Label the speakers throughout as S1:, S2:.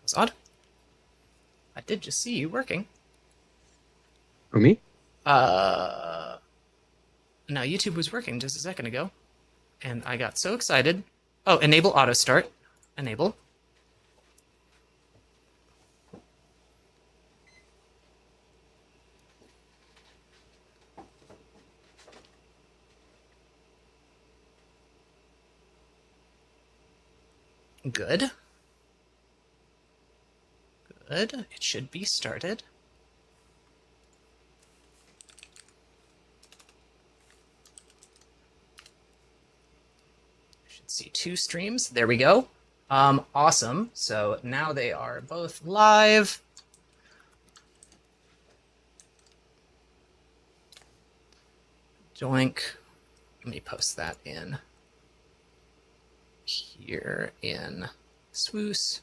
S1: was odd. I did just see you working.
S2: For me?
S1: No, YouTube was working just a second ago, and I got so excited. Oh, enable auto start. Enable. Good. Good. It should be started. I should see 2 streams. There we go. Awesome. So now they are both live. Joink. Let me post that in here in Swoos.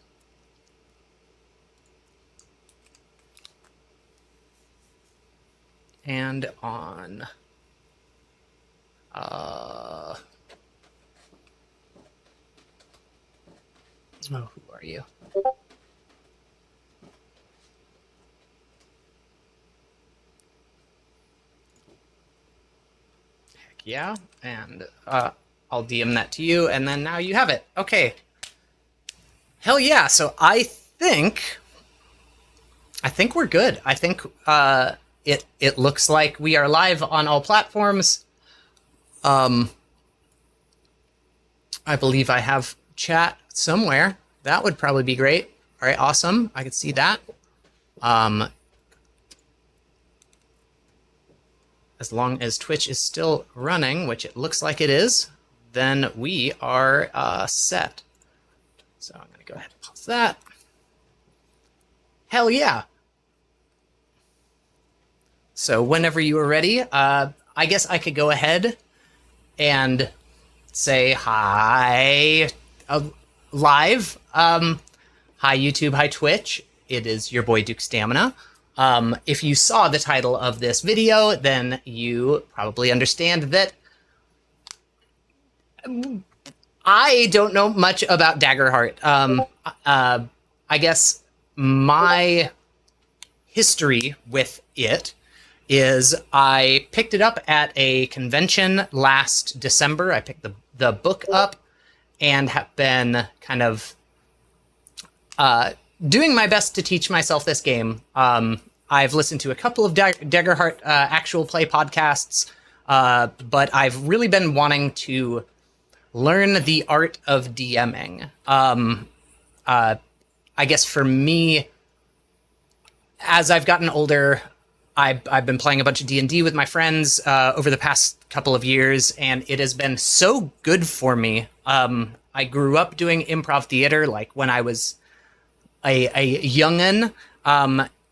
S1: And on oh, who are you? Heck yeah, and I'll DM that to you, and then now you have it. Okay. Hell yeah. So I think we're good. I think it looks like we are live on all platforms. I believe I have chat somewhere. That would probably be great. All right, awesome. I can see that. As long as Twitch is still running, which it looks like it is, then we are set. So I'm going to go ahead and pause that. Hell yeah. So whenever you are ready, I guess I could go ahead and say hi live. Hi YouTube, hi Twitch. It is your boy Duke Stamina. If you saw the title of this video, then you probably understand that I don't know much about Daggerheart. I guess my history with it is I picked it up at a convention last December. I picked the book up and have been kind of doing my best to teach myself this game. I've listened to a couple of Daggerheart actual play podcasts, but I've really been wanting to learn the art of DMing. I guess for me, as I've gotten older, I've been playing a bunch of D&D with my friends over the past couple of years, and it has been so good for me. I grew up doing improv theater, like when I was a youngin',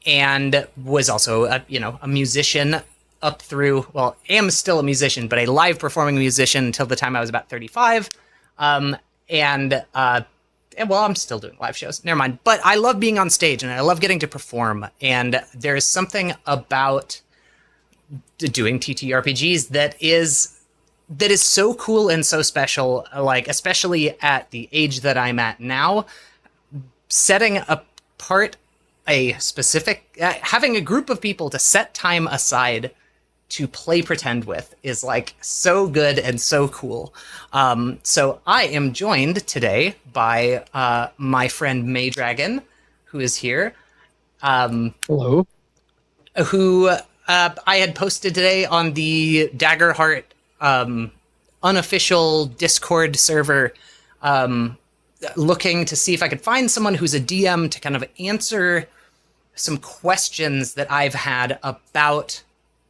S1: and was also a musician up through, well, am still a musician, but a live performing musician until the time I was about 35. Well, I'm still doing live shows. Never mind. But I love being on stage, and I love getting to perform. And there's something about doing TTRPGs that is so cool and so special. Like, especially at the age that I'm at now, setting apart a specific, having a group of people to set time aside to play pretend with is like so good and so cool. So I am joined today by my friend Maydragon, who is here.
S2: Hello.
S1: Who I had posted today on the Daggerheart unofficial Discord server, looking to see if I could find someone who's a DM to kind of answer some questions that I've had about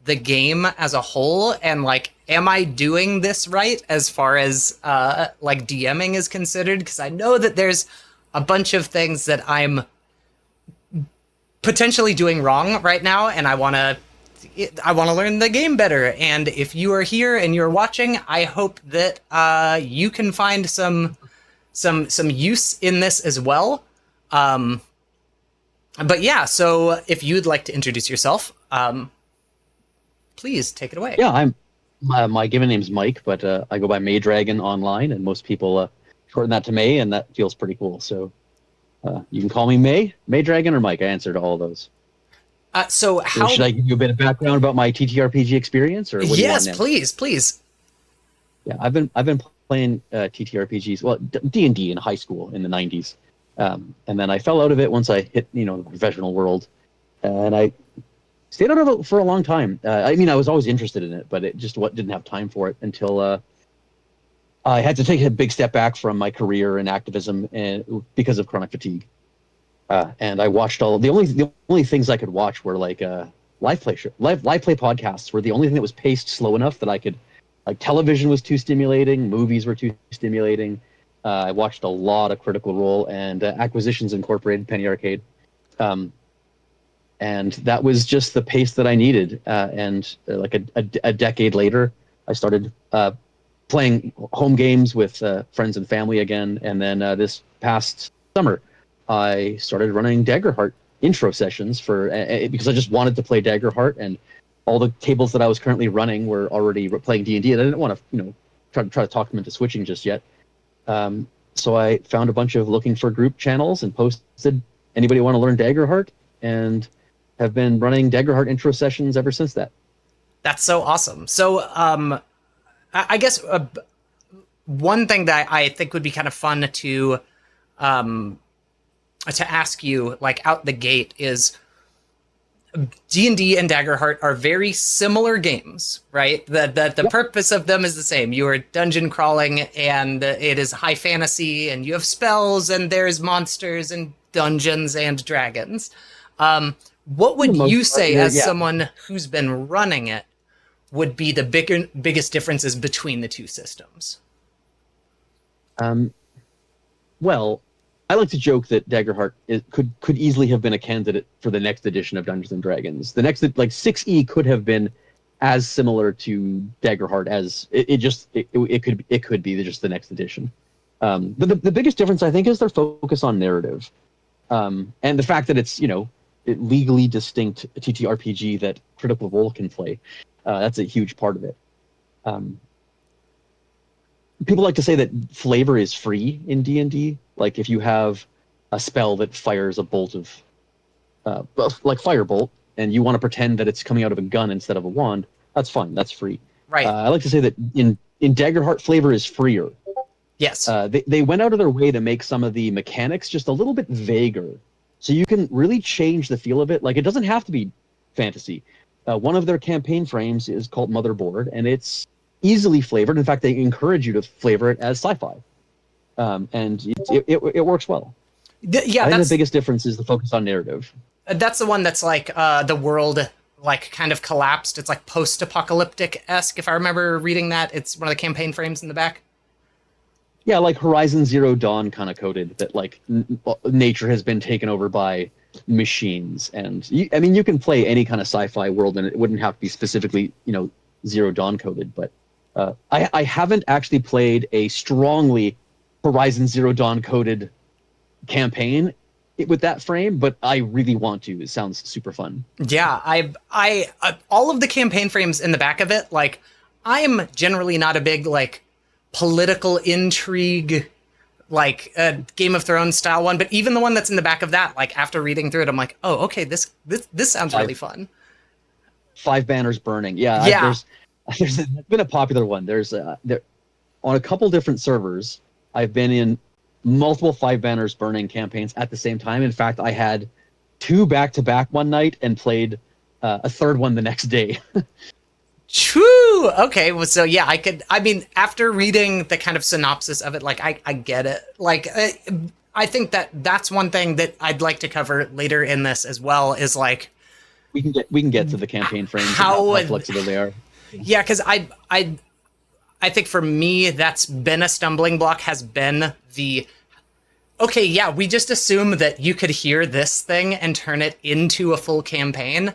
S1: the game as a whole, and like, am I doing this right as far as like DMing is considered? Because I know that there's a bunch of things that I'm potentially doing wrong right now, and I want to learn the game better. And if you are here and you're watching, I hope that you can find some use in this as well. But yeah, so if you'd like to introduce yourself, please take it away.
S2: Yeah, my given name's Mike, but I go by Maydragon online, and most people shorten that to May, and that feels pretty cool. So You can call me Maydragon, or Mike. I answer to all those.
S1: So
S2: Or
S1: how?
S2: should I give you a bit of background about my TTRPG experience, or what do you want
S1: Yes,
S2: now?
S1: please, please.
S2: Yeah, I've been playing TTRPGs, well, D&D in high school in the '90s, and then I fell out of it once I hit the professional world, and I stayed out of it for a long time. I mean, I was always interested in it, but it just didn't have time for it until I had to take a big step back from my career in activism and because of chronic fatigue. And I watched the only things I could watch were like live play podcasts were the only thing that was paced slow enough that I could, like, television was too stimulating, movies were too stimulating. I watched a lot of Critical Role and Acquisitions Incorporated, Penny Arcade, um, and that was just the pace that I needed. And like a decade later, I started playing home games with friends and family again, and then this past summer I started running Daggerheart intro sessions for because I just wanted to play Daggerheart, and all the tables that I was currently running were already playing D&D, and I didn't want to, try to talk them into switching just yet. So I found a bunch of looking for group channels and posted, anybody want to learn Daggerheart, and have been running Daggerheart intro sessions ever since that.
S1: That's so awesome. So, I guess one thing that I think would be kind of fun um, to ask you, like out the gate, is D&D and Daggerheart are very similar games, right? The
S2: Yep.
S1: purpose of them is the same. You are dungeon crawling, and it is high fantasy, and you have spells, and there's monsters and dungeons and dragons. What
S2: For the
S1: would you
S2: most part,
S1: say, as
S2: yeah.
S1: someone who's been running it, would be the biggest differences between the two systems?
S2: Um, Well, I like to joke that Daggerheart could easily have been a candidate for the next edition of Dungeons and Dragons. The next, like, 6E, could have been as similar to Daggerheart as it could be just the next edition. But the biggest difference, I think, is their focus on narrative, and the fact that it's it legally distinct TTRPG that Critical Role can play. That's a huge part of it. Um, People like to say that flavor is free in D&D. Like, if you have a spell that fires a bolt of like firebolt, and you want to pretend that it's coming out of a gun instead of a wand, that's fine, that's free.
S1: Right.
S2: I like to say that in Daggerheart, flavor is freer.
S1: Yes.
S2: They went out of their way to make some of the mechanics just a little bit vaguer, so you can really change the feel of it. Like, it doesn't have to be fantasy. One of their campaign frames is called Motherboard, and it's easily flavored. In fact, they encourage you to flavor it as sci-fi, and it works well.
S1: Yeah,
S2: I think the
S1: that's
S2: biggest difference is the focus on narrative.
S1: the one that's like the world like kind of collapsed. It's like post-apocalyptic-esque, if I remember reading that. It's one of the campaign frames in the back.
S2: Yeah, like Horizon Zero Dawn kind of coded that, like, nature has been taken over by machines, and I mean, you can play any kind of sci-fi world, and it wouldn't have to be specifically Zero Dawn coded. But I haven't actually played a strongly Horizon Zero Dawn coded campaign with that frame, but I really want to. It sounds super fun.
S1: Yeah, I all of the campaign frames in the back of it, like, I'm generally not a big, like, political intrigue, like, Game of Thrones style one, but even the one that's in the back of that, like, after reading through it, I'm like, oh, okay, this sounds really fun.
S2: Five Banners Burning. Yeah,
S1: Yeah.
S2: there's been a popular one. There's there on a couple different servers. I've been in multiple Five Banners Burning campaigns at the same time. In fact, I had two back to back one night and played a third one the next day.
S1: True. Okay. Well, so yeah, I mean, after reading the kind of synopsis of it, like, I get it. Like, I think that's one thing that I'd like to cover later in this as well, is like,
S2: we can get to the campaign frames and
S1: how
S2: how flexible they are.
S1: yeah, because I think for me that's been a stumbling block, has been the, okay, yeah, we just assume that you could hear this thing and turn it into a full campaign.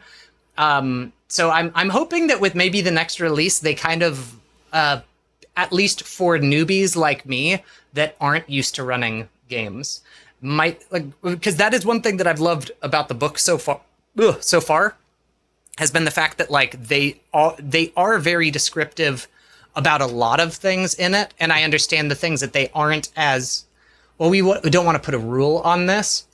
S1: So I'm hoping that with maybe the next release, they kind of, at least for newbies like me that aren't used to running games, might, like, because that is one thing that I've loved about the book so far. So far, has been the fact that, like, they are very descriptive about a lot of things in it, and I understand the things that they aren't as well, we don't want to put a rule on this.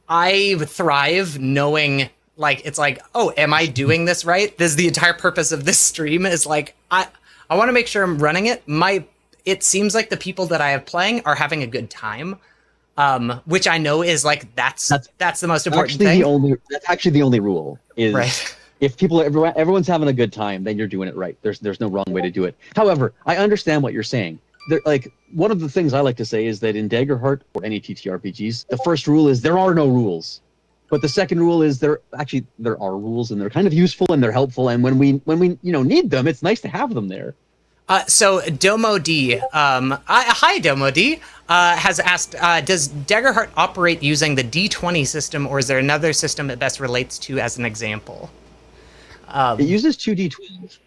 S1: I thrive knowing, like, it's like, oh, am I doing this right? This is the entire purpose of this stream, is like, I want to make sure I'm running it. It seems like the people that I have playing are having a good time, which I know is like, that's the most important thing.
S2: That's actually the only rule is,
S1: Right.
S2: if everyone's having a good time, then you're doing it right. There's no wrong way to do it. However, I understand what you're saying. Like, one of the things I like to say is that in Daggerheart or any TTRPGs, the first rule is there are no rules. But the second rule is there are rules, and they're kind of useful and they're helpful. And when we need them, it's nice to have them there.
S1: So Domo D, hi Domo D, has asked, does Daggerheart operate using the D20 system, or is there another system it best relates to as an example?
S2: It uses 2d12,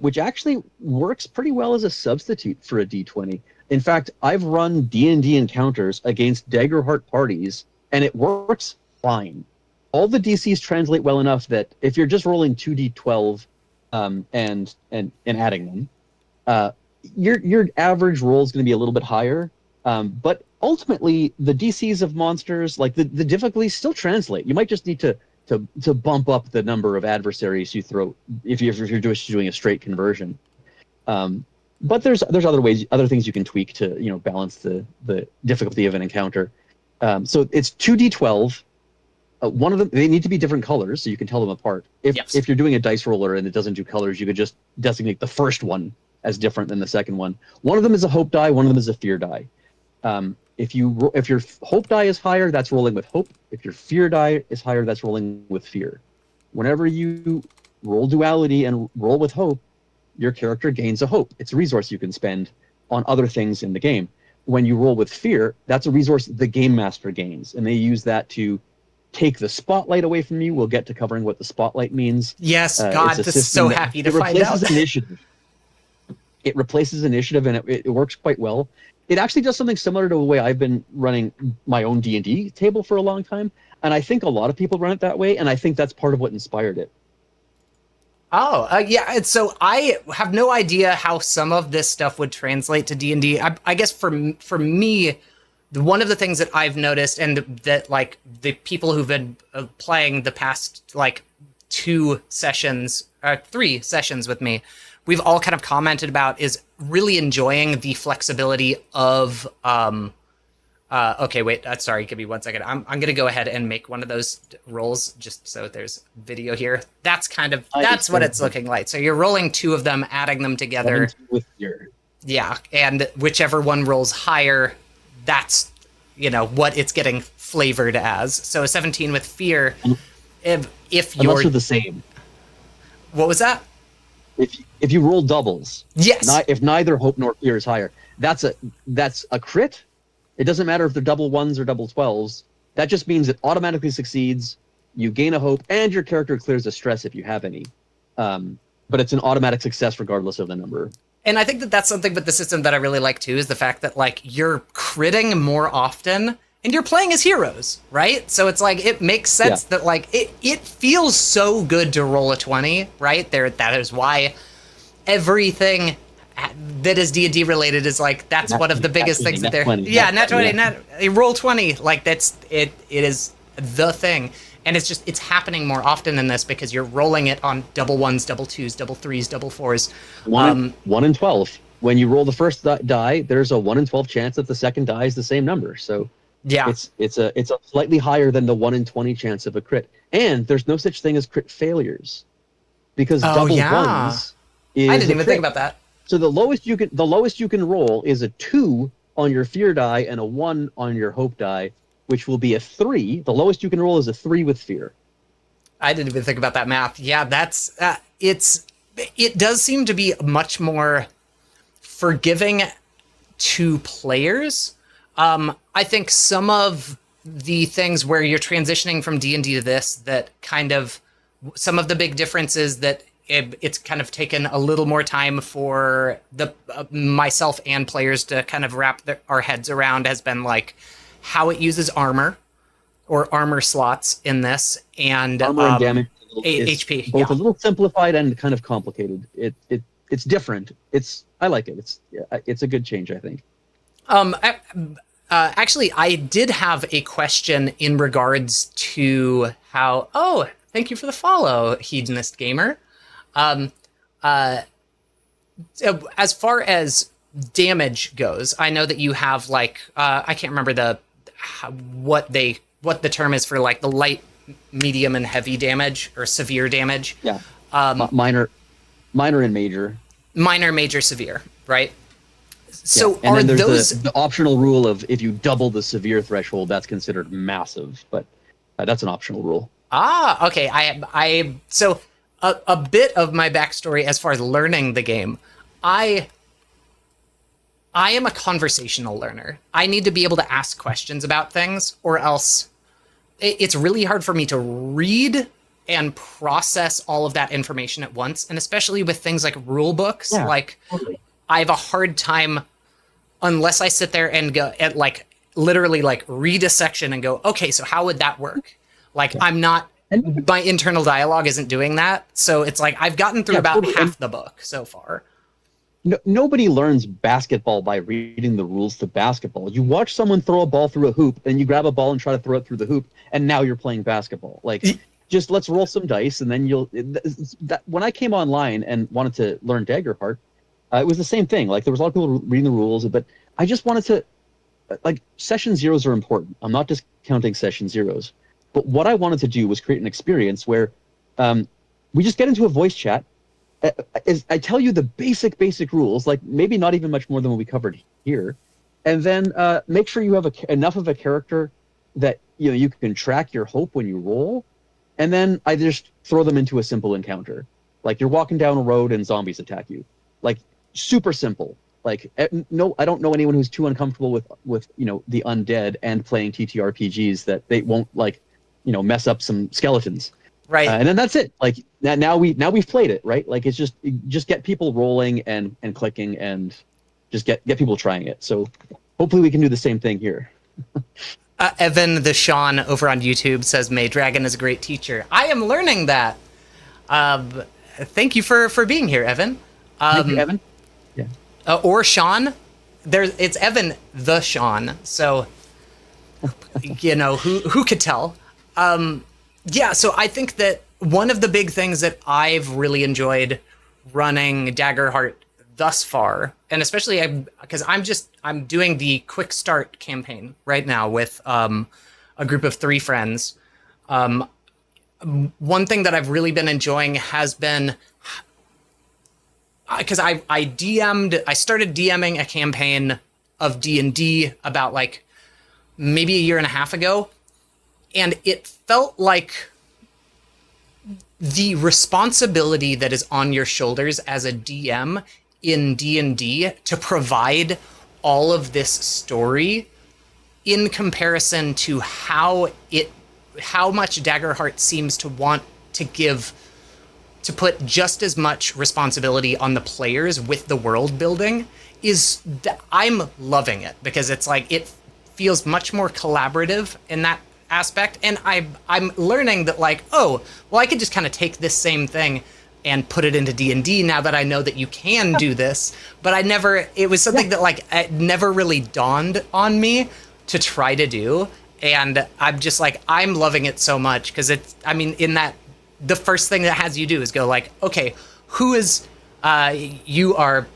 S2: which actually works pretty well as a substitute for a d20. In fact, I've run D&D encounters against Daggerheart parties, and it works fine. All the DCs translate well enough that if you're just rolling 2d12 and adding them, your average roll is going to be a little bit higher. But ultimately, the DCs of monsters, like the difficulties, still translate. You might just need to bump up the number of adversaries you throw if you're just doing a straight conversion. But there's other things you can tweak to balance the difficulty of an encounter. So it's 2d12. One of them, they need to be different colors so you can tell them apart. If you're doing a dice roller and it doesn't do colors, you could just designate the first one as different than the second one. One of them is a hope die. One of them is a fear die. If your hope die is higher, that's rolling with hope. If your fear die is higher, that's rolling with fear. Whenever you roll duality and roll with hope, your character gains a hope. It's a resource you can spend on other things in the game. When you roll with fear, that's a resource the game master gains, and they use that to take the spotlight away from you. We'll get to covering what the spotlight means.
S1: Yes, God, this is so happy to find out.
S2: It replaces initiative, and it works quite well. It actually does something similar to the way I've been running my own D&D table for a long time, and I think a lot of people run it that way, and I think that's part of what inspired it.
S1: Oh, yeah. And so I have no idea how some of this stuff would translate to D&D. I guess for me, one of the things that I've noticed, and that like the people who've been playing the past like 3 sessions with me, we've all kind of commented about, is really enjoying the flexibility of okay, wait, sorry, give me 1 second. I'm going to go ahead and make one of those rolls just so there's video here. That's what it's looking like. So you're rolling 2 of them, adding them together. Yeah, and whichever one rolls higher, that's what it's getting flavored as. So a 17 with fear, if you're...
S2: Unless they're the same.
S1: What was that?
S2: If you roll doubles,
S1: yes.
S2: If neither hope nor fear is higher, that's a crit. It doesn't matter if they're double 1s or double 12s. That just means it automatically succeeds. You gain a hope, and your character clears a stress if you have any. But it's an automatic success regardless of the number.
S1: And I think that that's something with the system that I really like too, is the fact that like you're critting more often and you're playing as heroes, right? So it's like, it makes sense that like it feels so good to roll a 20, right? That is why everything that is D&D related is like, that's one of the biggest things that they're... Yeah, nat 20, roll 20, like it is the thing. And it's happening more often in this because you're rolling it on double 1s, double 2s, double 3s, double 4s.
S2: 1 in 12. When you roll the first die, there's a 1 in 12 chance that the second die is the same number. So
S1: yeah,
S2: it's a slightly higher than the 1 in 20 chance of a crit. And there's no such thing as crit failures, because double 1s is
S1: I didn't even think about that.
S2: So the lowest you can roll is a 2 on your fear die and a 1 on your hope die, which will be a 3. The lowest you can roll is a 3 with fear.
S1: I didn't even think about that math. Yeah, that's it does seem to be much more forgiving to players. I think some of the things where you're transitioning from D&D to this, that kind of some of the big differences that it's kind of taken a little more time for the myself and players to kind of wrap our heads around, has been like how it uses armor or armor slots in this, and
S2: armor and damage
S1: HP.
S2: Both a little simplified and kind of complicated. It's different. I like it. It's a good change, I think.
S1: I, actually, I did have a question in regards to how. Oh, thank you for the follow, hedonist gamer. Um, as far as damage goes, I know that you have like I can't remember what the term is for like the light, medium, and heavy damage or severe damage.
S2: Yeah, minor, minor and major.
S1: Minor, major, severe, right?
S2: Yeah,
S1: So
S2: and
S1: are
S2: then there's
S1: those
S2: the optional rule of if you double the severe threshold, that's considered massive, but that's an optional rule.
S1: okay? So a bit of my backstory as far as learning the game, I I am a conversational learner. I need to be able to ask questions about things, or else it's really hard for me to read and process all of that information at once. And especially with things like rule books,
S2: Yeah,
S1: like
S2: totally.
S1: I have a hard time unless I sit there and go and like literally like read a section and go, okay, so how would that work? Like
S2: Yeah.
S1: I'm not,
S2: And
S1: my internal dialogue isn't doing that. So it's like I've gotten through
S2: yeah,
S1: about
S2: totally. And
S1: half the book so far.
S2: nobody learns basketball by reading the rules to basketball. You watch someone throw a ball through a hoop, and you grab a ball and try to throw it through the hoop, and now you're playing basketball. Like, just let's roll some dice, and then when I came online and wanted to learn Daggerheart, it was the same thing. Like, there was a lot of people reading the rules, but I just wanted to, like, session zeros are important. I'm not discounting session zeros, but what I wanted to do was create an experience where we just get into a voice chat. I tell you the basic rules, like maybe not even much more than what we covered here, and then make sure you have enough of a character that you can track your hope when you roll, and then I just throw them into a simple encounter, like you're walking down a road and zombies attack you, like super simple. Like no, I don't know anyone who's too uncomfortable with the undead and playing TTRPGs that they won't like mess up some skeletons.
S1: Right.
S2: And then that's it. Like now we've played it, right? Like it's just get people rolling and clicking and just get people trying it. So hopefully we can do the same thing here.
S1: Evan the Sean over on YouTube says Maydragon is a great teacher. I am learning that. Thank you for being here, Evan.
S2: Thank you, Evan. Yeah.
S1: Or Sean. It's Evan the Sean. So who could tell? Yeah, so I think that one of the big things that I've really enjoyed running Daggerheart thus far, and especially because I'm doing the quick start campaign right now with a group of 3 friends. One thing that I've really been enjoying has been because I started DMing a campaign of D&D about like maybe a year and a half ago. And it felt like the responsibility that is on your shoulders as a DM in D&D to provide all of this story in comparison to how much Daggerheart seems to want to put just as much responsibility on the players with the world building I'm loving it, because it's like it feels much more collaborative in that aspect, and I'm learning that like, oh, well, I could just kind of take this same thing and put it into D&D now that I know that you can do this. But it was something that like it never really dawned on me to try to do, and I'm just like, I'm loving it so much, because in that the first thing that has you do is go like, okay, who is you are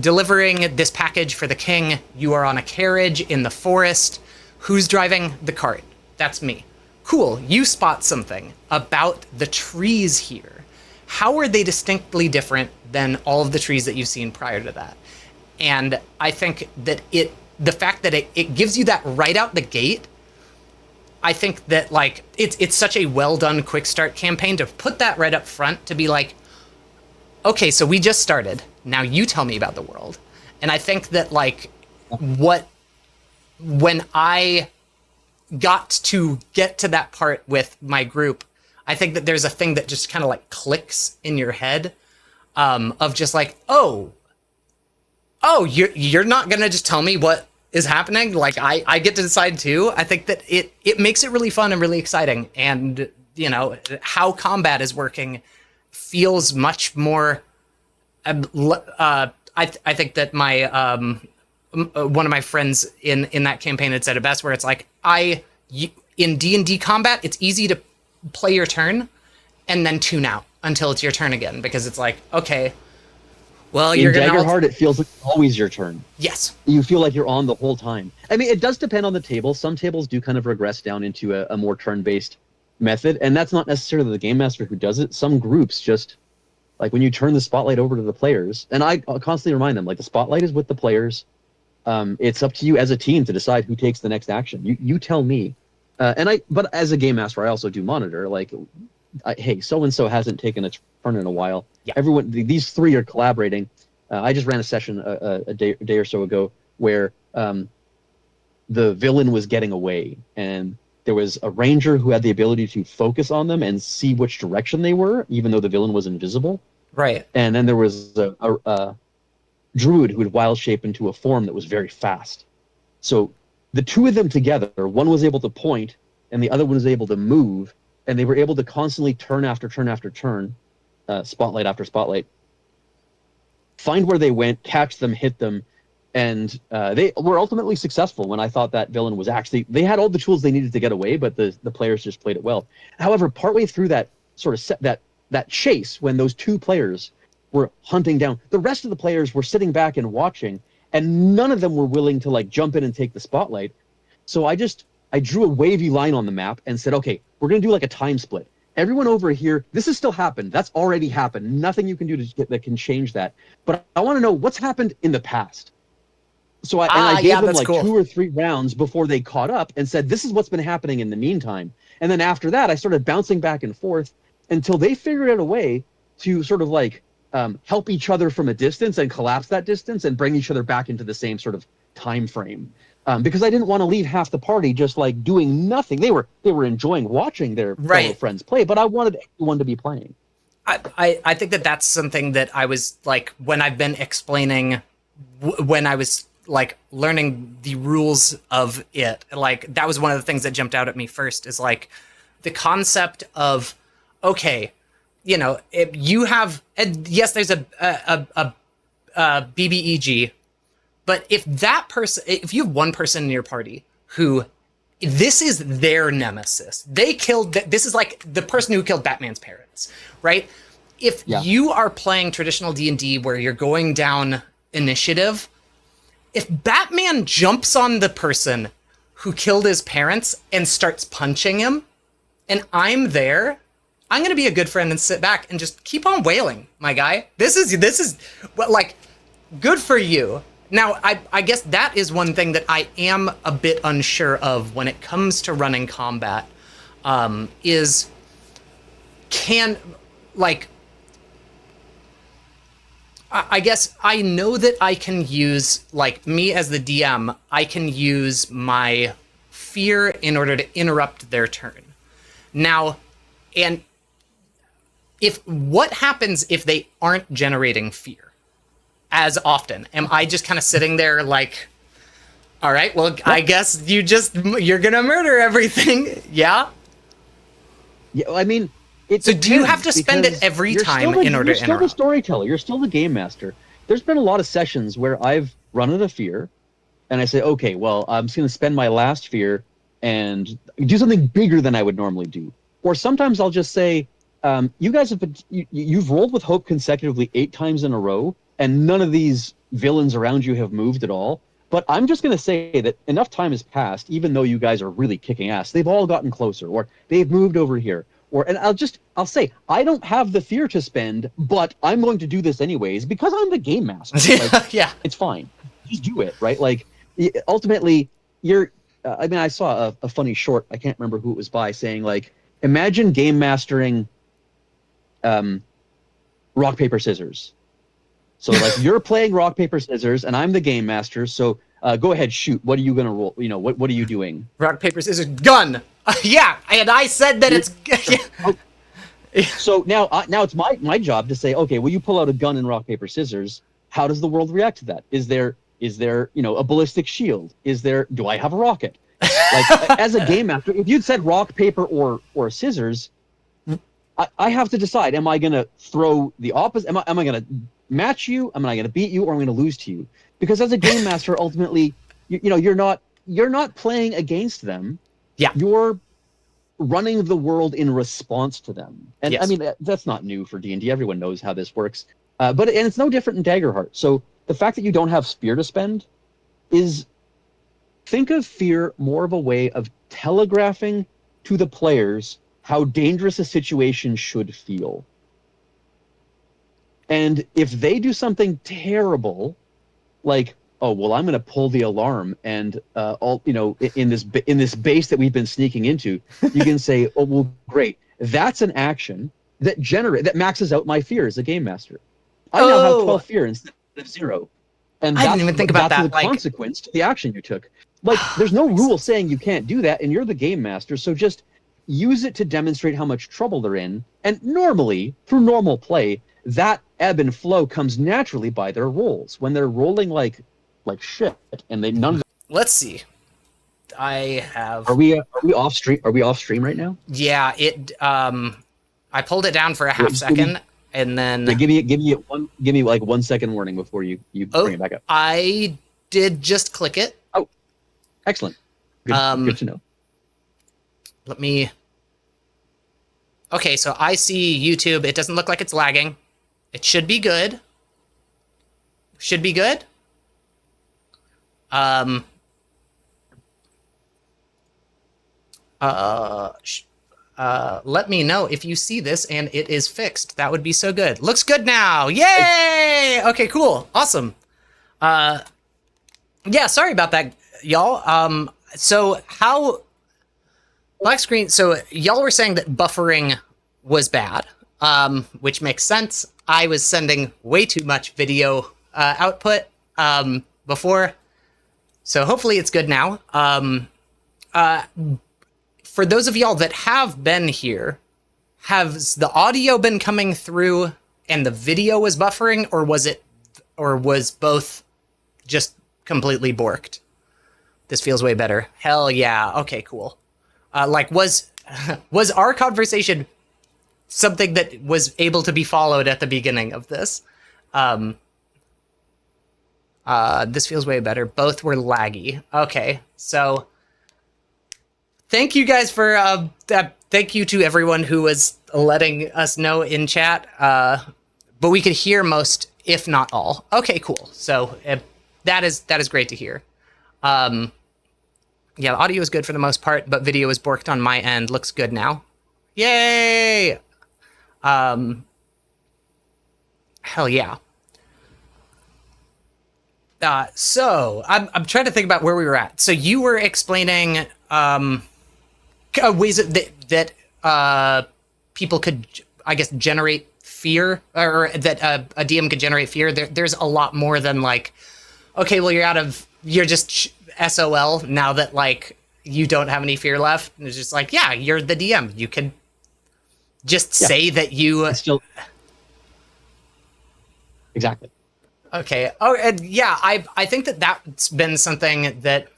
S1: delivering this package for the king, you are on a carriage in the forest. Who's driving the cart? That's me. Cool, you spot something about the trees here. How are they distinctly different than all of the trees that you've seen prior to that? And I think that the fact that it gives you that right out the gate, I think that like it's such a well done quick start campaign to put that right up front, to be like, okay, so we just started. Now you tell me about the world. And I think that like when I got to get to that part with my group, I think that there's a thing that just kind of like clicks in your head, of just like, oh, you're not gonna just tell me what is happening. Like I get to decide too. I think that it makes it really fun and really exciting, and how combat is working feels much more I think that my one of my friends in that campaign had said it best, where it's like in D&D combat, it's easy to play your turn and then tune out until it's your turn again, because it's like, okay, well,
S2: in
S1: you're gonna
S2: Daggerheart, it feels like it's always your turn.
S1: Yes.
S2: You feel like you're on the whole time. I mean, it does depend on the table. Some tables do kind of regress down into a more turn-based method, and that's not necessarily the game master who does it. Some groups just, like, when you turn the spotlight over to the players, and I constantly remind them, like, the spotlight is with the players. It's up to you as a team to decide who takes the next action. You tell me. But as a game master, I also do monitor, like, hey, so-and-so hasn't taken a turn in a while.
S1: Yeah.
S2: Everyone, these three are collaborating. I just ran a session a day or so ago where the villain was getting away, and there was a ranger who had the ability to focus on them and see which direction they were, even though the villain was invisible.
S1: Right.
S2: And then there was a druid who would wild shape into a form that was very fast. So the two of them together, one was able to point and the other one was able to move, and they were able to constantly turn after turn after turn, spotlight after spotlight, find where they went, catch them, hit them, and they were ultimately successful when I thought that villain was actually... They had all the tools they needed to get away, but the players just played it well. However, partway through that sort of that chase, when those two players were hunting down, the rest of the players were sitting back and watching, and none of them were willing to, like, jump in and take the spotlight. So I drew a wavy line on the map and said, okay, we're going to do like a time split. Everyone over here, this has still happened. That's already happened. Nothing you can do that can change that. But I want to know what's happened in the past. So I gave them like cool. 2 or 3 rounds before they caught up and said, this is what's been happening in the meantime. And then after that, I started bouncing back and forth until they figured out a way to sort of like help each other from a distance and collapse that distance and bring each other back into the same sort of time frame. Because I didn't want to leave half the party just like doing nothing. They were enjoying watching their fellow friends play, but I wanted everyone to be playing.
S1: I think that's something that I was like, when I've been explaining, when I was like learning the rules of it, like that was one of the things that jumped out at me first, is like the concept of, okay, you know, if you have, yes, there's a BBEG. But if you have one person in your party who, this is their nemesis, this is like the person who killed Batman's parents, right? If you are playing traditional D&D where you're going down initiative, if Batman jumps on the person who killed his parents and starts punching him, and I'm there, I'm going to be a good friend and sit back and just keep on wailing, my guy. This is well, like, good for you. Now, I guess that is one thing that I am a bit unsure of when it comes to running combat, is I guess I know that I can use, like, me as the DM, I can use my fear in order to interrupt their turn. Now, and what happens if they aren't generating fear as often? Am I just kind of sitting there like, all right, well, I guess you're gonna murder everything? Yeah.
S2: I mean,
S1: so do you have to spend it every time in order to interrupt? You're still
S2: the storyteller. You're still the game master. There's been a lot of sessions where I've run out of fear, and I say, okay, well, I'm just gonna spend my last fear and do something bigger than I would normally do. Or sometimes I'll just say, you guys you've rolled with hope consecutively 8 times in a row, and none of these villains around you have moved at all. But I'm just going to say that enough time has passed, even though you guys are really kicking ass. They've all gotten closer, or they've moved over here. And I'll say, I don't have the fear to spend, but I'm going to do this anyways because I'm the game master. Like,
S1: yeah.
S2: It's fine. Just do it, right? Like, ultimately, I mean, I saw a funny short, I can't remember who it was by, saying, like, imagine game mastering rock, paper, scissors. So, like, you're playing rock, paper, scissors, and I'm the game master, so go ahead, shoot. What are you going to roll? You know, what are you doing?
S1: Rock, paper, scissors, gun! Yeah, and I said that it's...
S2: So now it's my job to say, okay, well, you pull out a gun in rock, paper, scissors. How does the world react to that? Is there you know, a ballistic shield? Do I have a rocket? Like, as a game master, if you'd said rock, paper, or scissors, I have to decide, am I going to throw the opposite? Am I going to match you, I'm not going to beat you, or I'm going to lose to you. Because as a game master, ultimately, you're not playing against them.
S1: Yeah.
S2: You're running the world in response to them. And
S1: Yes.
S2: I mean, that's not new for D&D. Everyone knows how this works. But it's no different in Daggerheart. So the fact that you don't have spear to spend is, think of fear more of a way of telegraphing to the players how dangerous a situation should feel. And if they do something terrible, like, oh well, I'm going to pull the alarm, and in this base that we've been sneaking into, you can say, oh well, great, that's an action that maxes out my fear as a game master. I now have 12 fear instead of 0, and
S1: I didn't even think about that.
S2: That's the consequence to the action you took. Like, there's no rule saying you can't do that, and you're the game master, so just use it to demonstrate how much trouble they're in. And normally, through normal play, that ebb and flow comes naturally by their rolls. When they're rolling like shit, and they none of them.
S1: Let's see. I have.
S2: Are we off stream? Are we off stream right now?
S1: Yeah. I pulled it down for a half second, and then
S2: give me like 1 second warning before you bring it back up.
S1: I did just click it.
S2: Oh, excellent. Good to know.
S1: Let me. Okay, so I see YouTube. It doesn't look like it's lagging. It should be good. Should be good. Let me know if you see this and it is fixed. That would be so good. Looks good now. Yay! Okay, cool. Awesome. Yeah, sorry about that, y'all. So how black screen, so y'all were saying that buffering was bad, which makes sense. I was sending way too much video output before, so hopefully it's good now. For those of y'all that have been here, has the audio been coming through and the video was buffering, or was both just completely borked? This feels way better. Hell yeah. Okay, cool. Was our conversation something that was able to be followed at the beginning of this? This feels way better. Both were laggy. Okay, so thank you guys for thank you to everyone who was letting us know in chat. But we could hear most, if not all. Okay, cool. So that is great to hear. Yeah, audio is good for the most part, but video is borked on my end. Looks good now. Yay! Hell yeah. So I'm trying to think about where we were at. So you were explaining ways that people could, I guess, generate fear, or that a DM could generate fear. There's a lot more than like, okay, well you're just SOL now that like you don't have any fear left. And it's just like, yeah, you're the DM. You can just say that you
S2: still exactly.
S1: Okay. Oh, and yeah, I think that's been something that.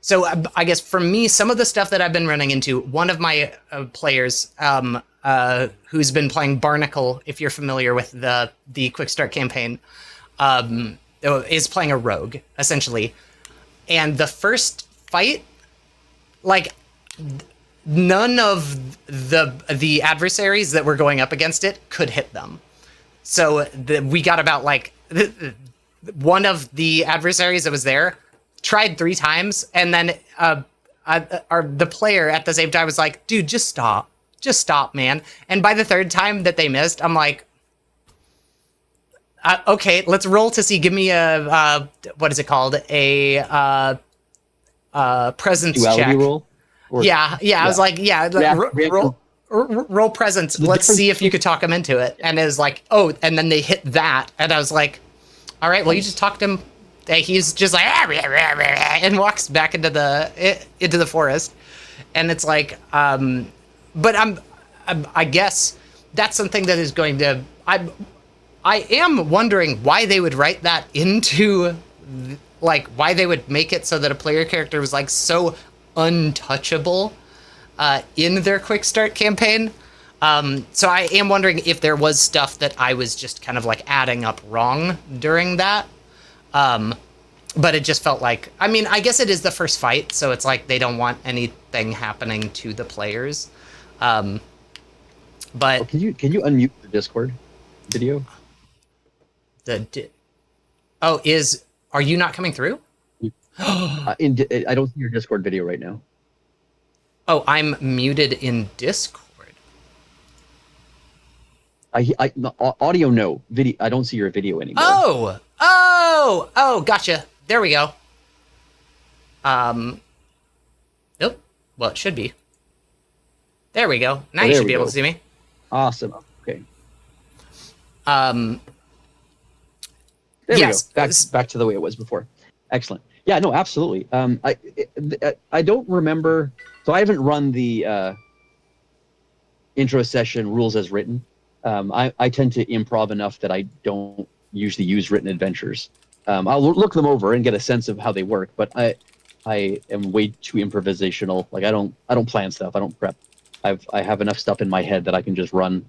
S1: So I guess for me, some of the stuff that I've been running into, one of my players, who's been playing Barnacle, if you're familiar with the Quick Start campaign, is playing a rogue essentially, and the first fight, like none of the adversaries that were going up against it could hit them. So we got about like one of the adversaries that was there tried 3 times, and then the player at the same time was like, dude, just stop, man. And by the 3rd time that they missed, I'm like, okay, let's roll to see. Give me a what is it called? A presence
S2: Duality
S1: check.
S2: roll?
S1: Yeah. I was like, roll presence. Let's see if you could talk him into it. And it was like, oh, and then they hit that, and I was like, all right, well, you just talked him. He's just like, and walks back into the forest, and it's like, but I guess that's something that is going to. I am wondering why they would write that into, like, why they would make it so that a player character was like so untouchable in their Quick Start campaign. So I am wondering if there was stuff that I was just kind of like adding up wrong during that. But it just felt like, I mean, I guess it is the first fight, so it's like they don't want anything happening to the players. But
S2: Can you unmute the Discord video?
S1: Are you not coming through?
S2: I don't see your Discord video right now.
S1: Oh, I'm muted in Discord.
S2: Audio no, video. I don't see your video anymore.
S1: Gotcha. There we go. Nope. Well, it should be. There we go. Now you should be able to see me.
S2: Awesome. Okay.
S1: There
S2: yes. We go. Back to the way it was before. Excellent. Yeah. No. Absolutely. I don't remember. So I haven't run the intro session rules as written. I tend to improv enough that I don't usually use written adventures. I'll look them over and get a sense of how they work, but I am way too improvisational. Like I don't plan stuff. I don't prep. I have enough stuff in my head that I can just run.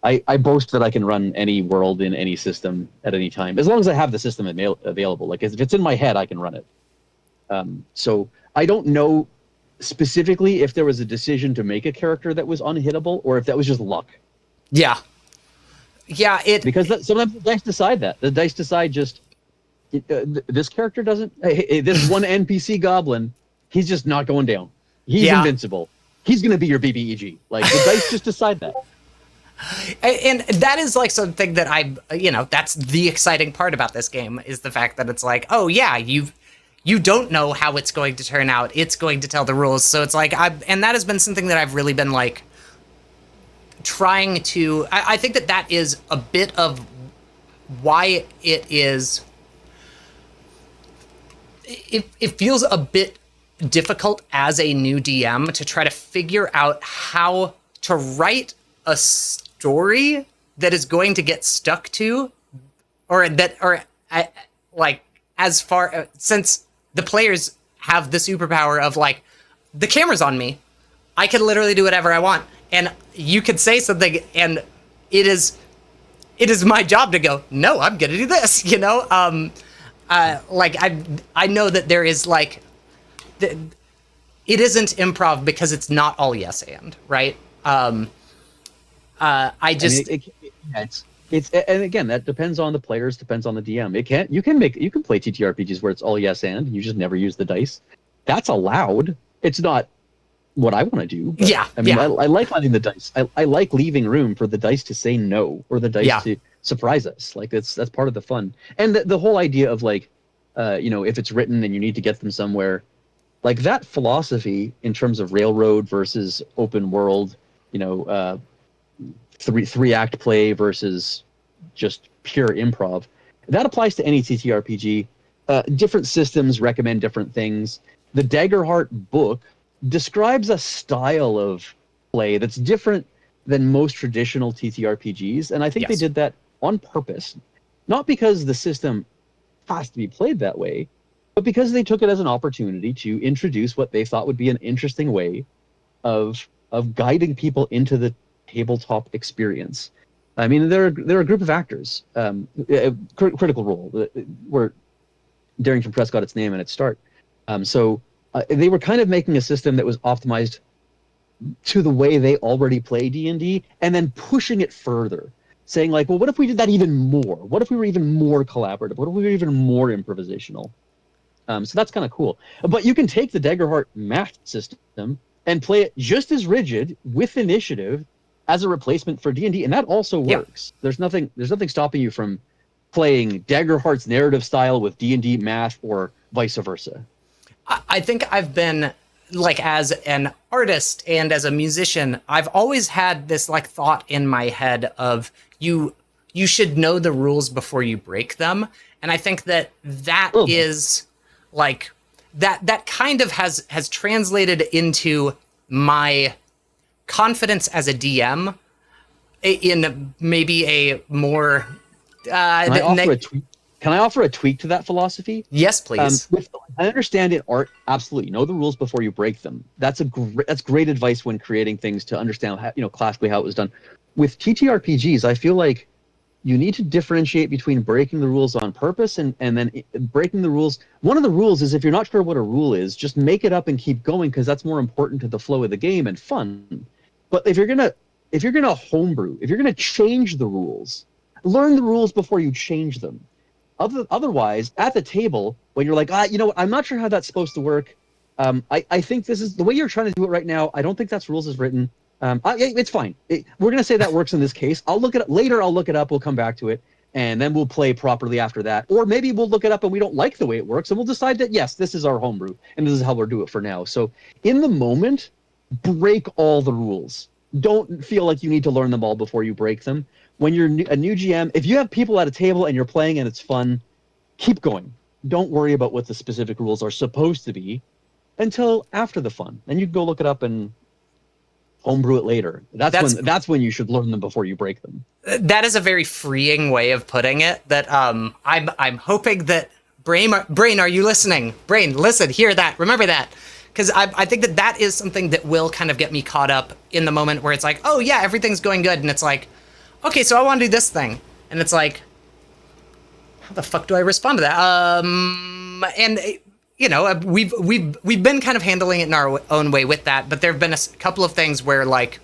S2: I boast that I can run any world in any system at any time, as long as I have the system available. Like if it's in my head, I can run it. So I don't know specifically if there was a decision to make a character that was unhittable or if that was just luck.
S1: Yeah.
S2: Because sometimes the dice decide that. The dice decide just this character doesn't. Hey, this one NPC goblin, he's just not going down. He's invincible. He's going to be your BBEG. Like the dice just decide that.
S1: And that is like something that that's the exciting part about this game is the fact that it's like, oh yeah, you don't know how it's going to turn out. It's going to tell the rules. So it's like, and that has been something that I've really been like trying to, I think that is a bit of why it feels a bit difficult as a new DM to try to figure out how to write a story that is going to get stuck to, as far since the players have the superpower of like, the camera's on me, I can literally do whatever I want, and you could say something, and it is my job to go, no, I'm gonna do this, I know that there is like, it isn't improv because it's not all yes and, right?
S2: It's and again, that depends on the players, depends on the DM. You can play TTRPGs where it's all yes and you just never use the dice. That's allowed. It's not what I want to do. But, I like letting the dice. I like leaving room for the dice to say no or the dice to surprise us. Like that's part of the fun. And the whole idea of like, if it's written and you need to get them somewhere, like that philosophy in terms of railroad versus open world, three act play versus just pure improv, that applies to any TTRPG. Different systems recommend different things. The Daggerheart book describes a style of play that's different than most traditional TTRPGs, and I think they did that on purpose, not because the system has to be played that way, but because they took it as an opportunity to introduce what they thought would be an interesting way of guiding people into the tabletop experience. I mean, they're a group of actors. Critical Role, where Darrington Press got its name and its start. So they were kind of making a system that was optimized to the way they already play D&D, and then pushing it further, saying like, well, what if we did that even more? What if we were even more collaborative? What if we were even more improvisational? So that's kind of cool. But you can take the Daggerheart math system and play it just as rigid with initiative as a replacement for D&D, and that also works. There's nothing stopping you from playing Daggerheart's narrative style with D&D math or vice versa.
S1: I think I've been, like, as an artist and as a musician, I've always had this like thought in my head of you should know the rules before you break them, and I think that is like that kind of has translated into my confidence as a DM in maybe a more
S2: Can I offer a tweak to that philosophy?
S1: Yes, please.
S2: I understand in art, absolutely. Know the rules before you break them. That's great advice when creating things to understand how, classically how it was done. With TTRPGs, I feel like you need to differentiate between breaking the rules on purpose and then breaking the rules. One of the rules is if you're not sure what a rule is, just make it up and keep going because that's more important to the flow of the game and fun. But if you're gonna homebrew, if you're gonna change the rules, learn the rules before you change them. Otherwise, at the table, when you're like, what, I'm not sure how that's supposed to work. I think this is the way you're trying to do it right now. I don't think that's rules as written. It's fine. We're going to say that works in this case. I'll look it up later. I'll look it up. We'll come back to it. And then we'll play properly after that. Or maybe we'll look it up and we don't like the way it works. And we'll decide that, yes, this is our homebrew. And this is how we'll do it for now. So in the moment, break all the rules. Don't feel like you need to learn them all before you break them. When you're a new GM, if you have people at a table and you're playing and it's fun, keep going. Don't worry about what the specific rules are supposed to be until after the fun. Then you can go look it up and homebrew it later. That's when you should learn them before you break them.
S1: That is a very freeing way of putting it. That I'm hoping that Brain, are you listening? Brain, listen, hear that, remember that, because I think that is something that will kind of get me caught up in the moment where it's like, oh yeah, everything's going good, and it's like, okay, so I want to do this thing, and it's like, how the fuck do I respond to that? And we've been kind of handling it in our own way with that, but there have been a couple of things where, like,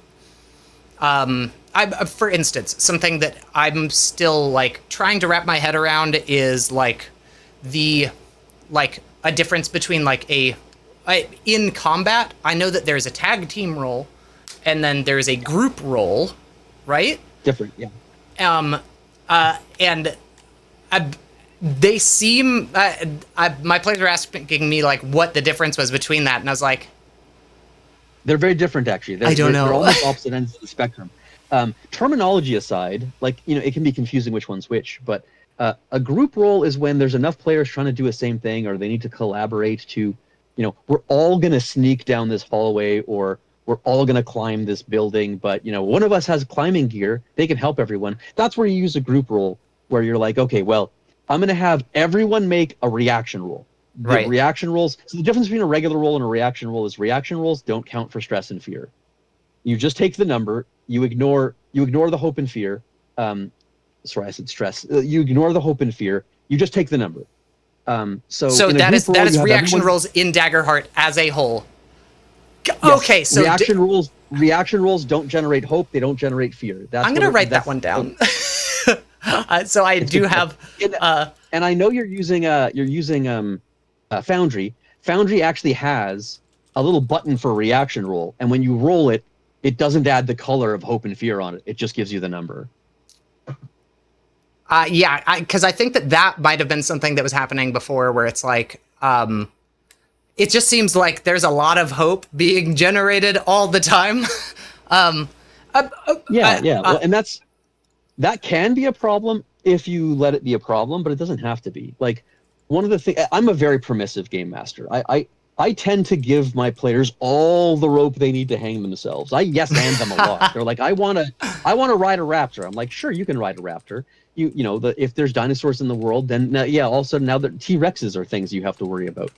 S1: for instance, something that I'm still, like, trying to wrap my head around is, like, a difference between, like, in combat, I know that there's a tag team role, and then there's a group role, right?
S2: Different, yeah.
S1: And they seem, my players were asking me, like, what the difference was between that, and I was like,
S2: they're very different, actually.
S1: I don't know.
S2: They're almost opposite ends of the spectrum. Terminology aside, like, it can be confusing which one's which, but a group role is when there's enough players trying to do the same thing, or they need to collaborate to, we're all going to sneak down this hallway, or we're all going to climb this building, but, one of us has climbing gear, they can help everyone. That's where you use a group role, where you're like, okay, well, I'm going to have everyone make a reaction roll.
S1: Right.
S2: Reaction rolls. So the difference between a regular roll and a reaction roll is reaction rolls don't count for stress and fear. You just take the number. You ignore the hope and fear. Sorry, I said stress. You ignore the hope and fear. You just take the number. So that is
S1: reaction rolls in Daggerheart as a whole. Yes, okay, so
S2: reaction rolls don't generate hope. They don't generate fear.
S1: I'm going to write that one down. So I do have,
S2: and I know you're using Foundry. Foundry actually has a little button for reaction roll, and when you roll it, it doesn't add the color of hope and fear on it. It just gives you the number.
S1: Yeah, because I think that might have been something that was happening before, where it's like, it just seems like there's a lot of hope being generated all the time.
S2: Well, and that can be a problem if you let it be a problem, but it doesn't have to be. Like, one of the things, I'm a very permissive game master. I tend to give my players all the rope they need to hang themselves. I yes and them a lot. They're like, I want to ride a raptor. I'm like, sure, you can ride a raptor. If there's dinosaurs in the world, then all of a sudden now the T-Rexes are things you have to worry about,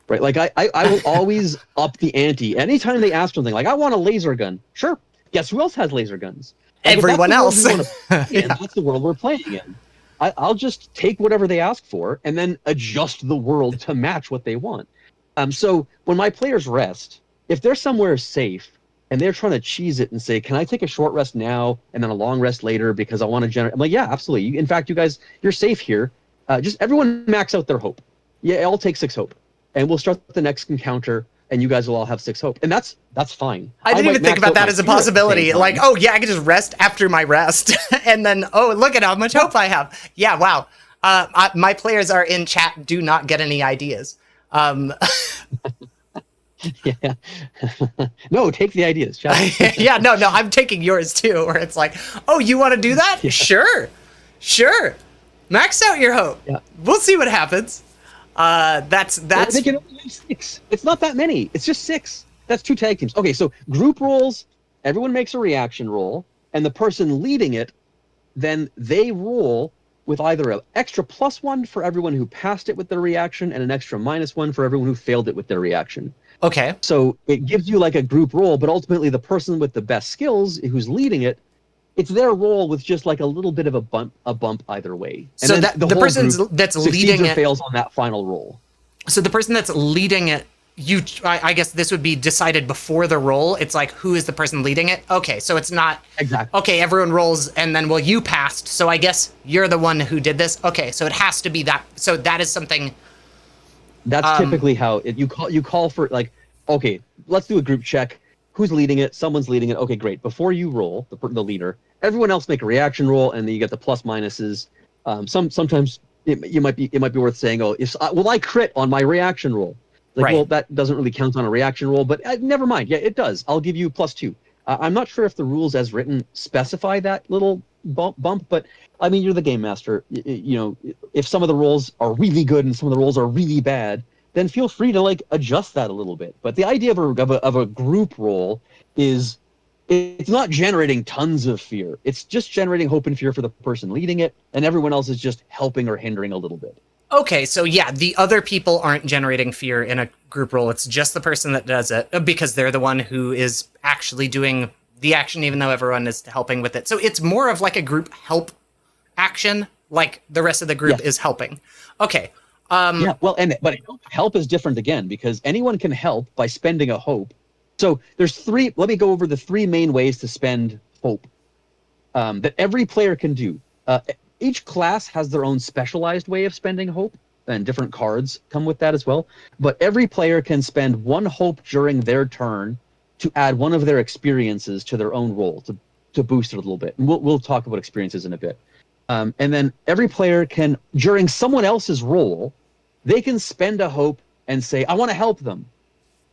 S2: right? Like I will always up the ante. Anytime they ask something like, I want a laser gun. Sure. Guess who else has laser guns? Like,
S1: everyone else.
S2: Yeah. That's the world we're playing in. I'll just take whatever they ask for and then adjust the world to match what they want. So when my players rest, if they're somewhere safe and they're trying to cheese it and say, can I take a short rest now and then a long rest later because I want to generate? I'm like, yeah, absolutely. In fact, you guys, you're safe here. Just everyone max out their hope. Yeah, I'll take 6 hope. And we'll start the next encounter and you guys will all have 6 hope. And that's fine.
S1: I didn't even think about that as a possibility. Like, oh yeah, I can just rest after my rest. And then, oh, look at how much hope I have. Yeah, wow. My players are in chat. Do not get any ideas.
S2: Yeah. No, take the ideas.
S1: Yeah, no, I'm taking yours too, where it's like, oh, you want to do that? Yeah. Sure. Max out your hope. Yeah. We'll see what happens. That's.
S2: They can only have 6. It's not that many. It's just 6. That's 2 tag teams. Okay, so group rolls, everyone makes a reaction roll, and the person leading it, then they roll with either an extra +1 for everyone who passed it with their reaction and an extra -1 for everyone who failed it with their reaction.
S1: Okay.
S2: So it gives you like a group roll, but ultimately the person with the best skills who's leading it, it's their roll with just like a little bit of a bump either way. And
S1: So
S2: then
S1: that the person that's leading it
S2: fails on that final roll.
S1: So the person that's leading it, I guess this would be decided before the roll. It's like, who is the person leading it? Okay, so it's not
S2: Exactly.
S1: okay. Everyone rolls, and then well, you passed, so I guess you're the one who did this. Okay, so it has to be that. So that is something.
S2: That's typically how you call for, like, okay, let's do a group check. Who's leading it? Someone's leading it. Okay, great. Before you roll, the leader, everyone else make a reaction roll, and then you get the plus minuses. Sometimes it might be worth saying, oh, will I crit on my reaction roll? Like,
S1: Right.
S2: well, that doesn't really count on a reaction roll, but never mind. Yeah, it does. I'll give you +2. I'm not sure if the rules as written specify that little bump, but I mean, you're the game master. You know, if some of the rolls are really good and some of the rolls are really bad, then feel free to like adjust that a little bit. But the idea of a group roll is, it's not generating tons of fear. It's just generating hope and fear for the person leading it, and everyone else is just helping or hindering a little bit.
S1: Okay, so yeah, the other people aren't generating fear in a group roll. It's just the person that does it because they're the one who is actually doing the action, even though everyone is helping with it. So it's more of like a group help action, like the rest of the group is helping. Okay.
S2: Yeah, well, but help is different again, because anyone can help by spending a hope. So there's three. Let me go over the three main ways to spend hope that every player can do. Each class has their own specialized way of spending hope, and different cards come with that as well. But every player can spend 1 hope during their turn to add one of their experiences to their own roll to boost it a little bit. And we'll talk about experiences in a bit. And then every player can, during someone else's roll, they can spend a hope and say, I want to help them.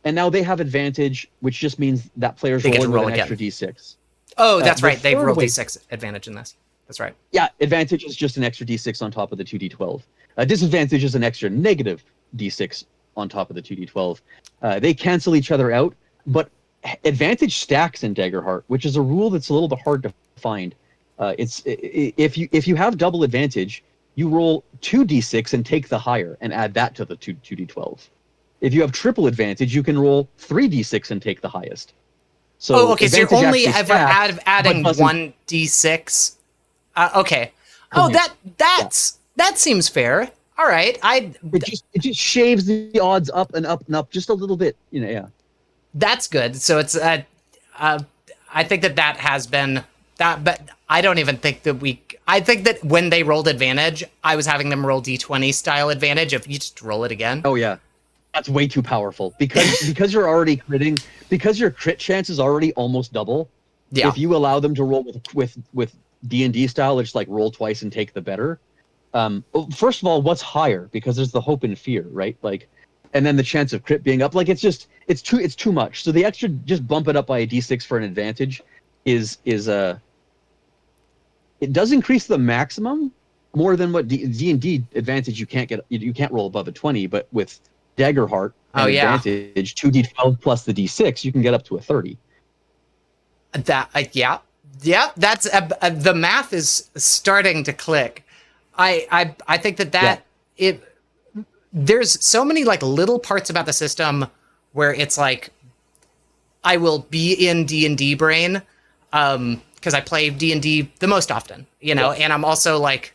S2: And now they have advantage, which just means that player's rolling with an extra D6.
S1: Oh, that's right. They roll
S2: way,
S1: D6 advantage in this. That's right.
S2: Yeah, advantage is just an extra D6 on top of the 2D12. Disadvantage is an extra negative D6 on top of the 2D12. They cancel each other out, but advantage stacks in Daggerheart, which is a rule that's a little bit hard to find. If you have double advantage, you roll 2d6 and take the higher and add that to the 2d12. If you have triple advantage, you can roll 3d6 and take the highest. So
S1: okay, so you're only ever adding 1d6. Okay. Oh, that seems fair. All right.
S2: It just shaves the odds up and up and up just a little bit. You know, yeah.
S1: That's good. So it's I think that has been that, but I don't even think that I think that when they rolled advantage, I was having them roll D20 style advantage. If you just roll it again.
S2: Oh yeah, that's way too powerful because you're already critting, because your crit chance is already almost double. Yeah. If you allow them to roll with D&D style, it's like roll twice and take the better. First of all, what's higher? Because there's the hope and fear, right? Like, and then the chance of crit being up. Like, it's too much. So the extra, just bump it up by a D6 for an advantage is it does increase the maximum more than what D&D advantage you can't roll above a 20, but with Daggerheart advantage 2d12 plus the d6, you can get up to a 30.
S1: Yeah, that's the math is starting to click. I think there's so many like little parts about the system where it's like I will be in D&D brain because I play D&D the most often, you know, and I'm also like,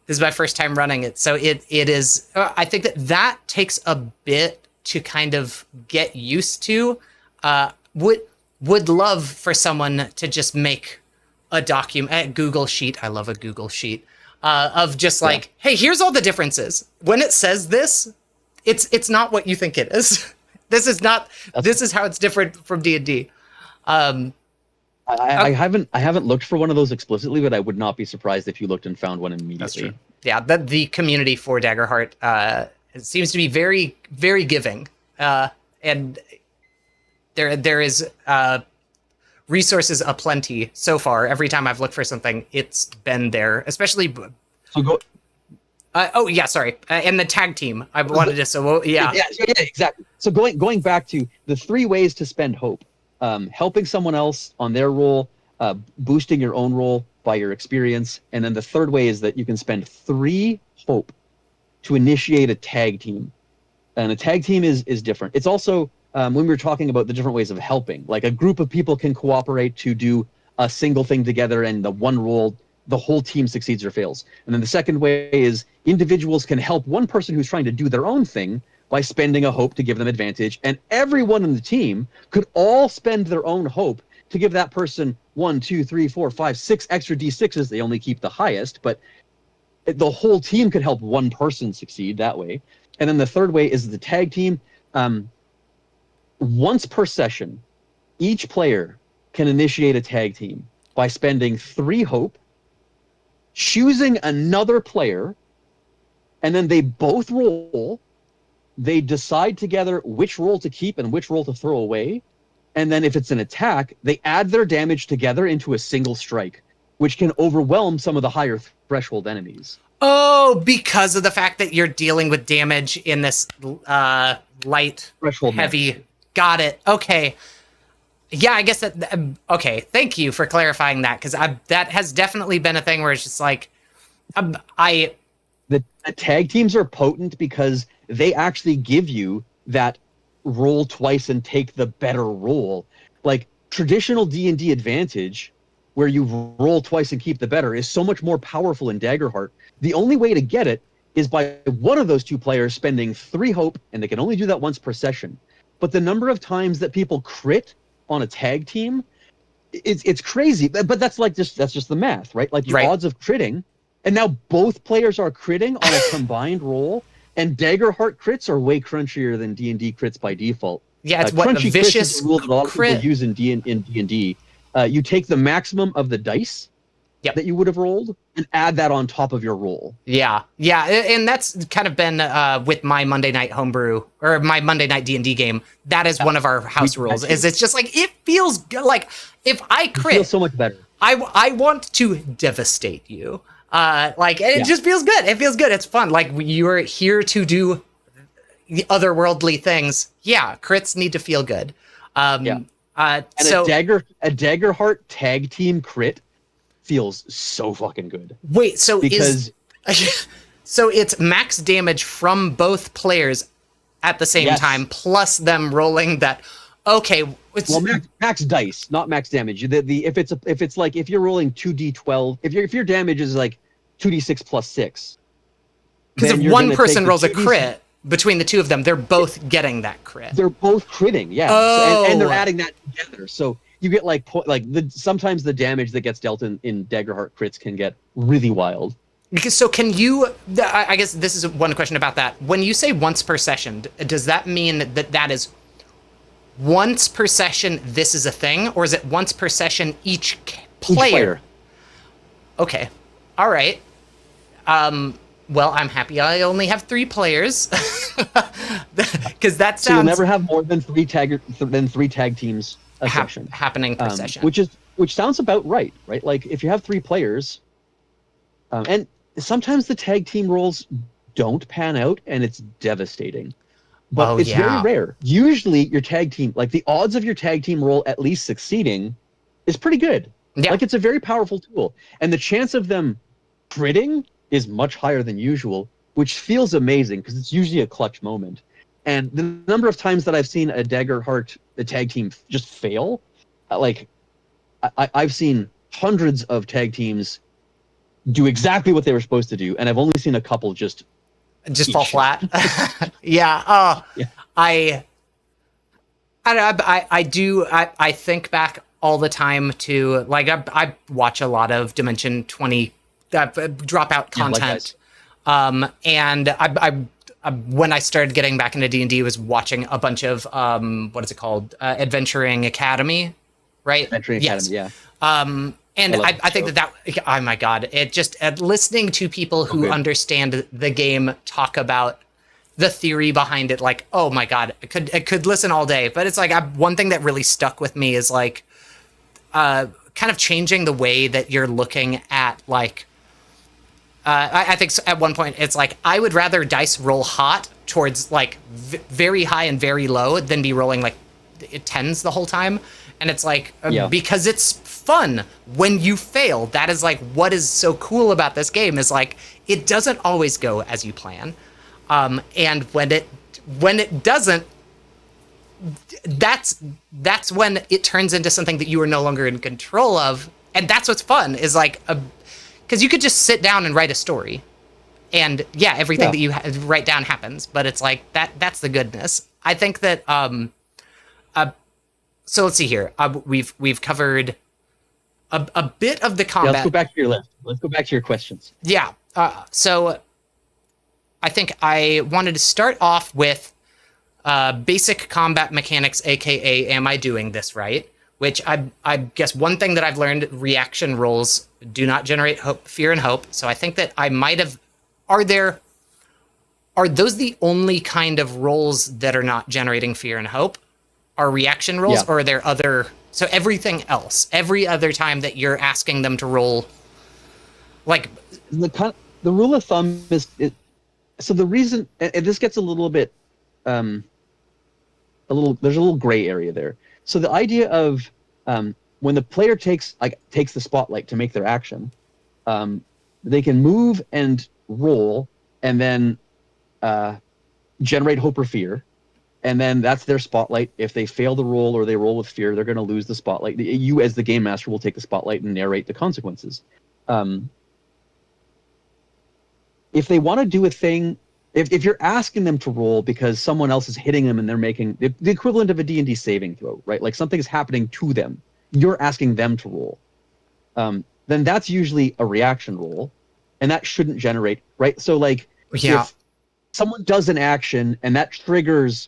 S1: this is my first time running it, so it is. I think that takes a bit to kind of get used to. Would love for someone to just make a Google sheet. I love a Google sheet of just like, hey, here's all the differences. When it says this, it's not what you think it is. This is not. This is how it's different from D&D.
S2: I haven't looked for one of those explicitly, but I would not be surprised if you looked and found one immediately.
S1: That's true. Yeah, the community for Daggerheart it seems to be very, very giving, and there is resources aplenty so far. Every time I've looked for something, it's been there, especially. Oh yeah, sorry. And the tag team, I wanted to. Yeah,
S2: exactly. So going back to the 3 ways to spend hope: helping someone else on their roll, boosting your own roll by your experience. And then the third way is that you can spend 3 hope to initiate a tag team. And a tag team is different. It's also, when we were talking about the different ways of helping, like a group of people can cooperate to do a single thing together, and the one roll, the whole team succeeds or fails. And then the second way is individuals can help one person who's trying to do their own thing by spending a hope to give them advantage. And everyone in the team could all spend their own hope to give that person 1, 2, 3, 4, 5, 6 extra D6s. They only keep the highest, but the whole team could help one person succeed that way. And then the third way is the tag team. Once per session, each player can initiate a tag team by spending 3 hope, choosing another player, and then they both roll. They decide together which roll to keep and which roll to throw away. And then if it's an attack, they add their damage together into a single strike, which can overwhelm some of the higher threshold enemies.
S1: Oh, because of the fact that you're dealing with damage in this light,
S2: Threshold
S1: heavy.
S2: damage.
S1: Got it. Okay. Yeah, I guess that. Okay, thank you for clarifying that, because that has definitely been a thing where it's just like,
S2: The tag teams are potent because they actually give you that roll twice and take the better roll. Like traditional D&D advantage, where you roll twice and keep the better, is so much more powerful in Daggerheart. The only way to get it is by one of those 2 players spending 3 hope, and they can only do that once per session. But the number of times that people crit on a tag team, it's crazy. But that's just the math, right? Like your odds of critting, and now both players are critting on a combined roll, and Daggerheart crits are way crunchier than D&D crits by default.
S1: Yeah, it's what
S2: crunchy
S1: a vicious
S2: crits is a rule that a lot of
S1: crit.
S2: people use in D&D. You take the maximum of the dice that you would have rolled and add that on top of your roll.
S1: Yeah, and that's kind of been with my Monday night homebrew or my Monday night D&D game. That is one of our house rules. Is it's just like it feels good. Like if I crit,
S2: it feels so much better.
S1: I want to devastate you. It just feels good. It feels good. It's fun. Like you're here to do otherworldly things. Yeah, crits need to feel good. And
S2: a Daggerheart tag team crit feels so fucking good.
S1: Wait, so so it's max damage from both players at the same time, plus them rolling that. Okay,
S2: well, max dice, not max damage. If you're rolling 2d12, if your damage is like 2d6 plus 6,
S1: because if one person rolls a crit between the 2 of them, they're both getting that crit.
S2: They're both critting, yeah.
S1: Oh.
S2: And they're adding that together. So you get sometimes the damage that gets dealt in Daggerheart crits can get really wild.
S1: So can you? I guess this is one question about that. When you say once per session, does that mean that is once per session? This is a thing, or is it once per session each player? Okay, all right. Well, I'm happy I only have 3 players, because that sounds.
S2: So you'll never have more than 3 tag teams a session
S1: happening per session,
S2: which sounds about right? Like if you have 3 players, and sometimes the tag team rolls don't pan out, and it's devastating. But it's very rare. Usually, your tag team, like the odds of your tag team roll at least succeeding, is pretty good. Yeah. Like it's a very powerful tool, and the chance of them critting is much higher than usual, which feels amazing because it's usually a clutch moment. And the number of times that I've seen a Daggerheart tag team just fail, I've seen hundreds of tag teams do exactly what they were supposed to do, and I've only seen a couple just
S1: fall flat. Yeah. I think back all the time to I watch a lot of Dimension 20 dropout content. And I when I started getting back into D&D was watching a bunch of what is it called? Adventuring Academy, right?
S2: Adventuring Academy, yeah.
S1: And I think that oh my God, it just listening to people who understand the game talk about the theory behind it, like, oh my God, I could listen all day. But it's like one thing that really stuck with me is like kind of changing the way that you're looking at like I think at one point it's like I would rather dice roll hot towards like very high and very low than be rolling like 10s the whole time. And it's like because it's fun when you fail. That is like what is so cool about this game is like it doesn't always go as you plan, and when it doesn't, that's when it turns into something that you are no longer in control of, and that's what's fun is like because you could just sit down and write a story, and yeah, everything that you write down happens, but it's like that's the goodness. I think that so let's see here. We've covered a bit of the combat.
S2: Let's go back to your list. Let's go back to your questions.
S1: Yeah. So I think I wanted to start off with basic combat mechanics, aka am I doing this right? Which I guess one thing that I've learned, reaction rolls do not generate fear and hope. So I think that I might have. Are those the only kind of rolls that are not generating fear and hope? Are reaction rolls, or are there other? So everything else, every other time that you're asking them to roll, like
S2: the rule of thumb is so the reason, and this gets a little bit, there's a little gray area there. So the idea of when the player takes the spotlight to make their action, they can move and roll, and then generate hope or fear. And then that's their spotlight. If they fail the roll or they roll with fear, they're going to lose the spotlight. You, as the game master, will take the spotlight and narrate the consequences. If they want to do a thing, if you're asking them to roll because someone else is hitting them and they're making the equivalent of a D&D saving throw, right? Like something is happening to them, you're asking them to roll. Then that's usually a reaction roll, and that shouldn't generate, right? So like, if someone does an action and that triggers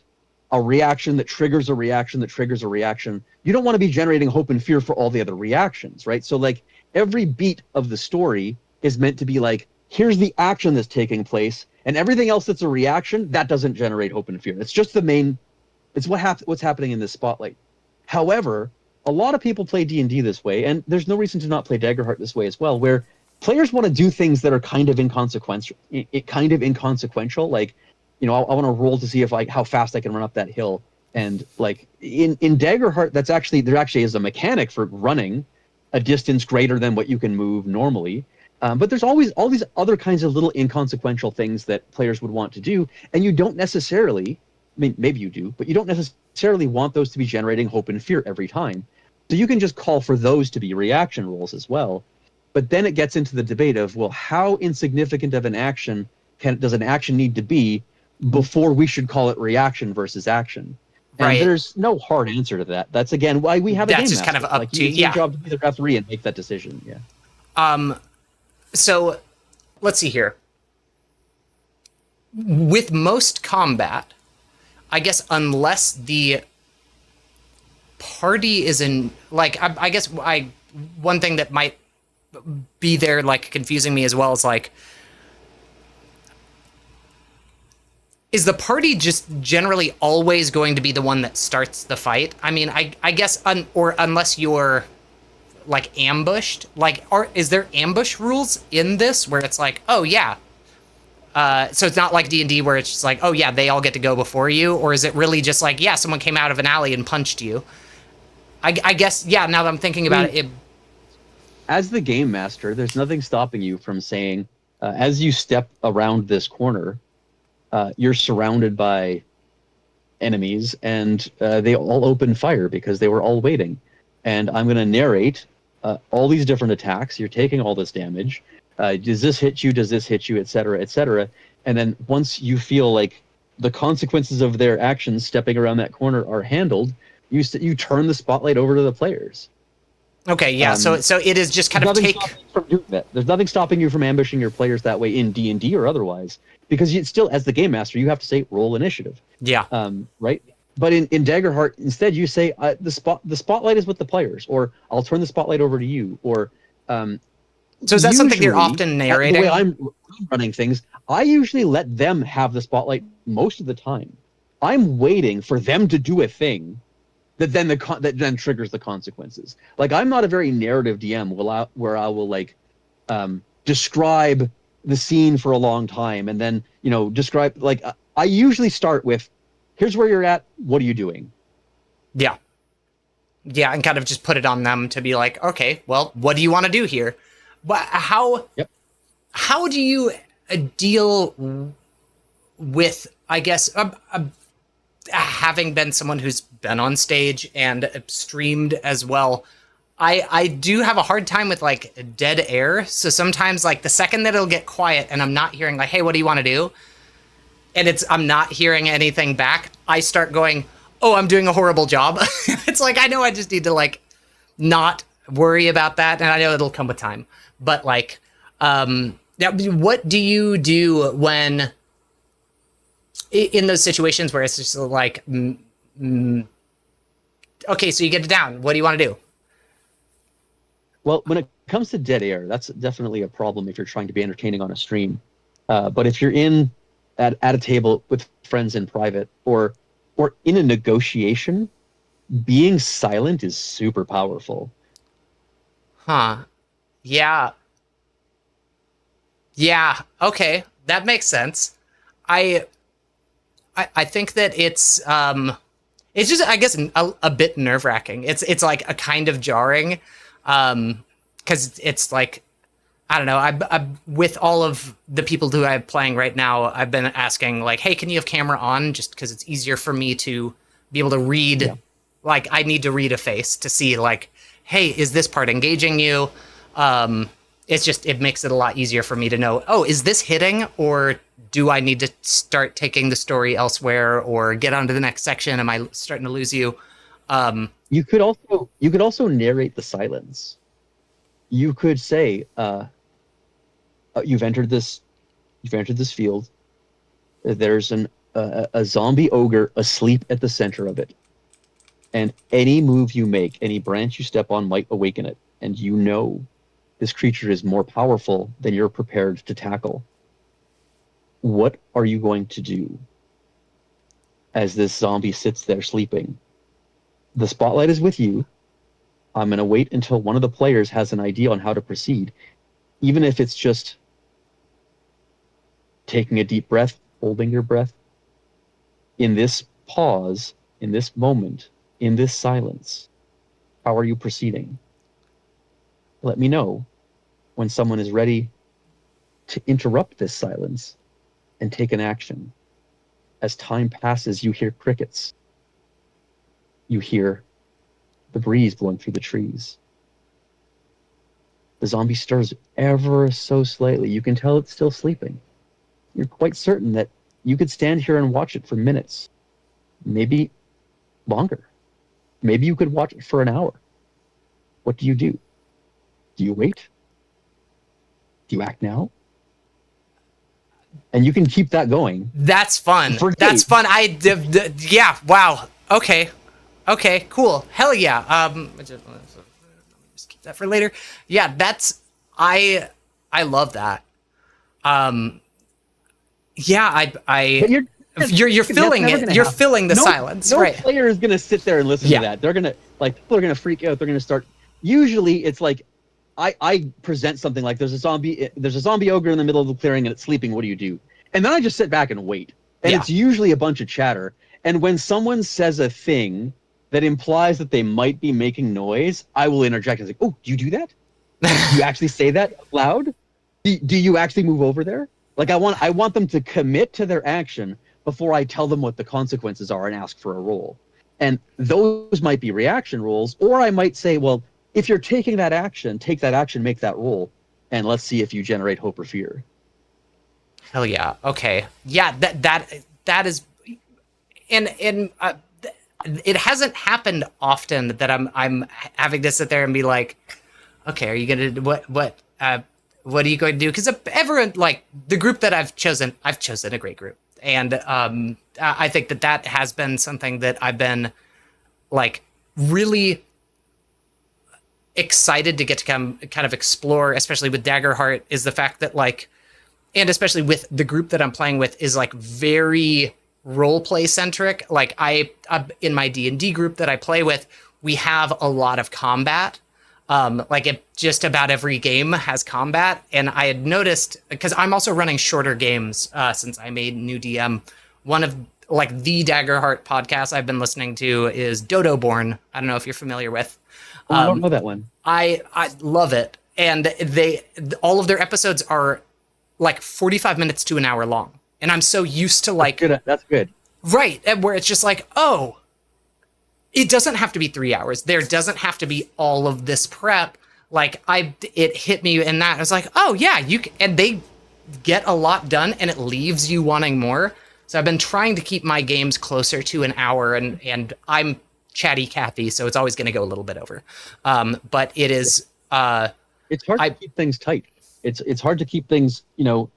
S2: a reaction that triggers a reaction that triggers a reaction, you don't want to be generating hope and fear for all the other reactions, right? So like every beat of the story is meant to be like, here's the action that's taking place, and everything else that's a reaction, that doesn't generate hope and fear. It's just it's what's happening in this spotlight. However, a lot of people play D&D this way, and there's no reason to not play Daggerheart this way as well, where players want to do things that are kind of inconsequential. Like, I want to roll to see how fast I can run up that hill. And like in Daggerheart, there actually is a mechanic for running a distance greater than what you can move normally. But there's always all these other kinds of little inconsequential things that players would want to do, and you don't necessarily, I mean, maybe you do, but you don't necessarily want those to be generating hope and fear every time. So you can just call for those to be reaction rolls as well. But then it gets into the debate of, well, how insignificant of an action does an action need to be before we should call it reaction versus action? And there's no hard answer to that. That's, again, why we have a game master.
S1: That's just kind of up to
S2: you. It's your job to be the referee and make that decision,
S1: So let's see here. With most combat, I guess unless the party is in, like, I guess one thing that might be there, like, confusing me as well is, like, is the party just generally always going to be the one that starts the fight? I mean, I guess, or unless you're, like, ambushed, like, is there ambush rules in this where it's like, oh yeah, so it's not like D&D where it's just like, oh yeah, they all get to go before you, or is it really just like, yeah, someone came out of an alley and punched you? I guess, yeah, now that I'm thinking about it,
S2: as the game master, there's nothing stopping you from saying, as you step around this corner, you're surrounded by enemies, and they all open fire because they were all waiting. And I'm going to narrate all these different attacks. You're taking all this damage. Does this hit you? Does this hit you? Et cetera, et cetera. And then once you feel like the consequences of their actions stepping around that corner are handled, you turn the spotlight over to the players.
S1: Okay, yeah. So it is just kind of
S2: from doing that. There's nothing stopping you from ambushing your players that way in D&D or otherwise, because you still, as the game master, you have to say roll initiative.
S1: Yeah.
S2: Right. But in Daggerheart, instead, you say the spotlight is with the players, or I'll turn the spotlight over to you, or.
S1: So is that something you're often narrating?
S2: The way I'm running things, I usually let them have the spotlight most of the time. I'm waiting for them to do a thing that then triggers the consequences. Like, I'm not a very narrative DM where I will like describe the scene for a long time and then describe, like, I usually start with, here's where you're at, what are you doing?
S1: Yeah. Yeah, and kind of just put it on them to be like, okay, well, what do you want to do here? But
S2: Yep.
S1: how do you deal with, I guess, having been someone who's been on stage and streamed as well? I do have a hard time with like dead air. So sometimes like the second that it'll get quiet and I'm not hearing like, hey, what do you want to do? And I'm not hearing anything back, I start going, oh, I'm doing a horrible job. It's like, I know I just need to like not worry about that. And I know it'll come with time, but like, now what do you do when in those situations where it's just like, okay, so you get it down. What do you want to do?
S2: Well, when it comes to dead air, that's definitely a problem if you're trying to be entertaining on a stream. But if you're at a table with friends in private or in a negotiation, being silent is super powerful.
S1: Huh. Yeah. Yeah. Okay. That makes sense. I I think that it's just, I guess, a bit nerve wracking. It's like a kind of jarring, because it's like, I don't know. I with all of the people who I'm playing right now, I've been asking like, hey, can you have camera on? Just because it's easier for me to be able to read.
S2: Yeah.
S1: Like I need to read a face to see like, hey, is this part engaging you? It's just, it makes it a lot easier for me to know, oh, is this hitting, or do I need to start taking the story elsewhere or get on to the next section? Am I starting to lose you?
S2: You could also narrate the silence. You could say, you've entered this field. There's a zombie ogre asleep at the center of it, and any move you make, any branch you step on might awaken it, and you know this creature is more powerful than you're prepared to tackle. What are you going to do as this zombie sits there sleeping? The spotlight is with you. I'm going to wait until one of the players has an idea on how to proceed, even if it's just taking a deep breath, holding your breath. In this pause, in this moment, in this silence, how are you proceeding? Let me know when someone is ready to interrupt this silence and take an action. As time passes, you hear crickets. You hear the breeze blowing through the trees. The zombie stirs ever so slightly. You can tell it's still sleeping. You're quite certain that you could stand here and watch it for minutes, maybe longer. Maybe you could watch it for an hour. What do? Do you wait? Do you act now? And you can keep that going.
S1: That's fun.
S2: For
S1: That's
S2: days.
S1: fun. Yeah. Wow. Okay. Okay. Cool. Hell yeah. Just keep that for later. Yeah. I love that. Yeah.
S2: But
S1: You're filling it. You're filling the silence.
S2: No
S1: Right.
S2: player is gonna sit there and listen
S1: Yeah.
S2: to that. They're gonna people are gonna freak out. They're gonna start. Usually, it's like I present something like there's a zombie ogre in the middle of the clearing and it's sleeping. What do you do? And then I just sit back and wait. And
S1: Yeah.
S2: it's usually a bunch of chatter. And when someone says a thing that implies that they might be making noise, I will interject and say, "Oh, do you do that? Do you actually say that loud? Do you actually move over there?" Like I want them to commit to their action before I tell them what the consequences are and ask for a roll. And those might be reaction rolls, or I might say, well, if you're taking that action, take that action, make that roll, and let's see if you generate hope or fear.
S1: Hell yeah. Okay. Yeah. That is, and it hasn't happened often that I'm having to sit there and be like, okay, are you gonna what are you going to do? Because everyone, like the group that I've chosen a great group, and I think that has been something that I've been like really excited to get to kind of explore, especially with Daggerheart, is the fact that like, and especially with the group that I'm playing with, is like very role play centric. Like I in my D&D group that I play with, we have a lot of combat. Just about every game has combat, and I had noticed, because I'm also running shorter games since I made new DM. One of like the Daggerheart podcast I've been listening to is Dodo Born. I don't know if you're familiar with.
S2: Oh, I don't know that one.
S1: I love it, and all of their episodes are like 45 minutes to an hour long, and I'm so used to like
S2: That's good.
S1: right, and where it's just like, oh, it doesn't have to be 3 hours. There doesn't have to be all of this prep. Like it hit me in that I was like, oh yeah, and they get a lot done, and it leaves you wanting more. So I've been trying to keep my games closer to an hour, and I'm chatty Cathy, so it's always going to go a little bit over. But it is.
S2: It's hard to keep things tight. It's hard to keep things,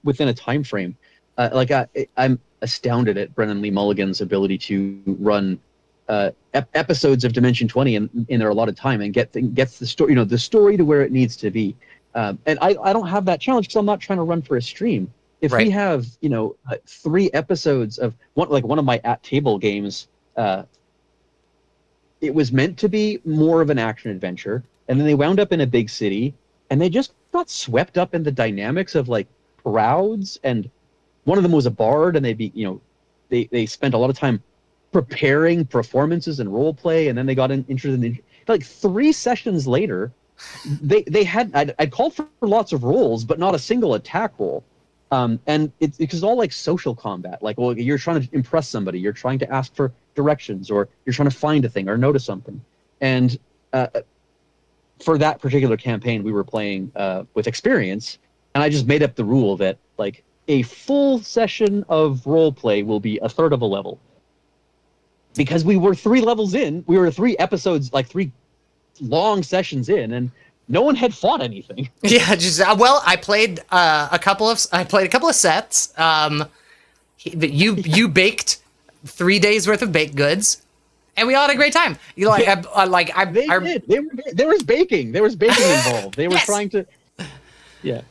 S2: within a time frame. I'm astounded at Brennan Lee Mulligan's ability to run episodes of Dimension 20 in their allotted time and gets the story, the story to where it needs to be. And I don't have that challenge because I'm not trying to run for a stream. If we have 3 episodes of one of my at table games, it was meant to be more of an action adventure, and then they wound up in a big city, and they just got swept up in the dynamics of like crowds. And one of them was a bard, and they spent a lot of time preparing performances and role play, and then they got interested in like 3 sessions later. I'd called for lots of rolls, but not a single attack roll. And it's all like social combat. Like, well, you're trying to impress somebody, you're trying to ask for directions, or you're trying to find a thing or notice something. And for that particular campaign, we were playing with experience, and I just made up the rule that like a full session of role play will be a third of a level. Because we were 3 levels in, we were 3 episodes, like 3 long sessions in, and no one had fought anything.
S1: Yeah, just I played a couple of sets. You baked 3 days worth of baked goods, and we all had a great time. You like,
S2: Did. There was baking. There was baking involved. They were trying to. Yeah.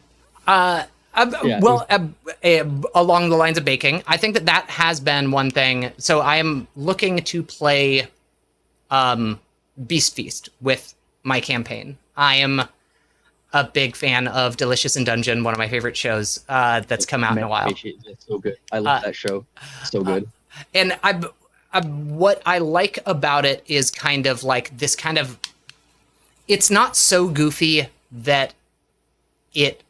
S1: Along the lines of baking, I think that has been one thing. So I am looking to play Beast Feast with my campaign. I am a big fan of Delicious in Dungeon, one of my favorite shows that's come out in a while.
S2: It's so good. I love that show. So good.
S1: And what I like about it is kind of like this kind of, it's not so goofy that it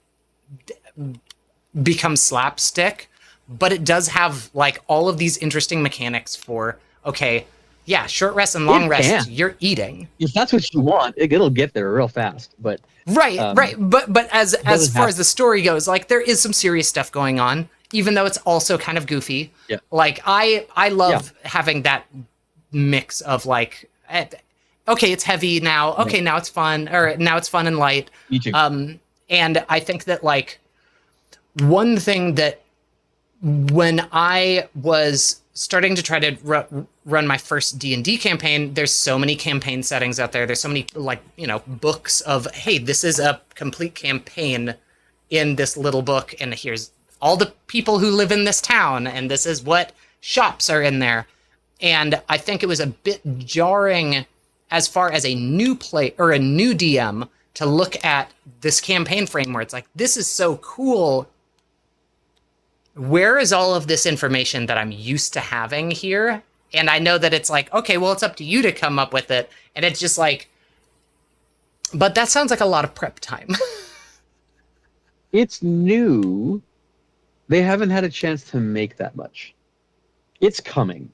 S1: becomes slapstick, but it does have like all of these interesting mechanics for, okay, yeah, short rest and long rest, you're eating.
S2: If that's what you want, it'll get there real fast. But
S1: right. But as far as the story goes, like there is some serious stuff going on, even though it's also kind of goofy.
S2: Yeah.
S1: Like I love having that mix of like, okay, it's heavy now. Okay, now it's fun, or now it's fun and light.
S2: Me too.
S1: And I think that like one thing that when I was starting to try to run my first D&D campaign, there's so many campaign settings out there. There's so many books of, hey, this is a complete campaign in this little book, and here's all the people who live in this town, and this is what shops are in there. And I think it was a bit jarring as far as a new play or a new DM to look at this campaign frame where it's like, this is so cool. Where is all of this information that I'm used to having here? And I know that it's like, okay, well, it's up to you to come up with it. And it's just like, but that sounds like a lot of prep time.
S2: It's new. They haven't had a chance to make that much. It's coming.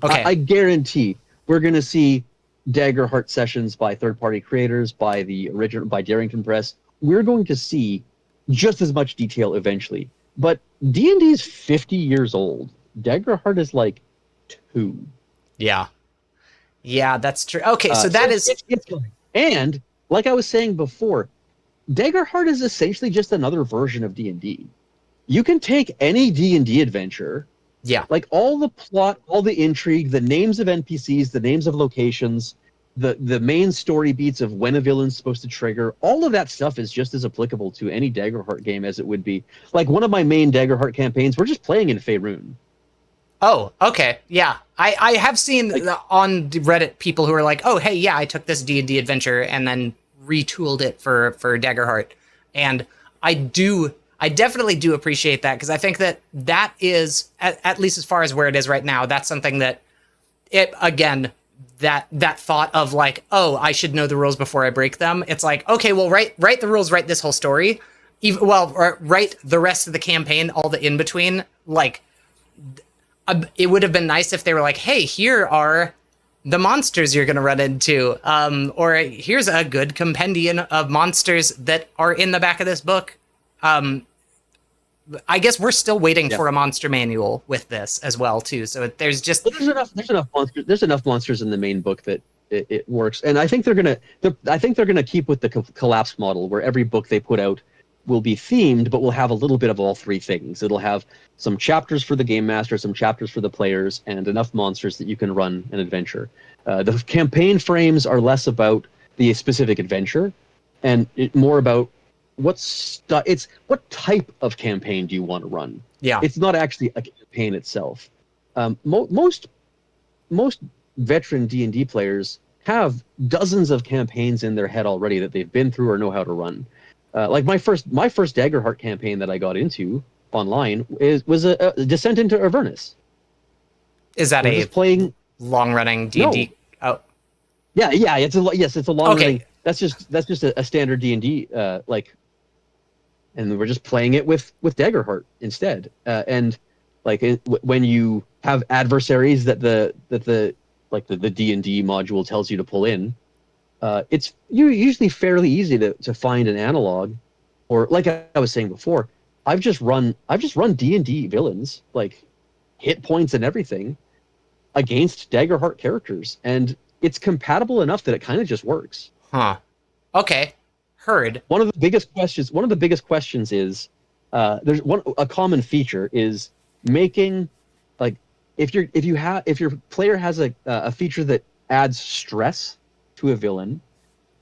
S1: Okay.
S2: I guarantee we're going to see Daggerheart sessions by third-party creators, by Darrington Press. We're going to see just as much detail eventually. But D&D is 50 years old. Daggerheart is like 2.
S1: Yeah. Yeah, that's true. Okay, so that is...
S2: It's and, like I was saying before, Daggerheart is essentially just another version of D&D. You can take any D&D adventure, like all the plot, all the intrigue, the names of NPCs, the names of locations, the main story beats of when a villain's supposed to trigger, all of that stuff is just as applicable to any Daggerheart game as it would be. Like one of my main Daggerheart campaigns, we're just playing in Faerun.
S1: Oh, okay. Yeah. I have seen on Reddit people who are like, oh, hey, yeah, I took this D&D adventure and then retooled it for Daggerheart. And I I definitely do appreciate that, because I think that is, at least as far as where it is right now, that's something that it, again, that thought of like, oh, I should know the rules before I break them. It's like, okay, well, write the rules, write this whole story, even, well, or write the rest of the campaign, all the in between. Like, it would have been nice if they were like, hey, here are the monsters you're going to run into, or here's a good compendium of monsters that are in the back of this book. I guess we're still waiting for a monster manual with this as well too. So there's just
S2: there's enough monsters in the main book that it works, and I think they're gonna keep with the collapse model, where every book they put out will be themed, but will have a little bit of all three things. It'll have some chapters for the game master, some chapters for the players, and enough monsters that you can run an adventure. The campaign frames are less about the specific adventure, and more about it's what type of campaign do you want to run.
S1: Yeah,
S2: it's not actually a campaign itself. Most veteran D&D players have dozens of campaigns in their head already that they've been through or know how to run. Like my first Daggerheart campaign that I got into online was a Descent into Avernus.
S1: Is that a playing long running D&D? No. Oh,
S2: yeah, it's a long running. That's just a standard D&D like. And we're just playing it with Daggerheart instead. And like when you have adversaries that the D&D module tells you to pull in, it's usually fairly easy to find an analog. Or like I was saying before, I've just run D&D villains, like hit points and everything, against Daggerheart characters, and it's compatible enough that it kind of just works.
S1: Huh. Okay. Heard.
S2: One of the biggest questions is there's a common feature is making, like, if your player has a feature that adds stress to a villain,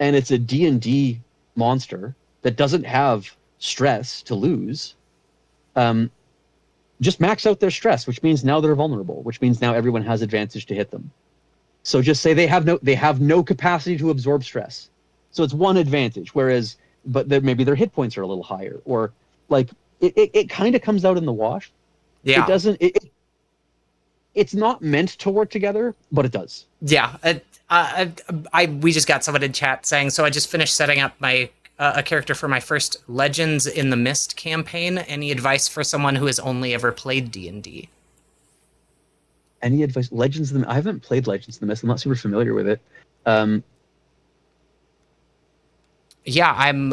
S2: and it's a D&D monster that doesn't have stress to lose, just max out their stress, which means now they're vulnerable, which means now everyone has advantage to hit them. So just say they have no capacity to absorb stress. So it's one advantage, but maybe their hit points are a little higher, or like it kind of comes out in the wash.
S1: Yeah.
S2: It doesn't. It's not meant to work together, but it does.
S1: Yeah. We just got someone in chat saying, so I just finished setting up my a character for my first Legends in the Mist campaign. Any advice for someone who has only ever played D&D?
S2: Any advice? Legends in the I haven't played Legends in the Mist. I'm not super familiar with it.
S1: Yeah, I'm.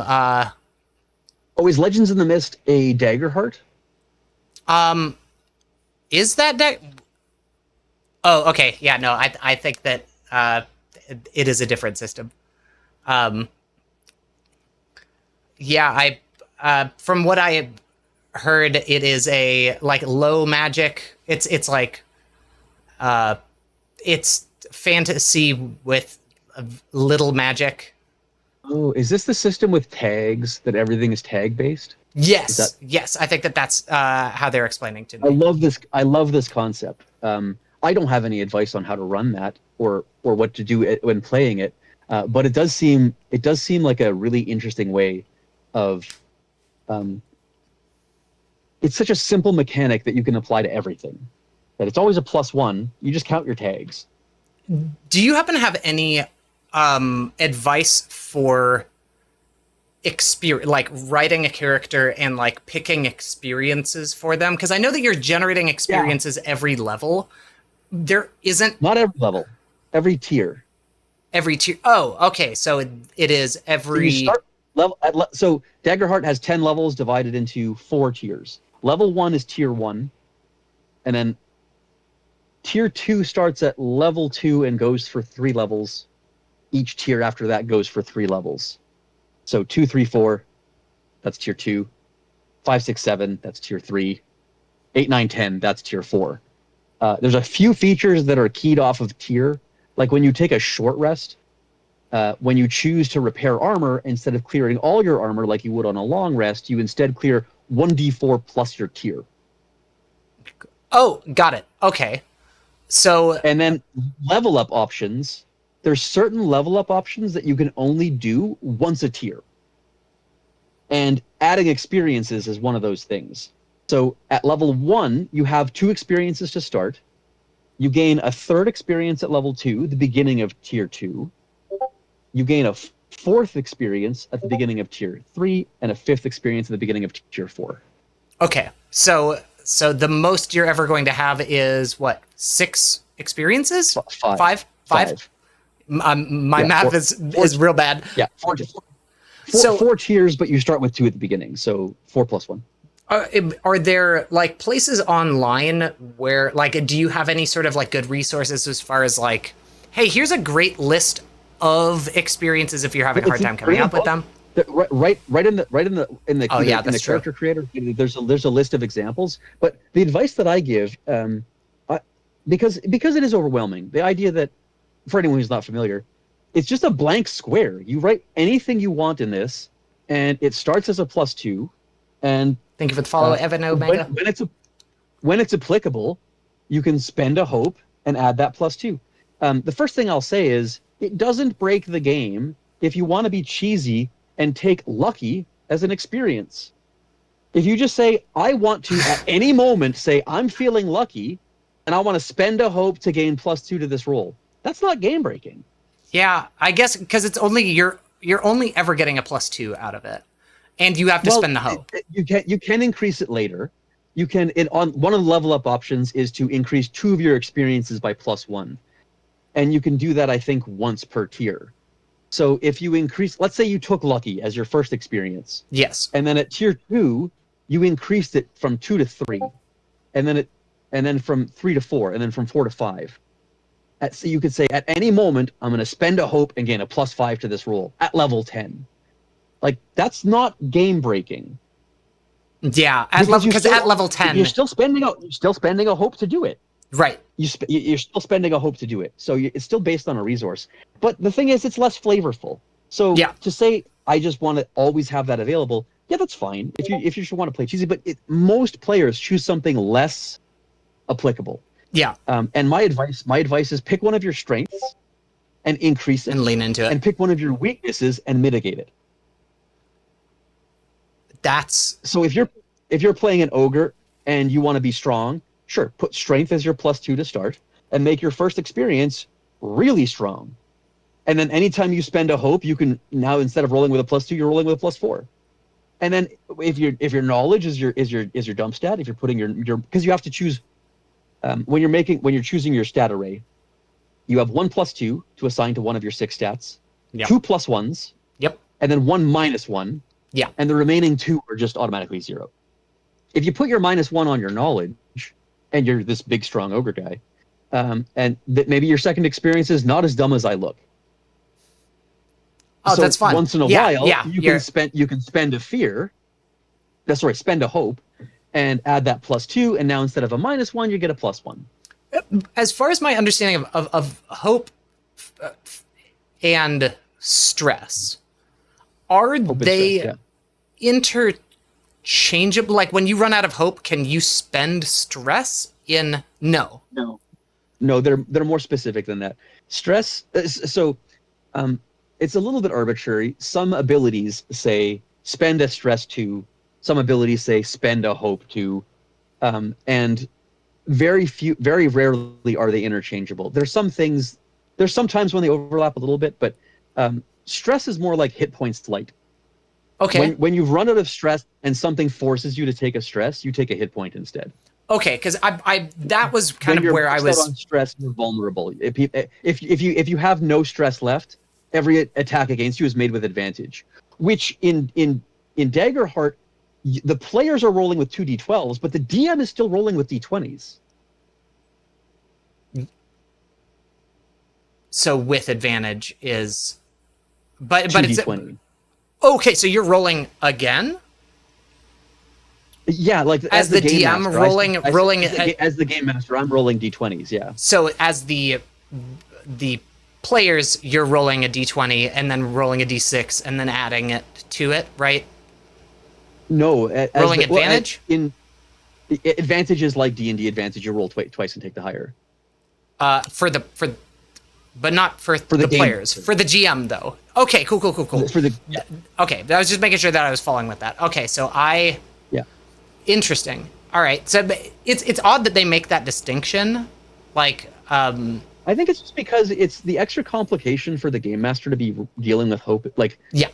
S2: Oh, is Legends in the Mist a Daggerheart?
S1: Is that Oh, okay. Yeah, no, I think that it is a different system. Yeah, from what I heard, it is a like low magic. It's like it's fantasy with little magic.
S2: Oh, is this the system with tags, that everything is tag based?
S1: Yes, yes. I think that's how they're explaining to me.
S2: I love this concept. I don't have any advice on how to run that or what to do when playing it, but it does seem like a really interesting way of. It's such a simple mechanic that you can apply to everything. That it's always a +1. You just count your tags.
S1: Do you happen to have any advice for like writing a character and like picking experiences for them? Because I know that you're generating experiences every level. There isn't
S2: not every level, every tier.
S1: Every tier. Oh, okay. So it is every.
S2: So you start level. So Daggerheart has 10 levels divided into 4 tiers. Level 1 is tier 1, and then tier 2 starts at level 2 and goes for 3 levels. Each tier after that goes for 3 levels. So 2, 3, 4, that's tier 2. 5, 6, 7, that's tier 3. 8, 9, 10, that's tier 4. There's a few features that are keyed off of tier, like when you take a short rest, when you choose to repair armor, instead of clearing all your armor like you would on a long rest, you instead clear 1d4 plus your tier.
S1: Oh, got it. Okay. So
S2: and then level up options. There's certain level up options that you can only do once a tier. And adding experiences is one of those things. So at level 1, you have 2 experiences to start. You gain a 3rd experience at level 2, the beginning of tier 2. You gain a 4th experience at the beginning of tier 3, and a 5th experience at the beginning of tier 4.
S1: Okay, so the most you're ever going to have is what, 6 experiences?
S2: Five.
S1: Five? My math is real bad.
S2: Yeah, four tiers, but you start with 2 at the beginning, so 4 plus 1.
S1: Are there like places online where like, do you have any sort of like good resources as far as like, hey, here's a great list of experiences if you're having a hard time coming up with them?
S2: Right in the character creator, there's a list of examples. But the advice that I give, because it is overwhelming, the idea that, for anyone who's not familiar, it's just a blank square. You write anything you want in this, and it starts as a +2. And
S1: thank you for the follow, Evan Omega.
S2: When it's applicable, you can spend a hope and add that +2. The first thing I'll say is it doesn't break the game if you want to be cheesy and take lucky as an experience. If you just say, I want to at any moment say I'm feeling lucky and I want to spend a hope to gain +2 to this roll, that's not game breaking.
S1: Yeah, I guess because it's only you're only ever getting a +2 out of it, and you have to spend the hope.
S2: You can increase it later. You can on one of the level up options is to increase 2 of your experiences by +1, and you can do that I think once per tier. So if you increase, let's say you took lucky as your first experience.
S1: Yes.
S2: And then at tier 2, you increased it from 2 to 3, and then from 3 to 4, and then from 4 to 5. So you could say at any moment I'm going to spend a hope and gain a +5 to this roll at level 10. Like that's not game breaking.
S1: Yeah, because at level 10,
S2: you're still spending a hope to do it.
S1: Right.
S2: You're still spending a hope to do it. So it's still based on a resource. But the thing is, it's less flavorful. So to say I just want to always have that available, yeah, that's fine. If you just want to play cheesy, but most players choose something less applicable.
S1: Yeah.
S2: And my advice is pick one of your strengths and increase it,
S1: and lean into it,
S2: and pick one of your weaknesses and mitigate it.
S1: That's
S2: so if you're playing an ogre and you want to be strong, sure, put strength as your +2 to start and make your first experience really strong. And then anytime you spend a hope, you can now, instead of rolling with a +2, you're rolling with a +4. And then if your knowledge is your dump stat, if you're putting your because you have to choose when you're choosing your stat array, you have 1 +2 to assign to one of your 6 stats, 2 +1s, and then 1 -1.
S1: Yeah.
S2: And the remaining 2 are just automatically 0. If you put your -1 on your knowledge, and you're this big, strong ogre guy, and maybe your second experience is not as dumb as I look.
S1: Oh, so that's fun.
S2: Once in a while, you can spend a fear. Spend a hope, and add that +2, and now instead of a -1, you get a +1.
S1: As far as my understanding of hope and stress, are they interchangeable? Like when you run out of hope, can you spend stress in? No,
S2: they're more specific than that. Stress. So, it's a little bit arbitrary. Some abilities say spend a stress 2. Some abilities say spend a hope 2, and very rarely are they interchangeable. There's sometimes when they overlap a little bit, but stress is more like hit points light.
S1: Okay.
S2: When you've run out of stress and something forces you to take a stress, you take a hit point instead.
S1: Okay, because I that was kind of where I was.
S2: On stress, you're vulnerable. If you have no stress left, every attack against you is made with advantage. Which in Daggerheart, the players are rolling with 2 d12s, but the DM is still rolling with d20s.
S1: So with advantage is, but it's
S2: d20.
S1: Okay, so you're rolling again.
S2: Yeah, like
S1: as the DM master, rolling
S2: as the game master, I'm rolling d20s. Yeah.
S1: So as the players, you're rolling a d20 and then rolling a d6 and then adding it to it, right?
S2: No,
S1: rolling advantage.
S2: In advantage is like D&D advantage. You roll twice and take the higher.
S1: For but not for
S2: the
S1: the
S2: game
S1: players.
S2: master.
S1: For the GM, though. Okay, cool.
S2: For the yeah.
S1: Okay, I was just making sure that I was following with that. Okay, so
S2: Yeah.
S1: interesting. All right, so it's odd that they make that distinction. Like,
S2: I think it's just because it's the extra complication for the game master to be dealing with hope. Like,
S1: yeah,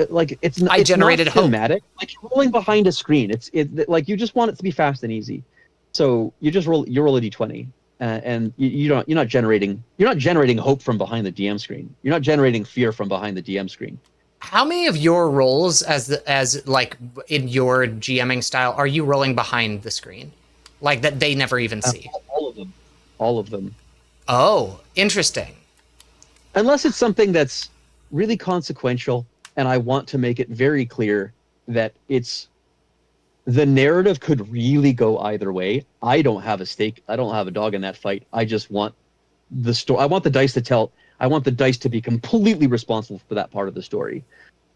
S2: like it's
S1: I generated
S2: not
S1: hope.
S2: thematic. Like you're rolling behind a screen. It's like you just want it to be fast and easy. So you roll a d20, and you're not generating hope from behind the DM screen. You're not generating fear from behind the DM screen.
S1: How many of your rolls as like in your GMing style are you rolling behind the screen, like that they never even see?
S2: All of them. All of them.
S1: Oh, interesting.
S2: Unless it's something that's really consequential, and I want to make it very clear that it's the narrative could really go either way. I don't have a stake. I don't have a dog in that fight. I just want the story. I want the dice to tell. I want the dice to be completely responsible for that part of the story.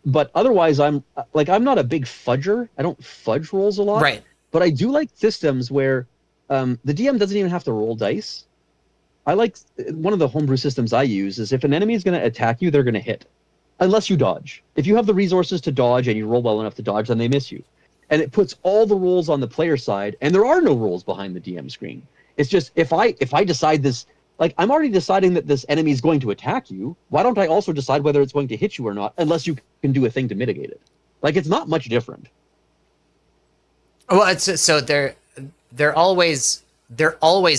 S2: But otherwise, I'm not a big fudger. I don't fudge rolls a lot.
S1: Right.
S2: But I do like systems where the DM doesn't even have to roll dice. I like one of the homebrew systems I use is if an enemy is going to attack you, they're going to hit, unless you dodge. If you have the resources to dodge and you roll well enough to dodge, then they miss you. And it puts all the rolls on the player side, and there are no rolls behind the DM screen. It's just if I decide this, like I'm already deciding that this enemy is going to attack you, why don't I also decide whether it's going to hit you or not, unless you can do a thing to mitigate it? Like it's not much different.
S1: Well, it's so they're always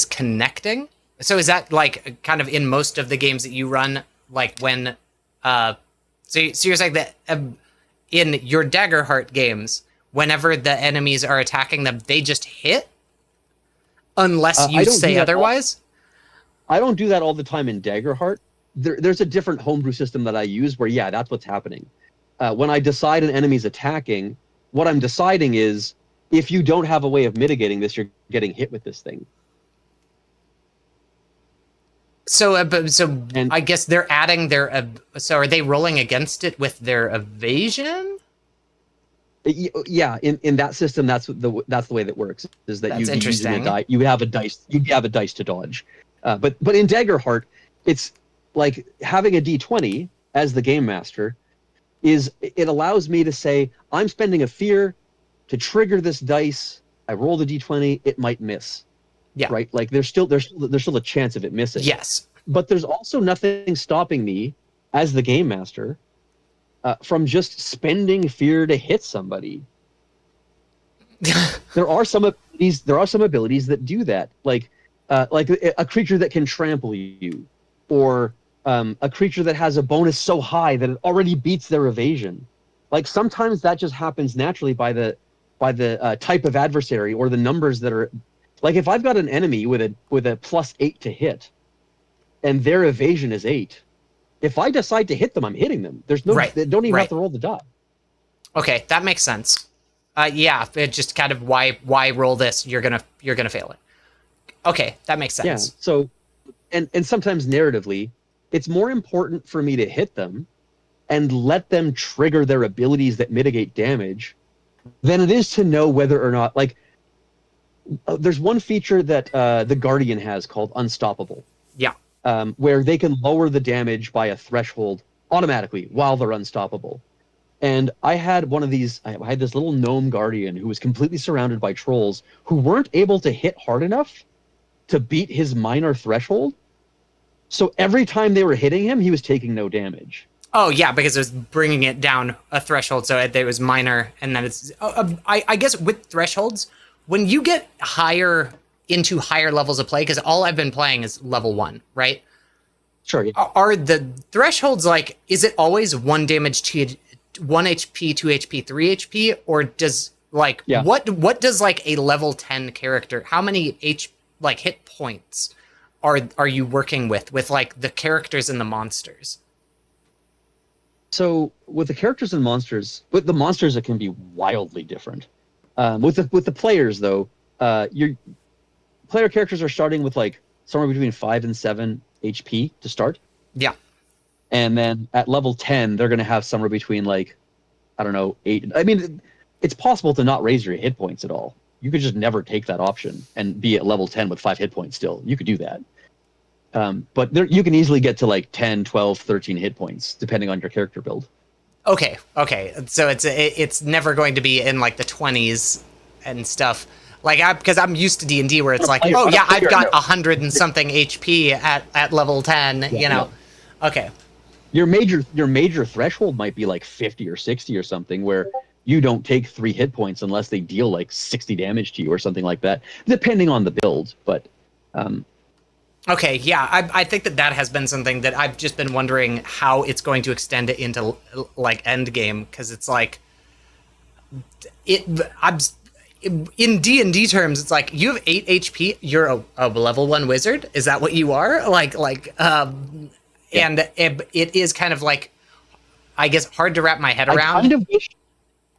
S1: connecting. So is that like kind of in most of the games that you run, like when so you're saying that in your Daggerheart games, whenever the enemies are attacking them, they just hit unless you say otherwise?
S2: I don't do that all the time in Daggerheart. There's a different homebrew system that I use where, yeah, that's what's happening. When I decide an enemy's attacking, what I'm deciding is if you don't have a way of mitigating this, you're getting hit with this thing.
S1: So, I guess they're adding their. So, are they rolling against it with their evasion?
S2: Yeah, in that system, that's the way that works. Is that
S1: That's
S2: you'd be using a
S1: interesting.
S2: die? You have a dice. You have a dice to dodge. But in Daggerheart, it's like having a d20 as the game master. It allows me to say I'm spending a fear to trigger this dice. I roll the d20. It might miss.
S1: Yeah.
S2: Right. Like there's still a chance of it missing.
S1: Yes.
S2: But there's also nothing stopping me as the game master from just spending fear to hit somebody. There are some abilities that do that, like a creature that can trample you, or a creature that has a bonus so high that it already beats their evasion. Like sometimes that just happens naturally by the type of adversary or the numbers that are. Like if I've got an enemy with a +8 to hit, and their evasion is 8, if I decide to hit them, I'm hitting them. There's no, They don't even have to roll the die. Okay,
S1: that makes sense. Yeah, it just kind of why roll this? You're gonna fail it. Okay, that makes sense.
S2: Yeah. So, and sometimes narratively, it's more important for me to hit them and let them trigger their abilities that mitigate damage than it is to know whether or not like. There's one feature that the Guardian has called Unstoppable.
S1: Yeah.
S2: Where they can lower the damage by a threshold automatically while they're unstoppable. And I had one of these. I had this little gnome Guardian who was completely surrounded by trolls who weren't able to hit hard enough to beat his minor threshold. So every time they were hitting him, he was taking no damage.
S1: Oh yeah, because it was bringing it down a threshold, so it was minor, and then it's. I guess with thresholds. When you get into higher levels of play, because all I've been playing is level 1, right?
S2: Sure. Yeah.
S1: Are the thresholds like, is it always 1 damage to 1 HP, 2 HP, 3 HP? Or does like, what does like a level 10 character, how many hit points are you working with like the characters and the monsters?
S2: So with the characters and monsters, with the monsters, it can be wildly different. With the players though, your player characters are starting with like somewhere between 5 and 7 HP to start.
S1: Yeah.
S2: And then at level 10, they're going to have somewhere between like, I don't know, 8. I mean, it's possible to not raise your hit points at all. You could just never take that option and be at level 10 with 5 hit points still. You could do that. But there, you can easily get to like 10, 12, 13 hit points depending on your character build.
S1: Okay. So it's never going to be in like the 20s and stuff. Like because I'm used to D&D where it's like, oh yeah, I've got 100 and something HP at level 10.
S2: Yeah,
S1: you know.
S2: No.
S1: Okay.
S2: Your major threshold might be like 50 or 60 or something, where you don't take 3 hit points unless they deal like 60 damage to you or something like that, depending on the build. But
S1: okay, yeah, I think that has been something that I've just been wondering how it's going to extend it into like end game, because it's like in D&D terms, it's like you have 8 HP, you're a level 1 wizard. Is that what you are? And it is kind of like, I guess, hard to wrap my head around.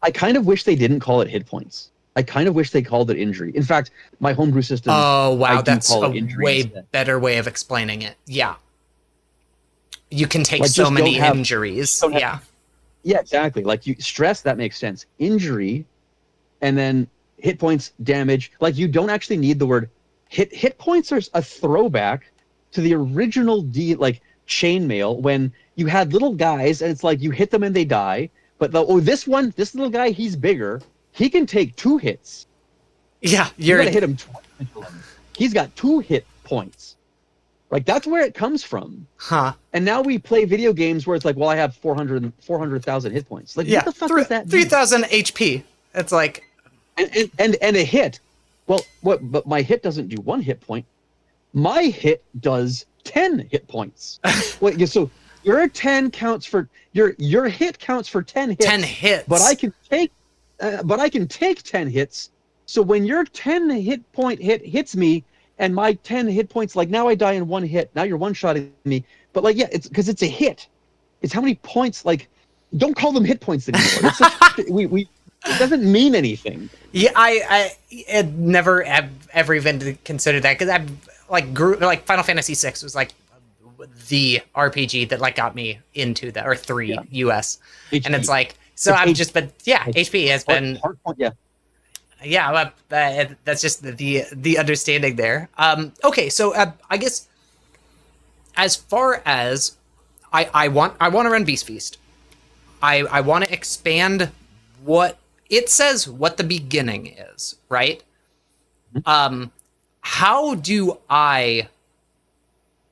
S2: I kind of wish they didn't call it hit points. I kind of wish they called it injury. In fact, my homebrew system.
S1: Oh wow, that's a way
S2: instead.
S1: better way of explaining it. Yeah, you can take like, so many injuries. Yeah,
S2: exactly. Like you stress, that makes sense. Injury, and then hit points, damage. Like you don't actually need the word hit. Hit points are a throwback to the original chainmail, when you had little guys and it's like you hit them and they die. But this little guy, he's bigger. He can take 2 hits.
S1: Yeah,
S2: you gotta hit him twice. He's got 2 hit points. Like that's where it comes from.
S1: Huh.
S2: And now we play video games where it's like, well, I have 400,000 hit points. Like what the fuck is that?
S1: 3,000 HP. It's like
S2: and a hit. Well, but my hit doesn't do 1 hit point. My hit does 10 hit points. Wait, so your 10 counts for your hit counts for 10 hits.
S1: 10 hits.
S2: But I can take 10 hits. So when your 10 hit point hits me and my 10 hit points, like now I die in 1 hit. Now you're one-shotting me. But like, yeah, it's because it's a hit. It's how many points, like, don't call them hit points anymore. It doesn't mean anything.
S1: Yeah, I never have ever even considered that, because I've like Final Fantasy VI was like the RPG that like got me into that, or 3 US. HP. And it's like, so I've just been, HP has been that's just the understanding there. Okay, so I guess as far as I want to run Beast Feast, I want to expand what it says, what the beginning is, right? How do I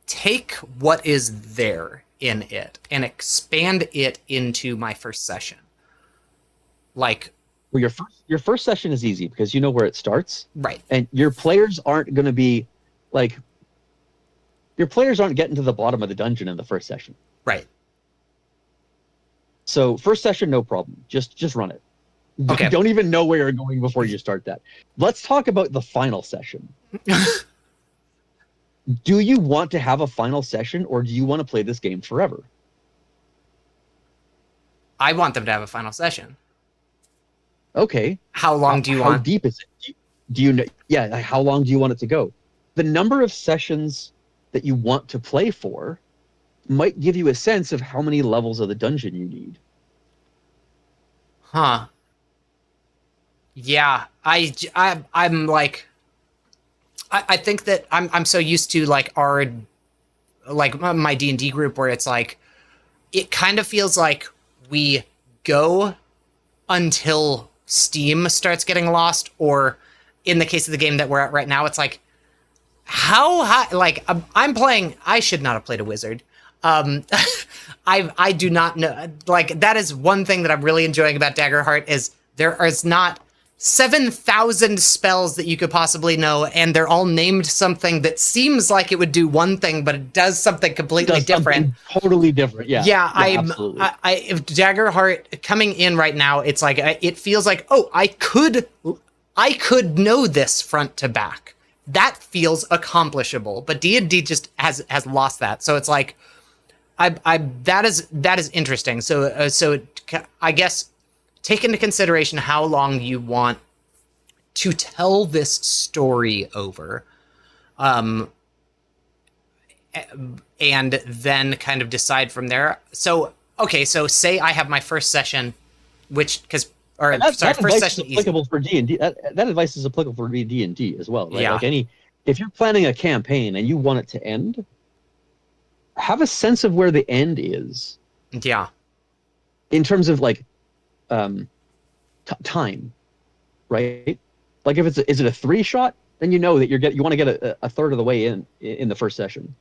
S1: take what is there in it and expand it into my first session? Like,
S2: well, your first session is easy because you know where it starts,
S1: right?
S2: And your players aren't going to be like, your players aren't getting to the bottom of the dungeon in the first session,
S1: right?
S2: So first session, no problem. Just run it.
S1: Okay.
S2: Don't even know where you're going before you start that. Let's talk about the final session. Do you want to have a final session, or do you want to play this game forever?
S1: I want them to have a final session.
S2: Okay.
S1: How long do you want?
S2: How deep is it? Do you know? Yeah. How long do you want it to go? The number of sessions that you want to play for might give you a sense of how many levels of the dungeon you need.
S1: Huh. Yeah. I'm like, I think that I'm so used to like my D&D group where it's like, it kind of feels like we go until Steam starts getting lost, or in the case of the game that we're at right now, it's like, how high, like I'm playing, I should not have played a wizard. I do not know, like that is one thing that I'm really enjoying about Daggerheart is there is not 7,000 spells that you could possibly know, and they're all named something that seems like it would do one thing, but it does something completely different.
S2: Totally different, yeah.
S1: Yeah, if Daggerheart coming in right now, it's like it feels like, oh, I could know this front to back. That feels accomplishable, but D&D just has lost that. So it's like, that is interesting. So I guess, take into consideration how long you want to tell this story over, and then kind of decide from there. So, okay, so say I have my first session, first session
S2: is applicable for D&D. That advice is applicable for D&D as well, right?
S1: Yeah.
S2: Like if you're planning a campaign and you want it to end, have a sense of where the end is
S1: Yeah.
S2: in terms of like time, right? Like if is it a 3-shot, then you know that you want to get a third of the way in the first session.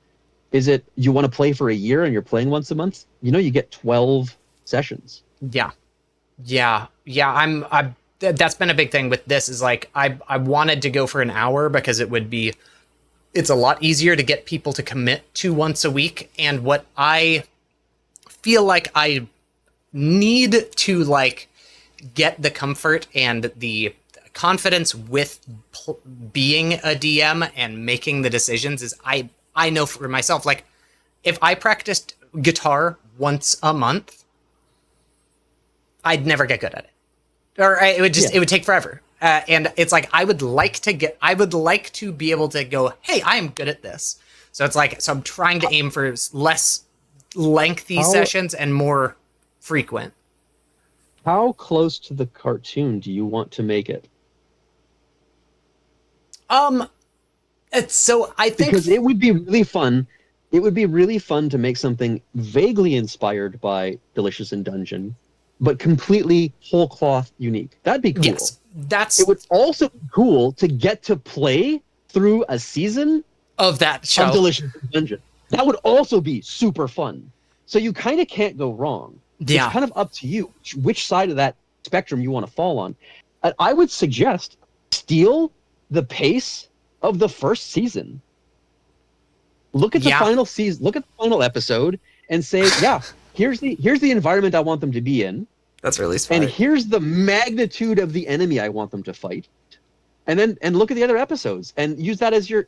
S2: Is it you want to play for a year and you're playing once a month? You know, you get 12 sessions.
S1: Yeah. Yeah. That's been a big thing with this is like, I wanted to go for an hour because it's a lot easier to get people to commit to once a week. And what I feel like I need to like get the comfort and the confidence with being a DM and making the decisions is I know for myself, like if I practiced guitar once a month, I'd never get good at it. Or it would take forever. And it's like, I would like to be able to go, hey, I am good at this. So I'm trying to aim for less lengthy sessions and more frequent.
S2: How close to the cartoon do you want to make it?
S1: So I think
S2: because it would be really fun. It would be really fun to make something vaguely inspired by Delicious in Dungeon, but completely whole cloth unique. That'd be cool.
S1: Yes,
S2: it would also be cool to get to play through a season
S1: of that show
S2: of Delicious in Dungeon. That would also be super fun. So you kind of can't go wrong.
S1: Yeah.
S2: It's kind of up to you which side of that spectrum you want to fall on. I would suggest steal the pace of the first season. Look at the final season, look at the final episode and say, yeah, here's the environment I want them to be in.
S1: That's really smart.
S2: And here's the magnitude of the enemy I want them to fight. And then look at the other episodes and use that as your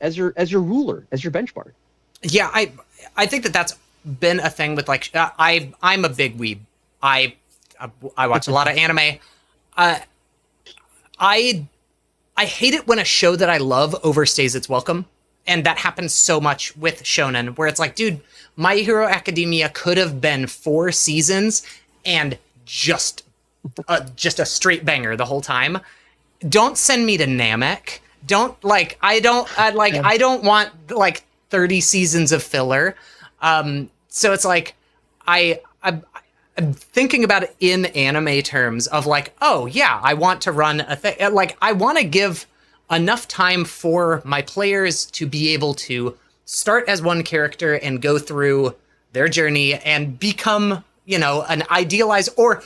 S2: ruler, as your benchmark.
S1: Yeah, I think that's been a thing with like I'm a big weeb. I watch a lot of anime. I hate it when a show that I love overstays its welcome. And that happens so much with shonen, where it's like, dude, My Hero Academia could have been 4 seasons and just a straight banger the whole time. Don't send me to Namek. I don't want like 30 seasons of filler. So it's like I'm thinking about it in anime terms of like, oh yeah, I want to run a thing. Like I want to give enough time for my players to be able to start as one character and go through their journey and become, an idealized or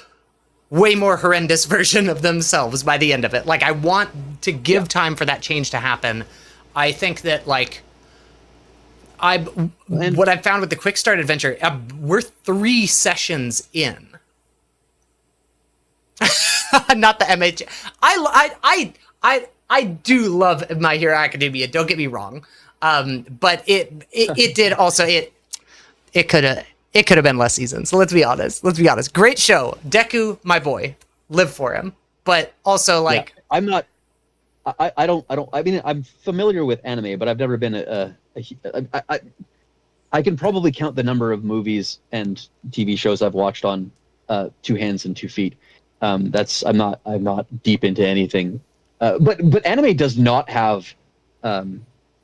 S1: way more horrendous version of themselves by the end of it. Like I want to give time for that change to happen. I think that like what I've found with the Quick Start Adventure, we're 3 sessions in. Not the MH. I do love My Hero Academia. Don't get me wrong, but it did also it could have been less seasons. So let's be honest. Great show, Deku, my boy, live for him. But also like
S2: I'm not. I don't. I mean, I'm familiar with anime, but I've never been I can probably count the number of movies and TV shows I've watched on 2 hands and 2 feet. I'm not deep into anything. But anime does not have a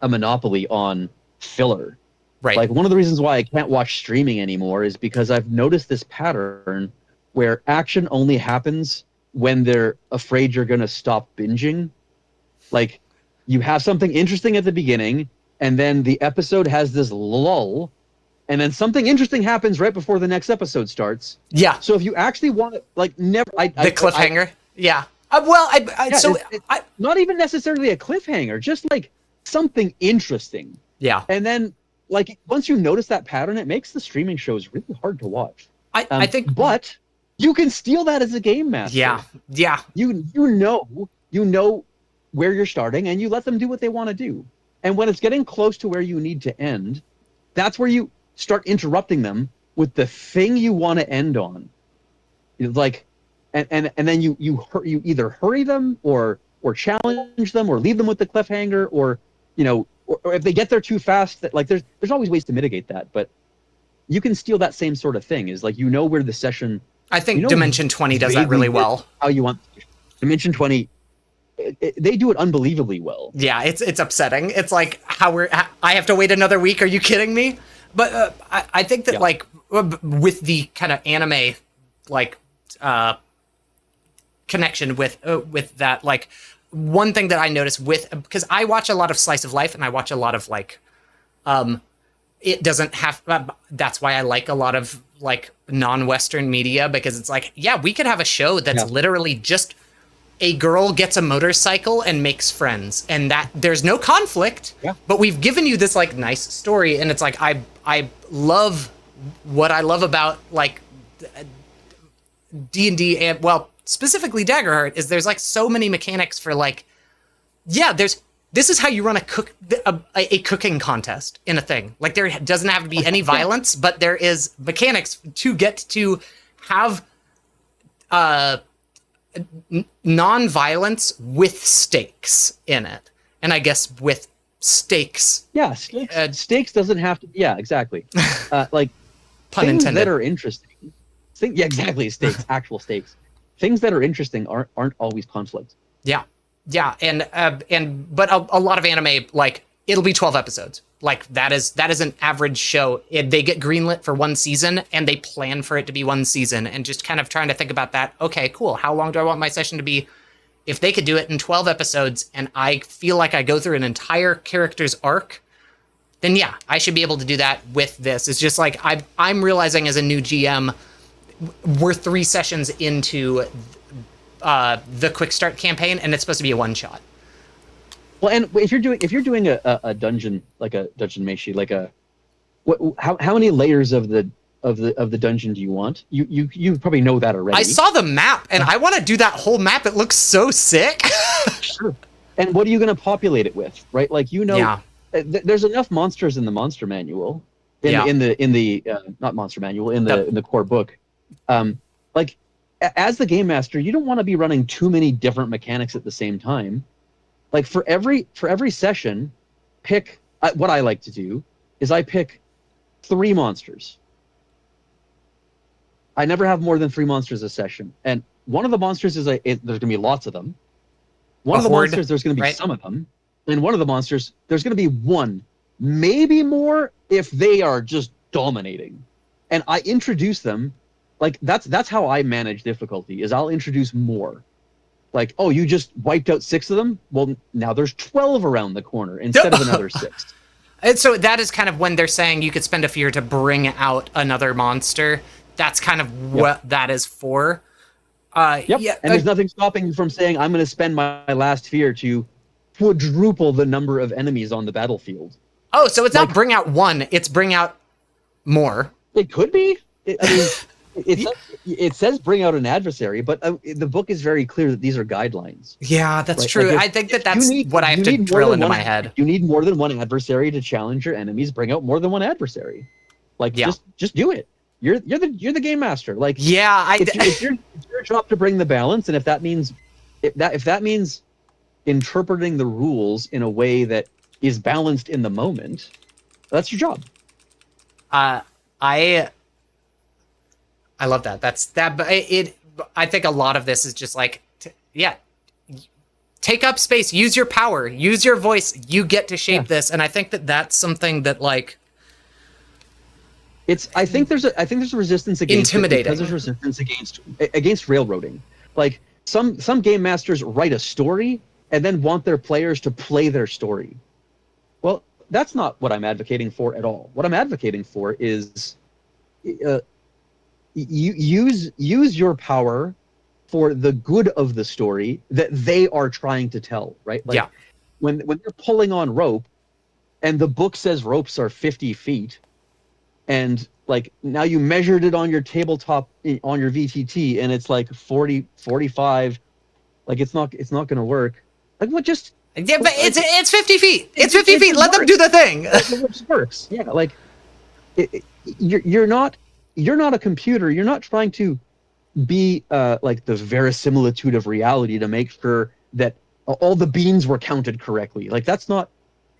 S2: monopoly on filler.
S1: Right.
S2: Like one of the reasons why I can't watch streaming anymore is because I've noticed this pattern where action only happens when they're afraid you're going to stop binging. Like you have something interesting at the beginning and then the episode has this lull and then something interesting happens right before the next episode starts.
S1: Yeah.
S2: So if you actually want to like never
S1: the cliffhanger. Yeah.
S2: Not even necessarily a cliffhanger, just like something interesting.
S1: Yeah.
S2: And then, like, once you notice that pattern, it makes the streaming shows really hard to watch.
S1: I think,
S2: but you can steal that as a game master.
S1: Yeah. Yeah.
S2: You know where you're starting, and you let them do what they want to do. And when it's getting close to where you need to end, that's where you start interrupting them with the thing you want to end on. Like. And then you either hurry them or challenge them or leave them with the cliffhanger or if they get there too fast that like there's always ways to mitigate that, but you can steal that same sort of thing is like where the session.
S1: I think Dimension 20 does that really well.
S2: How you want Dimension 20, they do it unbelievably well.
S1: Yeah, it's upsetting. It's like I have to wait another week. Are you kidding me? But I think that
S2: Yeah.
S1: like with the kind of anime like connection with that, like one thing that I notice with, because I watch a lot of slice of life and I watch a lot of like it doesn't have that's why I like a lot of like non-Western media, because it's like, yeah, we could have a show that's
S2: Yeah.
S1: literally just a girl gets a motorcycle and makes friends, and that there's no conflict,
S2: Yeah.
S1: but we've given you this like nice story. And it's like I love what I love about like D&D, and well, specifically Daggerheart, is there's like so many mechanics for like, yeah, this is how you run a cooking contest in a thing. Like there doesn't have to be any violence, but there is mechanics to get to have non-violence with stakes in it. And I guess with stakes,
S2: Yeah, stakes doesn't have to. Yeah, exactly. Like
S1: pun
S2: things
S1: intended.
S2: that are interesting. Yeah, exactly. Stakes, actual stakes. Things that are interesting aren't always conflict.
S1: Yeah, yeah, and but a lot of anime, like it'll be 12 episodes. Like that is an average show. They get greenlit for one season, and they plan for it to be one season, and just kind of trying to think about that. Okay, cool. How long do I want my session to be? If they could do it in 12 episodes, and I feel like I go through an entire character's arc, then yeah, I should be able to do that with this. It's just like I'm realizing as a new GM, we're 3 sessions into the quick start campaign, and it's supposed to be a one shot.
S2: Well, and if you're doing a dungeon, like a dungeon meshi, like how many layers of the dungeon do you want? You probably know that already.
S1: I saw the map, and I want to do that whole map. It looks so sick.
S2: Sure. And what are you going to populate it with, right? Like
S1: Yeah.
S2: There's enough monsters in the monster manual,
S1: Yeah.
S2: in the not monster manual, in the core book. Like as the game master, you don't want to be running too many different mechanics at the same time. Like for every session, pick what I like to do is I pick 3 monsters. I never have more than 3 monsters a session, and one of the monsters is there's going to be lots of them. One
S1: A
S2: of the
S1: horde,
S2: monsters there's going to be
S1: right?
S2: some of them, and one of the monsters there's going to be one, maybe more if they are just dominating, and I introduce them. Like that's how I manage difficulty. Is I'll introduce more. Like, oh, you just wiped out 6 of them? Well, now there's 12 around the corner instead of another 6.
S1: And so that is kind of when they're saying you could spend a fear to bring out another monster. That's kind of what that is for.
S2: Yep.
S1: Yeah,
S2: And there's nothing stopping you from saying, I'm going to spend my last fear to quadruple the number of enemies on the battlefield.
S1: oh, so it's not bring out one; it's bring out more.
S2: It could be. It says bring out an adversary, but the book is very clear that these are guidelines.
S1: Yeah, that's
S2: Right?
S1: true.
S2: Like
S1: I think that's what I have to drill into my head.
S2: You need more than one adversary to challenge your enemies. Bring out more than one adversary. Like just do it. You're the game master. Like
S1: Yeah,
S2: it's your job to bring the balance, and if that means interpreting the rules in a way that is balanced in the moment, that's your job.
S1: I love that. That's that. But I think a lot of this is just like, take up space, use your power, use your voice. You get to shape this, and I think that that's something that like.
S2: I think there's a resistance against
S1: intimidating,
S2: because there's resistance against railroading. Like some game masters write a story and then want their players to play their story. Well, that's not what I'm advocating for at all. What I'm advocating for is use your power for the good of the story that they are trying to tell, right? Like when they're pulling on rope and the book says ropes are 50 feet, and like now you measured it on your tabletop on your VTT and it's like 40, 45, like it's not going to work. Like what just
S1: but it's 50 feet. It's 50 feet. Let them do the thing.
S2: It works. Yeah, like you're not a computer. You're not trying to be like the verisimilitude of reality to make sure that all the beans were counted correctly. Like that's not.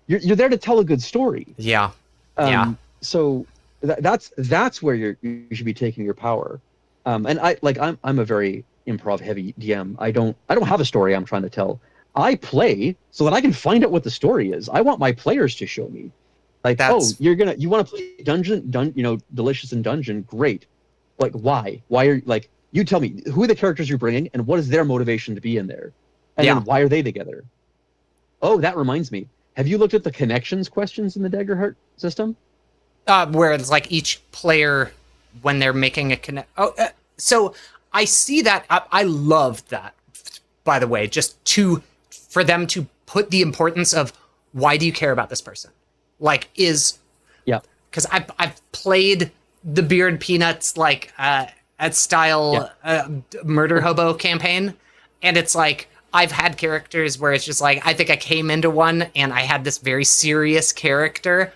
S2: You're there to tell a good story.
S1: Yeah.
S2: So that's where you should be taking your power. And I'm a very improv heavy DM. I don't have a story I'm trying to tell. I play so that I can find out what the story is. I want my players to show me. Like, oh,
S1: That's
S2: you want to play Delicious in Dungeon, great. Like, why? Why are like you tell me who are the characters you're bringing and what is their motivation to be in there, and
S1: yeah.
S2: then why are they together? Oh, that reminds me. Have you looked at the connections questions in the Daggerheart system?
S1: Where it's like each player when they're making a connect. Oh, so I see that. I love that. By the way, for them to put the importance of why do you care about this person, like
S2: Yeah.
S1: because I've played the Beard Peanuts like at style murder hobo campaign, and it's like I've had characters where it's just like I think I came into one and I had this very serious character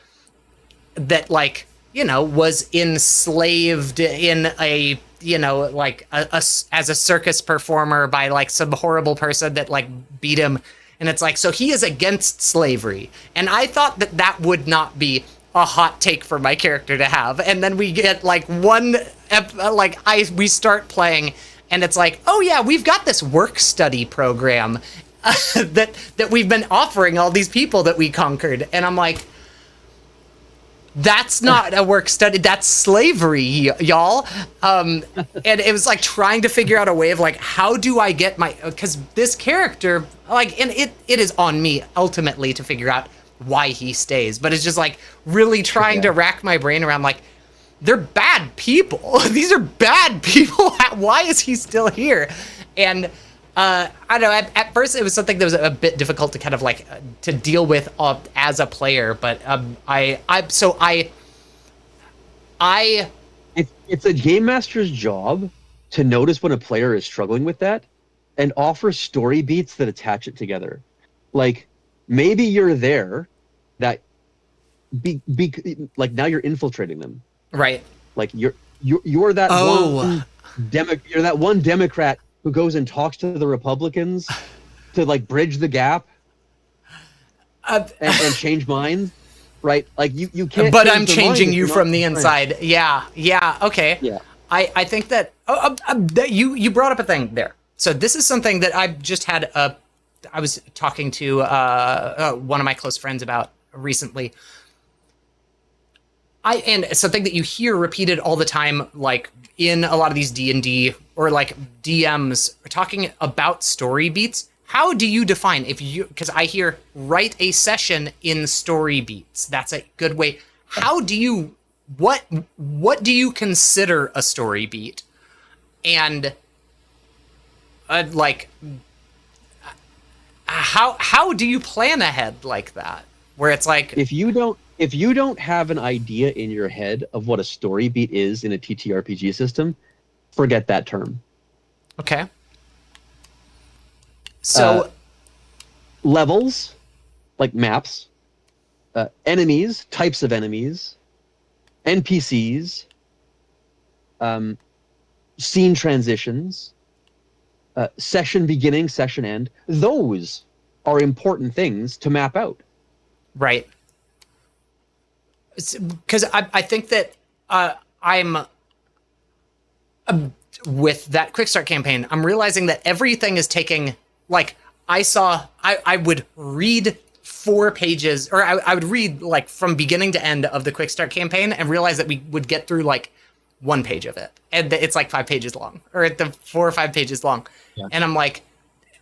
S1: that like was enslaved in a like as a circus performer by like some horrible person that like beat him, and it's like so he is against slavery, and I thought that that would not be a hot take for my character to have, and then we get like we start playing and it's like, oh yeah, we've got this work study program that we've been offering all these people that we conquered, and I'm like, that's not a work study. That's slavery, y'all. And it was like trying to figure out a way of like, how do I get because this character, like, and it is on me ultimately to figure out why he stays. But it's just like really trying to rack my brain around like, they're bad people. These are bad people. Why is he still here? And I don't know. At first, it was something that was a bit difficult to kind of like to deal with as a player. But
S2: It's a game master's job to notice when a player is struggling with that, and offer story beats that attach it together. Like maybe you're there, that like now you're infiltrating them.
S1: right.
S2: Like you're that you're that one Democrat who goes and talks to the Republicans to like bridge the gap and change minds, right? Like you can't.
S1: But I'm changing you from the inside. Yeah. Okay.
S2: Yeah.
S1: I think that that you brought up a thing there. So this is something that I just had I was talking to one of my close friends about recently. And something that you hear repeated all the time, like in a lot of these D&D or like DMs talking about story beats. How do you define because I hear write a session in story beats. That's a good way. How do you, what do you consider a story beat? And like, how do you plan ahead like that? Where it's like,
S2: if you don't have an idea in your head of what a story beat is in a TTRPG system, forget that term.
S1: Okay. So
S2: levels, like maps, enemies, types of enemies, NPCs, scene transitions, session beginning, session end, those are important things to map out.
S1: Right. Because I think that I'm with that quick start campaign, I'm realizing that everything is taking, like, I would read 4 pages, or I would read like from beginning to end of the quick start campaign and realize that we would get through like 1 page of it. And it's like 5 pages long, or at the 4 or 5 pages long. Yeah. And I'm like,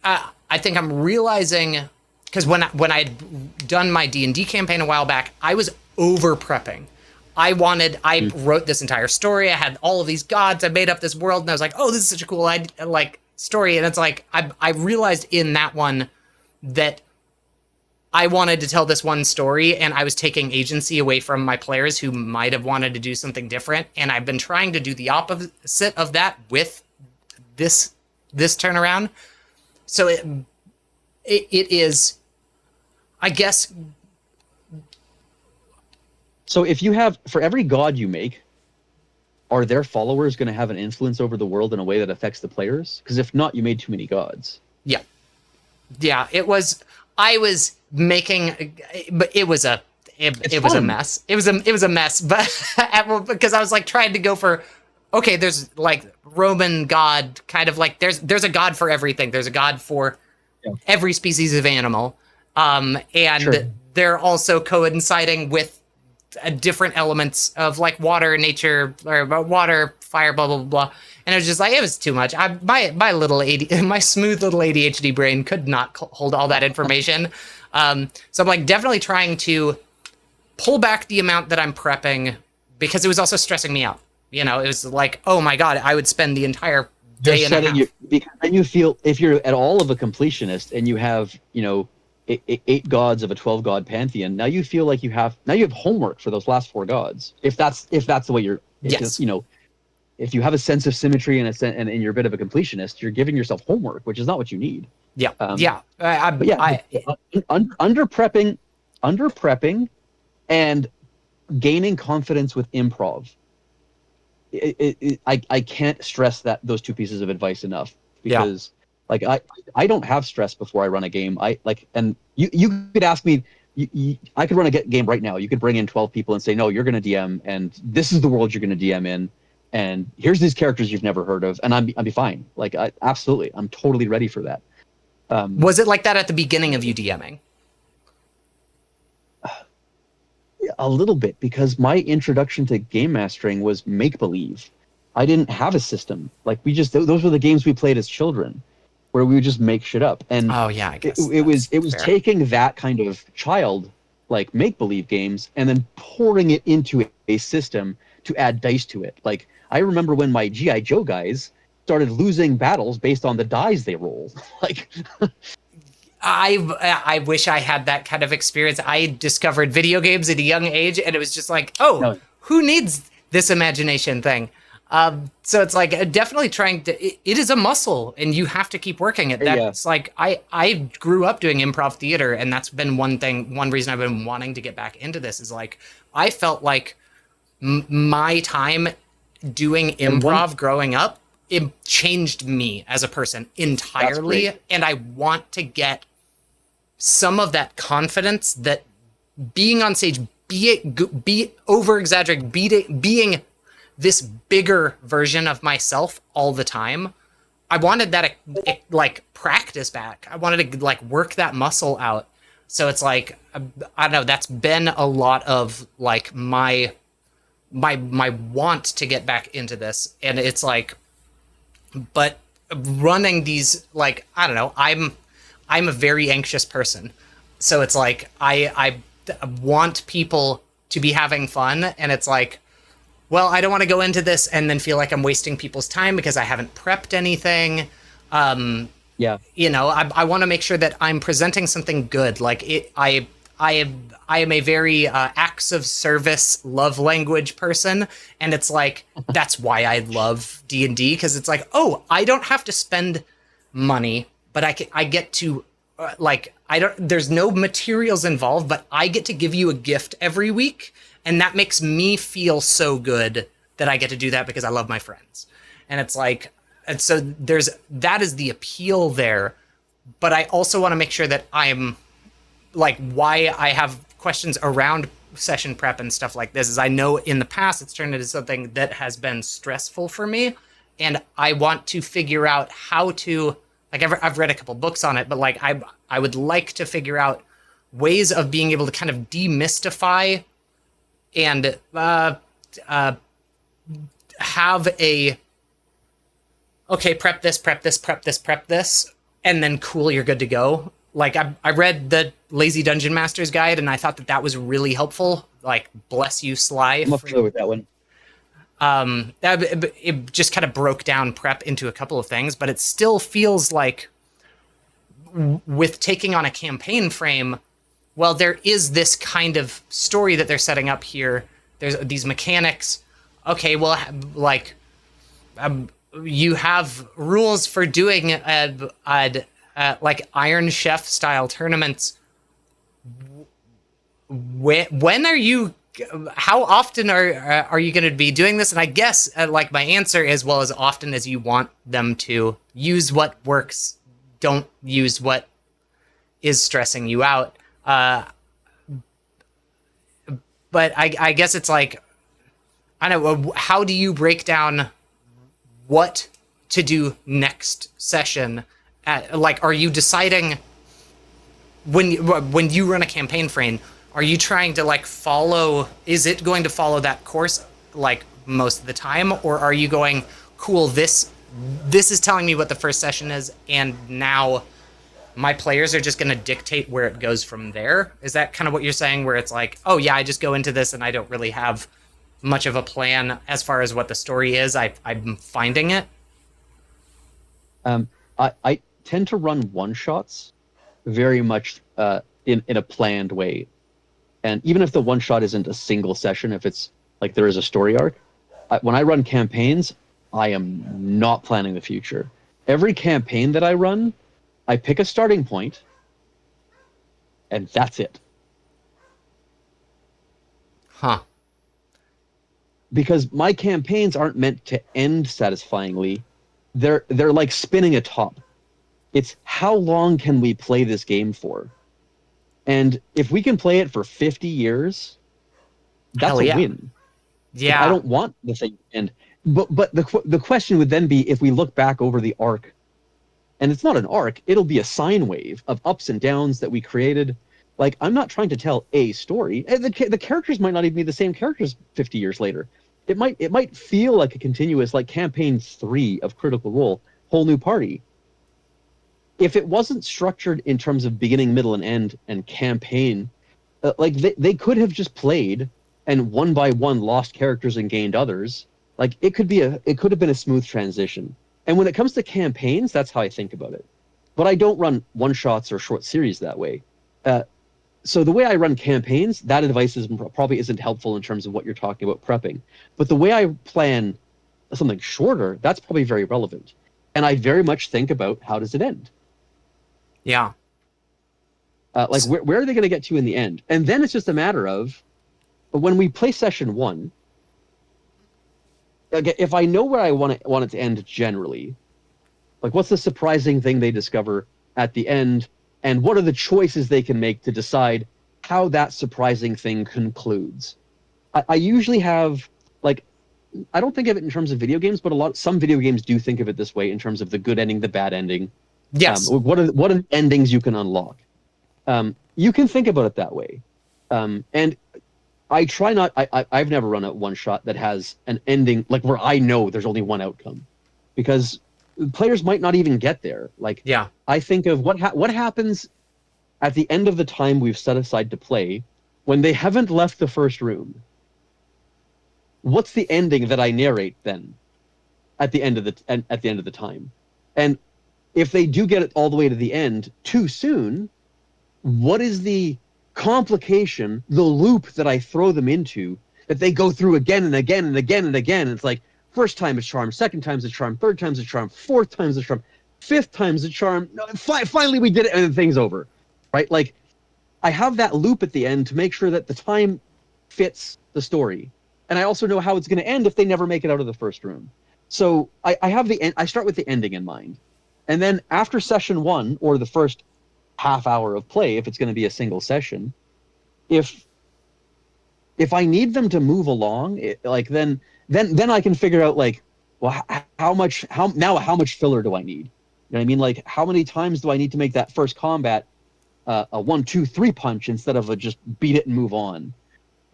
S1: I think I'm realizing, because when I'd done my D&D campaign a while back, I was over prepping. I wrote this entire story. I had all of these gods. I made up this world, and I was like, oh, this is such a cool story. And it's like, I realized in that one that I wanted to tell this one story, and I was taking agency away from my players who might have wanted to do something different. And I've been trying to do the opposite of that with this turnaround. So it is, I guess.
S2: So if you have, for every god you make, are their followers going to have an influence over the world in a way that affects the players? Because if not, you made too many gods.
S1: Yeah. I was making, but it was a mess. It was a mess, but because I was like trying to go for, okay, there's like Roman god, kind of like there's a god for everything. There's a god for every species of animal. And they're also coinciding with different elements of like water, nature, or water, fire, blah blah blah, blah. And it was just like it was too much. My smooth little ADHD brain could not hold all that information. So I'm like definitely trying to pull back the amount that I'm prepping because it was also stressing me out. You know, it was like, oh my god, I would spend the entire day and a half.
S2: Because then you feel, if you're at all of a completionist and you have, you know, eight gods of a 12 god pantheon, now you feel like you have homework for those last four gods. If that's the way you're,
S1: yes.
S2: You know, if you have a sense of symmetry and you're a bit of a completionist, you're giving yourself homework, which is not what you need.
S1: Yeah,
S2: under prepping, and gaining confidence with improv. I can't stress those two pieces of advice enough, because like I don't have stress before I run a game. And you could ask me, I could run a game right now. You could bring in 12 people and say, no, you're going to DM, and this is the world you're going to DM in, and here's these characters you've never heard of, and I'd be fine. Like absolutely, I'm totally ready for that.
S1: Was it like that at the beginning of you DMing?
S2: A little bit, because my introduction to game mastering was make believe. I didn't have a system. Like those were the games we played as children, where we would just make shit up. And
S1: oh yeah, I guess
S2: it was
S1: fair.
S2: Taking that kind of child like make believe games and then pouring it into a system to add dice to it. Like I remember when my GI Joe guys started losing battles based on the dice they rolled. Like
S1: I wish I had that kind of experience. I discovered video games at a young age, and it was just like, oh, who needs this imagination thing? So it's like definitely trying to. It is a muscle, and you have to keep working it. That's like I grew up doing improv theater, and that's been one reason I've been wanting to get back into this is like I felt like my time doing improv growing up, it changed me as a person entirely, and I want to get some of that confidence that being on stage, be over exaggerating, being this bigger version of myself all the time. I wanted that like practice back. I wanted to like work that muscle out. So it's like I don't know. That's been a lot of like my want to get back into this, and it's like, but running these like I don't know. I'm a very anxious person, so it's like I want people to be having fun, and it's like, well, I don't want to go into this and then feel like I'm wasting people's time because I haven't prepped anything. You know, I want to make sure that I'm presenting something good. Like I am a very acts of service love language person, and it's like that's why I love D&D, because it's like, oh, I don't have to spend money, but I get to like there's no materials involved, but I get to give you a gift every week, and that makes me feel so good that I get to do that because I love my friends. And it's like, and so that is the appeal there, but I also want to make sure that I'm like, why I have questions around session prep and stuff like this is I know in the past it's turned into something that has been stressful for me, and I want to figure out how to, like I've read a couple books on it, but like I would like to figure out ways of being able to kind of demystify and have a, okay, prep this, and then cool, you're good to go. Like I read the Lazy Dungeon Master's Guide, and I thought that was really helpful. Like, bless you, Sly.
S2: I'm familiar with that one.
S1: It just kind of broke down prep into a couple of things, but it still feels like with taking on a campaign frame, well, there is this kind of story that they're setting up here. There's these mechanics. Okay, well, like you have rules for doing like Iron Chef style tournaments. When are you? How often are you going to be doing this? And I guess like my answer is, well, as often as you want them to. Use what works. Don't use what is stressing you out. But I guess it's like, I don't know, how do you break down what to do next session? Like, are you deciding when you run a campaign frame, Are you trying to like follow, is it going to follow that course like most of the time, or are you going, cool, this is telling me what the first session is, and now my players are just going to dictate where it goes from there? Is that kind of what you're saying, where it's like, oh yeah, I just go into this and I don't really have much of a plan as far as what the story is, I'm finding it?
S2: I tend to run one shots very much in a planned way. And even if the one shot isn't a single session, if it's like there is a story arc, when I run campaigns, I am not planning the future. Every campaign that I run, I pick a starting point, and that's it.
S1: Huh.
S2: Because my campaigns aren't meant to end satisfyingly. They're like spinning a top. It's how long can we play this game for? And if we can play it for 50 years, that's
S1: Hell
S2: a
S1: yeah.
S2: win.
S1: Yeah.
S2: I don't want the thing to end. But the question would then be, if we look back over the arc, and it's not an arc, it'll be a sine wave of ups and downs that we created. Like, I'm not trying to tell a story. The characters might not even be the same characters 50 years later. It might feel like a continuous, like campaign 3 of Critical Role, whole new party. If it wasn't structured in terms of beginning, middle, and end and campaign, like they could have just played and one by one lost characters and gained others. Like it could have been a smooth transition. And when it comes to campaigns, that's how I think about it. But I don't run one shots or short series that way. So the way I run campaigns, that advice probably isn't helpful in terms of what you're talking about prepping. But the way I plan something shorter, that's probably very relevant. And I very much think about, how does it end?
S1: Yeah.
S2: Like where are they going to get to in the end? And then it's just a matter of, when we play session 1, again, if I know where I want it to end generally, like what's the surprising thing they discover at the end, and what are the choices they can make to decide how that surprising thing concludes? I usually have, like, I don't think of it in terms of video games, but some video games do think of it this way in terms of the good ending, the bad ending.
S1: Yes.
S2: What are the endings you can unlock? You can think about it that way. And I try not. I've never run a one shot that has an ending like where I know there's only one outcome, because players might not even get there. Like,
S1: Yeah.
S2: I think of what happens at the end of the time we've set aside to play when they haven't left the first room. What's the ending that I narrate then at the end of the time? And if they do get it all the way to the end too soon, what is the complication, the loop that I throw them into, that they go through again and again and again and again? And it's like, first time is charm, second time's a charm, third time's a charm, fourth time's a charm, fifth time's a charm. No, finally we did it, and the thing's over, right? Like, I have that loop at the end to make sure that the time fits the story, and I also know how it's going to end if they never make it out of the first room. So I have the end. I start with the ending in mind, and then after session 1 or the first half hour of play, if it's going to be a single session, if I need them to move along, then I can figure out, like, well, how much filler do I need? You know what I mean? Like, how many times do I need to make that first combat a 1-2-3 punch instead of a just beat it and move on,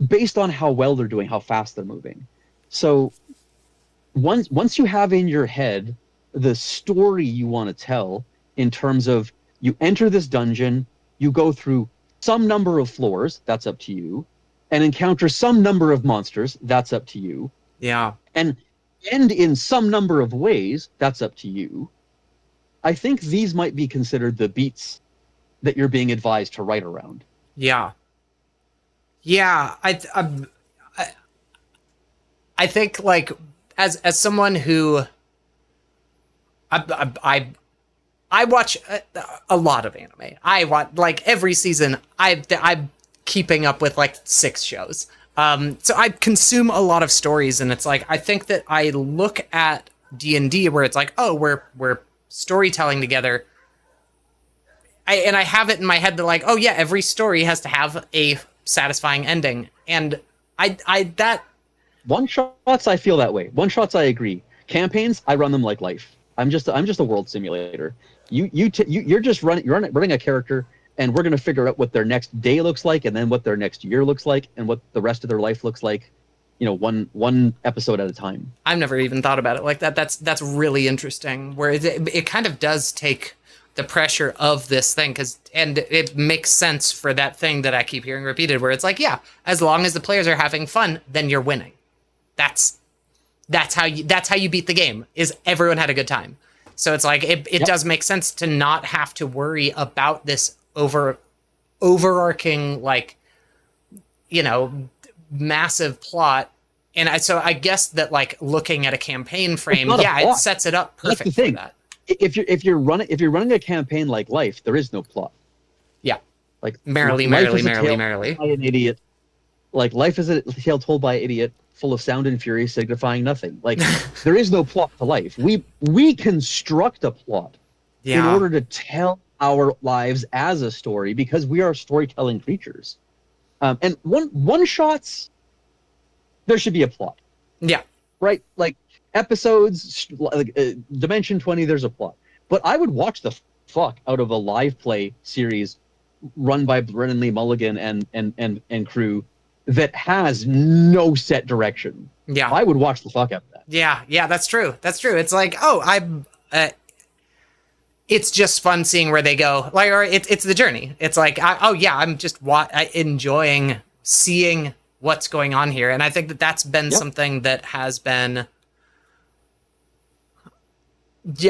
S2: based on how well they're doing, how fast they're moving. So once you have in your head the story you want to tell, in terms of, you enter this dungeon, you go through some number of floors, that's up to you, and encounter some number of monsters, that's up to you.
S1: Yeah.
S2: And end in some number of ways, that's up to you. I think these might be considered the beats that you're being advised to write around.
S1: Yeah. Yeah. I think, like, as someone who I watch a lot of anime. I watch, like, every season. I'm keeping up with like 6 shows. So I consume a lot of stories, and it's like, I think that I look at D&D where it's like, oh, we're storytelling together. And I have it in my head that, like, oh yeah, every story has to have a satisfying ending, and that
S2: one shots, I feel that way. One shots, I agree. Campaigns, I run them like life. I'm just a world simulator. You're just running a character, and we're going to figure out what their next day looks like, and then what their next year looks like, and what the rest of their life looks like, one episode at a time.
S1: I've never even thought about it like that. That's really interesting. Where it kind of does take the pressure of this thing, and it makes sense for that thing that I keep hearing repeated, where it's like, yeah, as long as the players are having fun, then you're winning. That's how you beat the game. Is everyone had a good time. So it's like it does make sense to not have to worry about this overarching, like, massive plot. And so I guess that, like, looking at a campaign frame, it sets it up perfect for that.
S2: If you're running a campaign like Life, there is no plot.
S1: Yeah.
S2: Like
S1: merrily.
S2: By an idiot. Like, Life is a tale told by an idiot, full of sound and fury, signifying nothing. Like, there is no plot to Life. We construct a plot in order to tell our lives as a story, because we are storytelling creatures. And one shots, there should be a plot.
S1: Yeah.
S2: Right? Like, episodes, like Dimension 20, there's a plot. But I would watch the fuck out of a live play series run by Brennan Lee Mulligan and crew that has no set direction.
S1: Yeah.
S2: I would watch the fuck out of that.
S1: Yeah, that's true. It's like, it's just fun seeing where they go. Like, or it's the journey. It's like, I'm just enjoying seeing what's going on here. And I think that's been something that has been,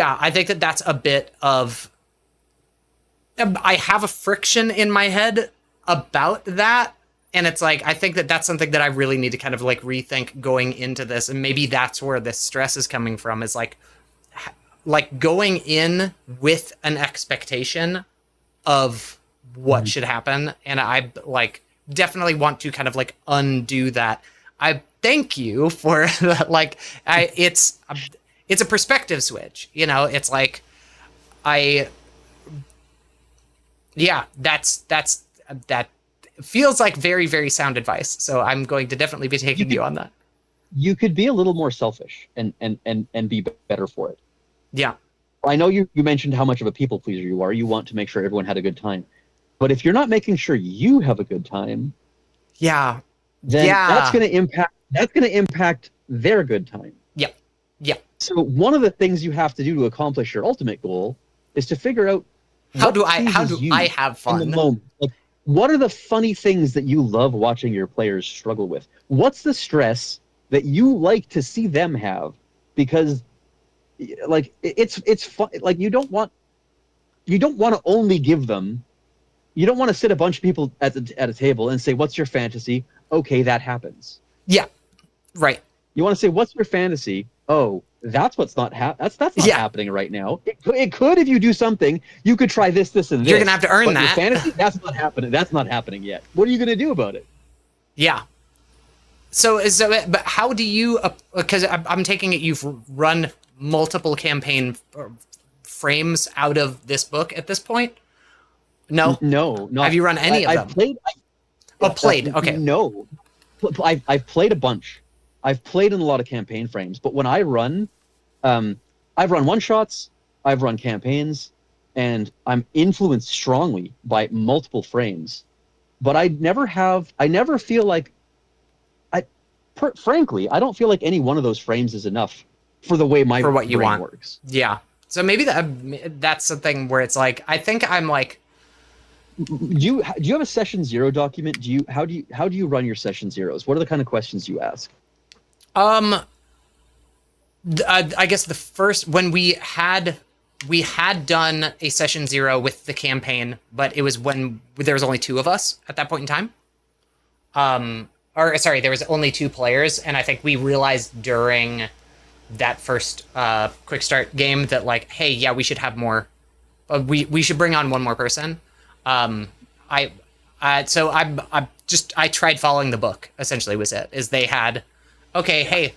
S1: I think that's a bit of, I have a friction in my head about that. And it's like, I think that's something that I really need to kind of, like, rethink going into this. And maybe that's where this stress is coming from, is like going in with an expectation of what should happen. And I, like, definitely want to kind of, like, undo that. I thank you for that. Like, it's a perspective switch, it's like, that feels like very, very sound advice. So I'm going to definitely be taking you on that.
S2: You could be a little more selfish and be better for it.
S1: Yeah.
S2: I know you mentioned how much of a people pleaser you are. You want to make sure everyone had a good time. But if you're not making sure you have a good time, then that's going to impact their good time.
S1: Yeah. Yeah.
S2: So one of the things you have to do to accomplish your ultimate goal is to figure out
S1: how do I have fun
S2: in the moment. Like, what are the funny things that you love watching your players struggle with? What's the stress that you like to see them have? Because, like, it's fun. Like, you don't want to only give them. You don't want to sit a bunch of people at a table and say, "What's your fantasy?" Okay, that happens.
S1: Yeah, right.
S2: You want to say, "What's your fantasy?" Oh, that's what's not that's not happening right now. It could if you do something. You could try this, and this.
S1: You're gonna have to earn that.
S2: Your fantasy, that's not happening. That's not happening yet. What are you gonna do about it?
S1: Yeah. So, but how do you? Because I'm taking it you've run multiple campaign frames out of this book at this point. No.
S2: Not.
S1: Have you run any of them? Played. Okay.
S2: No, I've played a bunch. I've played in a lot of campaign frames, but when I run, I've run one-shots, I've run campaigns, and I'm influenced strongly by multiple frames. But I never feel like, frankly, I don't feel like any one of those frames is enough for the way my brain works.
S1: Yeah. So maybe that's something where it's like, I think I'm like,
S2: do you have a session 0 document? How do you run your session 0s? What are the kind of questions you ask?
S1: I guess the first, when we had done a session 0 with the campaign, but it was when there was only 2 of us at that point in time. There was only 2 players, and I think we realized during that first quick start game that, like, hey, yeah, we should have more. We should bring on one more person. I tried following the book. Essentially, was it? Is they had. Okay, hey,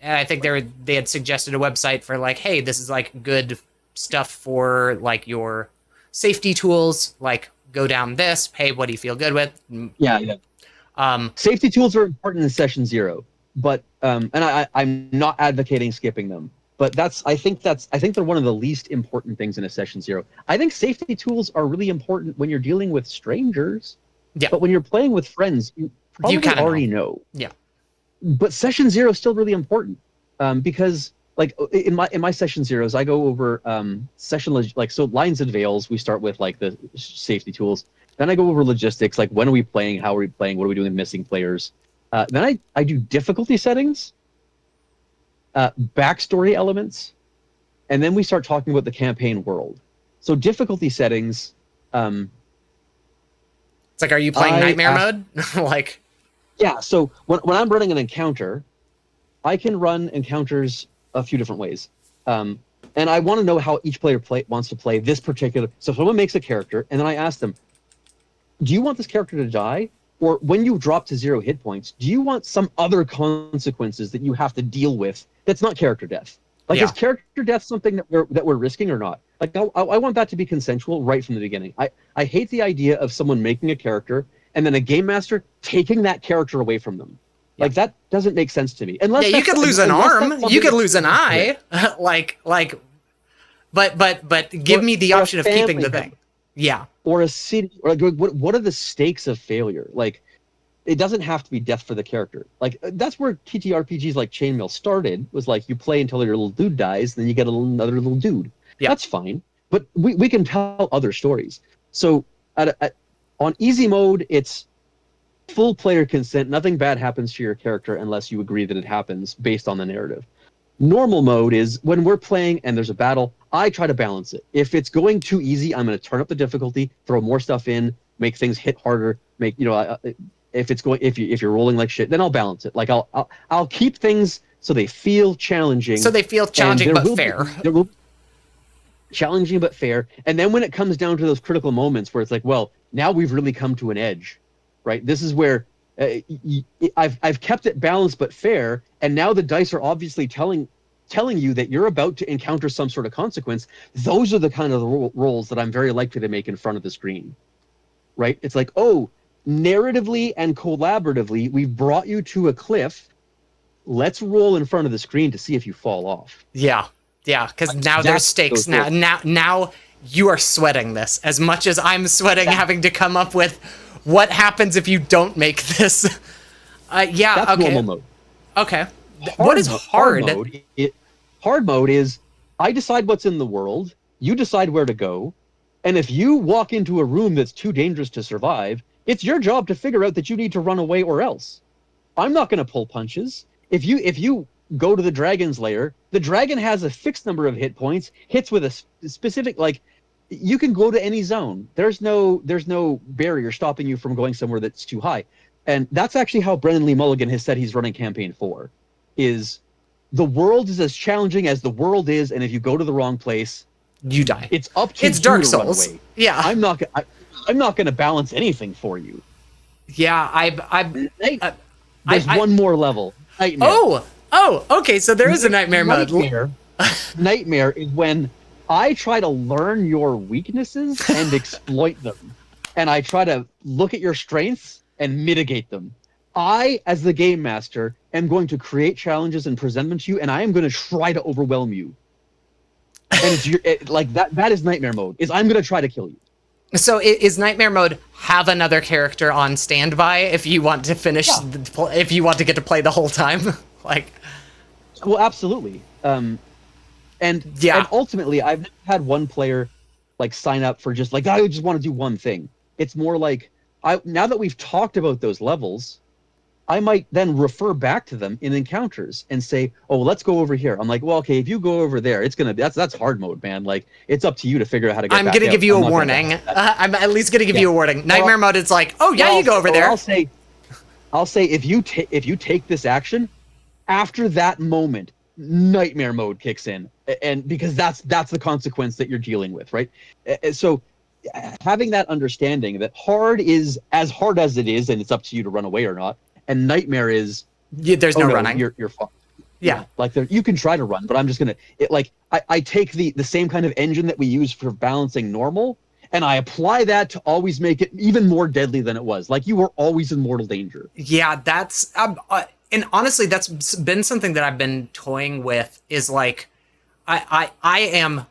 S1: I think they had suggested a website for, like, hey, this is, like, good stuff for, like, your safety tools, like, go down this, hey, what do you feel good with?
S2: Yeah. Safety tools are important in session 0, but and I'm not advocating skipping them, But I think they're one of the least important things in a session zero. I think safety tools are really important when you're dealing with strangers.
S1: Yeah.
S2: But when you're playing with friends, you probably already know.
S1: Yeah.
S2: But session zero is still really important, because like in my session zeros, I go over so lines and veils. We start with like the safety tools. Then I go over logistics, like when are we playing, how are we playing, what are we doing with missing players. Then I do difficulty settings, backstory elements, and then we start talking about the campaign world. So difficulty settings.
S1: It's like, are you playing nightmare mode? Like,
S2: yeah. So when I'm running an encounter, I can run encounters a few different ways, and I want to know how each player wants to play this particular. So someone makes a character, and then I ask them, "Do you want this character to die, or when you drop to 0 hit points, do you want some other consequences that you have to deal with that's not character death? Like, is character death something that we're risking or not? Like, I want that to be consensual right from the beginning. I hate the idea of someone making a character and then a game master taking that character away from them. Like, that doesn't make sense to me. Unless
S1: you could lose an arm, you could lose an eye, but give me the option of keeping the thing. Yeah.
S2: Or a city, or like, what are the stakes of failure? Like, it doesn't have to be death for the character. Like, that's where TTRPGs like Chainmail started, was like, you play until your little dude dies, then you get another little dude. Yeah. That's fine. But we can tell other stories. So on easy mode, it's full player consent. Nothing bad happens to your character unless you agree that it happens based on the narrative. Normal mode is when we're playing and there's a battle, I try to balance it. If it's going too easy, I'm going to turn up the difficulty, throw more stuff in, make things hit harder, if you're rolling like shit, then I'll balance it. Like I'll keep things so they feel challenging.
S1: So they feel challenging but fair.
S2: Challenging but fair. And then when it comes down to those critical moments where it's like, well, now we've really come to an edge, right? This is where I've kept it balanced but fair, and now the dice are obviously telling you that you're about to encounter some sort of consequence. Those are the kind of rolls that I'm very likely to make in front of the screen, right? It's like, oh, narratively and collaboratively, we've brought you to a cliff. Let's roll in front of the screen to see if you fall off.
S1: Yeah, because now there's stakes. Now you are sweating this as much as I'm sweating having to come up with what happens if you don't make this.
S2: That's normal mode.
S1: Okay. What is hard?
S2: Hard mode is I decide what's in the world, you decide where to go, and if you walk into a room that's too dangerous to survive, it's your job to figure out that you need to run away or else. I'm not going to pull punches. If you go to the dragon's lair, the dragon has a fixed number of hit points, hits with a specific, like, you can go to any zone. There's no barrier stopping you from going somewhere that's too high. And that's actually how Brendan Lee Mulligan has said he's running campaign 4, is the world is as challenging as the world is, and if you go to the wrong place,
S1: you die.
S2: It's up to you
S1: Dark
S2: to
S1: Souls.
S2: Run away.
S1: Yeah.
S2: I'm not going to balance anything for you.
S1: Yeah,
S2: there's one more level. Nightmare.
S1: Oh, okay, so there is a nightmare mode.
S2: Nightmare is when I try to learn your weaknesses and exploit them. And I try to look at your strengths and mitigate them. I, as the game master, am going to create challenges and present them to you, and I am going to try to overwhelm you. And like that is nightmare mode, is I'm going to try to kill you.
S1: So is nightmare mode have another character on standby if you want to finish, if you want to get to play the whole time? Like,
S2: well, absolutely. And ultimately, I've had one player like sign up for just like, I just want to do one thing. It's more like, now that we've talked about those levels, I might then refer back to them in encounters and say, oh, well, let's go over here. I'm like, well, okay, if you go over there, that's hard mode, man. Like, it's up to you to figure out how to get back out.
S1: I'm gonna give you a warning. I'm at least gonna give you a warning. Nightmare mode, it's like, oh yeah, you go over there.
S2: I'll say if you take this action, after that moment, nightmare mode kicks in, and because that's the consequence that you're dealing with, right? So having that understanding that hard is as hard as it is, and it's up to you to run away or not, and nightmare is
S1: there's no running.
S2: You're fine.
S1: Yeah,
S2: like you can try to run, but I'm just gonna I take the same kind of engine that we use for balancing normal, and I apply that to always make it even more deadly than it was. Like, you were always in mortal danger.
S1: Yeah, that's and honestly, that's been something that I've been toying with, is like, I am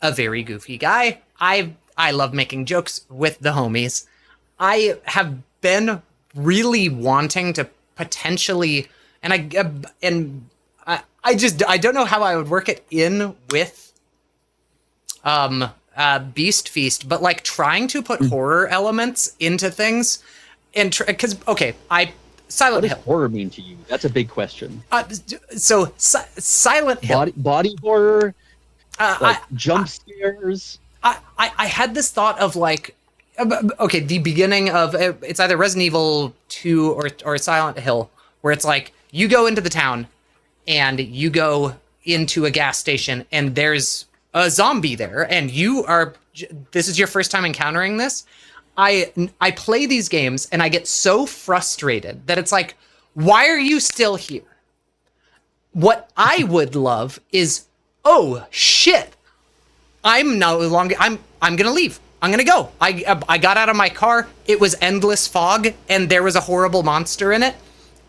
S1: a very goofy guy. I love making jokes with the homies. I have been really wanting to potentially, and I don't know how I would work it in with Beast Feast, but like trying to put horror elements into things, and because
S2: What
S1: Silent
S2: does
S1: Hill.
S2: horror mean to you? That's a big question.
S1: Silent Hill.
S2: Body horror, like
S1: I,
S2: jump scares.
S1: I had this thought of like, the beginning of it's either Resident Evil 2 or Silent Hill, where it's like you go into the town and you go into a gas station and there's a zombie there and this is your first time encountering this. I play these games and I get so frustrated that it's like, why are you still here? What I would love is, oh shit, I'm gonna leave. I'm gonna go. I got out of my car. It was endless fog and there was a horrible monster in it.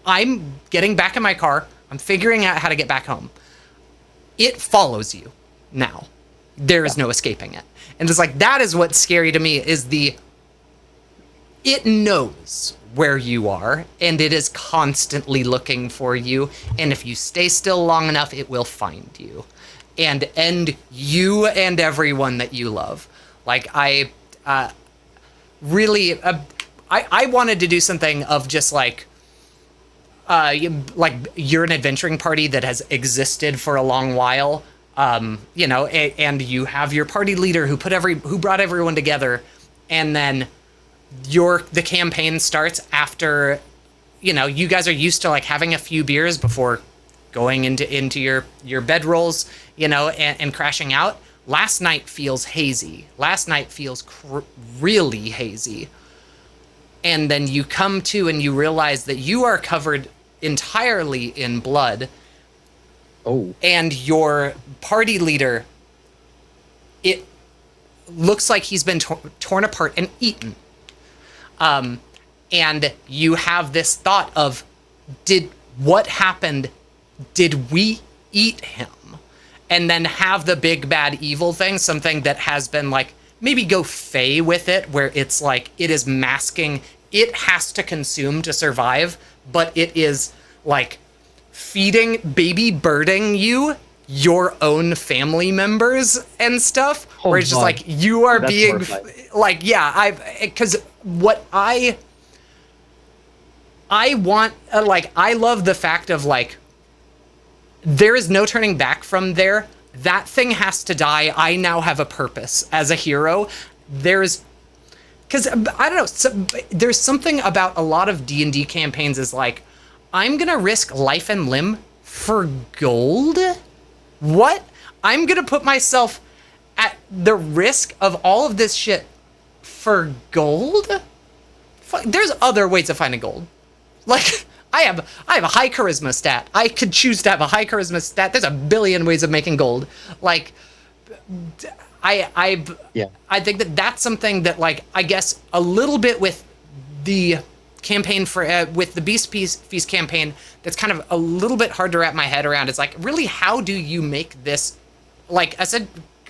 S1: I'm getting back in my car. I'm figuring out how to get back home. It follows you now. There is no escaping it. And it's like, that is what's scary to me, is it knows where you are and it is constantly looking for you. And if you stay still long enough, it will find you and end you and everyone that you love. Like I wanted to do something of just like you're an adventuring party that has existed for a long while, and you have your party leader who brought everyone together, and then the campaign starts after, you guys are used to like having a few beers before going into your bedrolls, and crashing out. Last night feels hazy. Last night feels really hazy. And then you come to and you realize that you are covered entirely in blood.
S2: Oh.
S1: And your party leader, it looks like he's been torn apart and eaten. And you have this thought of, what happened? Did we eat him? And then have the big bad evil thing, something that has been like, maybe go Fey with it, where it's like, it is masking, it has to consume to survive, but it is like baby birding you, your own family members and stuff, where it's just like, you are
S2: That's
S1: being
S2: horrifying.
S1: like, because what I want, I love the fact of like, there is no turning back from there. That thing has to die. I now have a purpose as a hero. Because I don't know, there's something about a lot of D&D campaigns is like, I'm gonna risk life and limb for gold? What? I'm gonna put myself at the risk of all of this shit for gold? There's other ways of finding gold. Like, I have a high charisma stat. I could choose to have a high charisma stat. There's a billion ways of making gold. Like, I think that that's something that, like, I guess a little bit with the campaign with the Beast Feast campaign, that's kind of a little bit hard to wrap my head around. It's like, really, how do you make this? Like I said,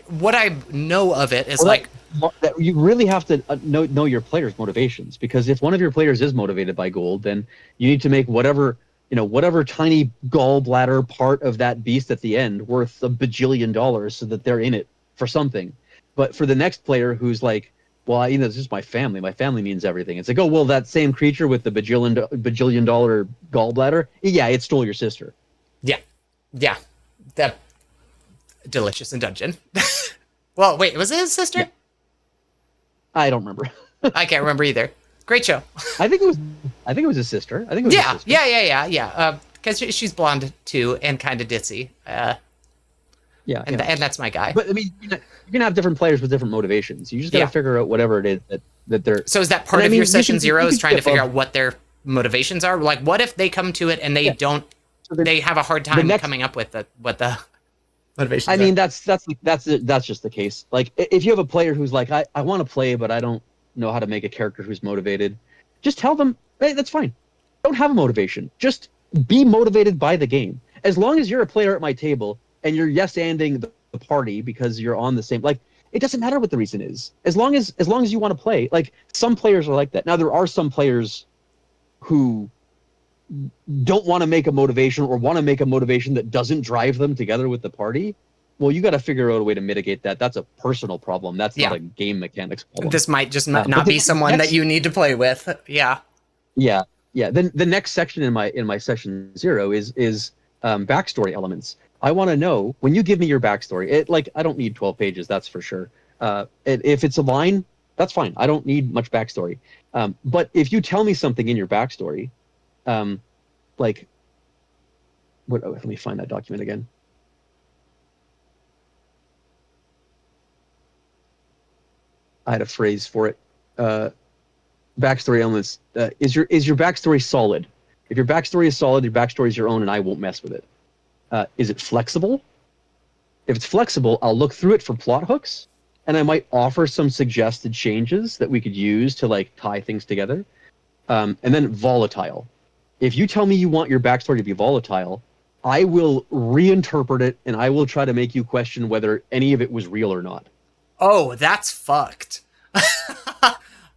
S1: what I know of it is
S2: you really have to know your players' motivations, because if one of your players is motivated by gold, then you need to make whatever tiny gallbladder part of that beast at the end worth $1 bajillion so that they're in it for something. But for the next player who's like, well, this is my family. My family means everything. It's like, oh, well, that same creature with the bajillion dollar gallbladder, yeah, it stole your sister.
S1: Yeah, that delicious in dungeon. Well, wait, was it his sister?
S2: Yeah. I don't remember.
S1: I can't remember either. Great show.
S2: I think it was his sister. I think it was his sister.
S1: Yeah. Because she's blonde too and kind of ditzy. And that's my guy.
S2: But I mean, you're gonna have different players with different motivations. You just gotta figure out whatever it is that they're.
S1: So is that part of your session zero, is trying to figure out what their motivations are? Like, what if they come to it and they don't? So they have a hard time coming up with what the motivations are.
S2: I mean, that's just the case. Like, if you have a player who's like, I want to play, but I don't know how to make a character who's motivated, just tell them, hey, that's fine. Don't have a motivation. Just be motivated by the game. As long as you're a player at my table, and you're yes-anding the party because you're on the same, like, it doesn't matter what the reason is. As long as you want to play. Like, some players are like that. Now, there are some players who don't want to make a motivation, or want to make a motivation that doesn't drive them together with the party. Well, you got to figure out a way to mitigate that. That's a personal problem. That's not a game mechanics problem.
S1: This might just not be someone that you need to play with. Yeah.
S2: Yeah. Then the next section in my session 0 is backstory elements. I want to know, when you give me your backstory, I don't need 12 pages, that's for sure. If it's a line, that's fine. I don't need much backstory. But if you tell me something in your backstory, let me find that document again. I had a phrase for it. Backstory elements. Is your backstory solid? If your backstory is solid, your backstory is your own, and I won't mess with it. Is it flexible? If it's flexible, I'll look through it for plot hooks, and I might offer some suggested changes that we could use to tie things together. And then volatile. If you tell me you want your backstory to be volatile, I will reinterpret it, and I will try to make you question whether any of it was real or not.
S1: Oh, that's fucked.
S2: So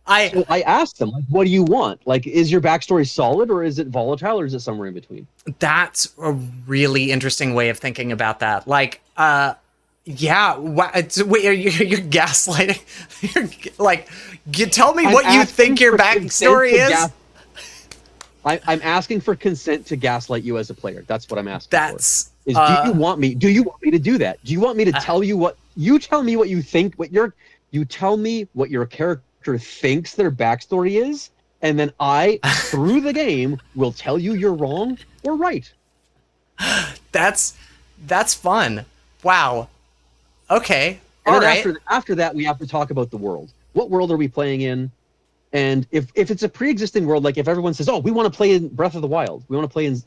S2: I asked them, what do you want? Is your backstory solid, or is it volatile, or is it somewhere in between?
S1: That's a really interesting way of thinking about that. Wait, you're gaslighting. You tell me what you think your backstory is.
S2: I'm asking for consent to gaslight you as a player. That's what I'm asking for. Do you want me to do that? Do you want me to tell you what you tell me what you think? You tell me what your character thinks their backstory is, and then I, through the game, will tell you you're wrong or right.
S1: That's fun. Wow. Okay.
S2: And then after that, we have to talk about the world. What world are we playing in? And if it's a pre-existing world, if everyone says, "Oh, we want to play in Breath of the Wild. We want to play in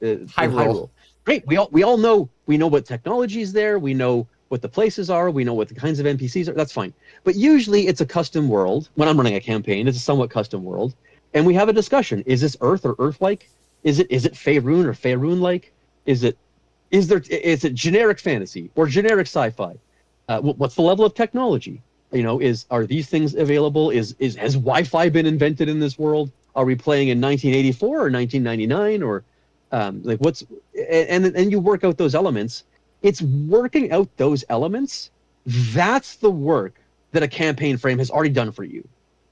S2: Hyrule." Great. We all know what technology is there. We know what the places are. We know what the kinds of NPCs are. That's fine. But usually it's a custom world. When I'm running a campaign, it's a somewhat custom world, and we have a discussion. Is this Earth or Earth-like? Is it Faerun or Faerun-like? Is it generic fantasy or generic sci-fi? What's the level of technology? Are these things available? Has Wi-Fi been invented in this world? Are we playing in 1984 or 1999 or what's? And you work out those elements. It's working out those elements. That's the work that a campaign frame has already done for you.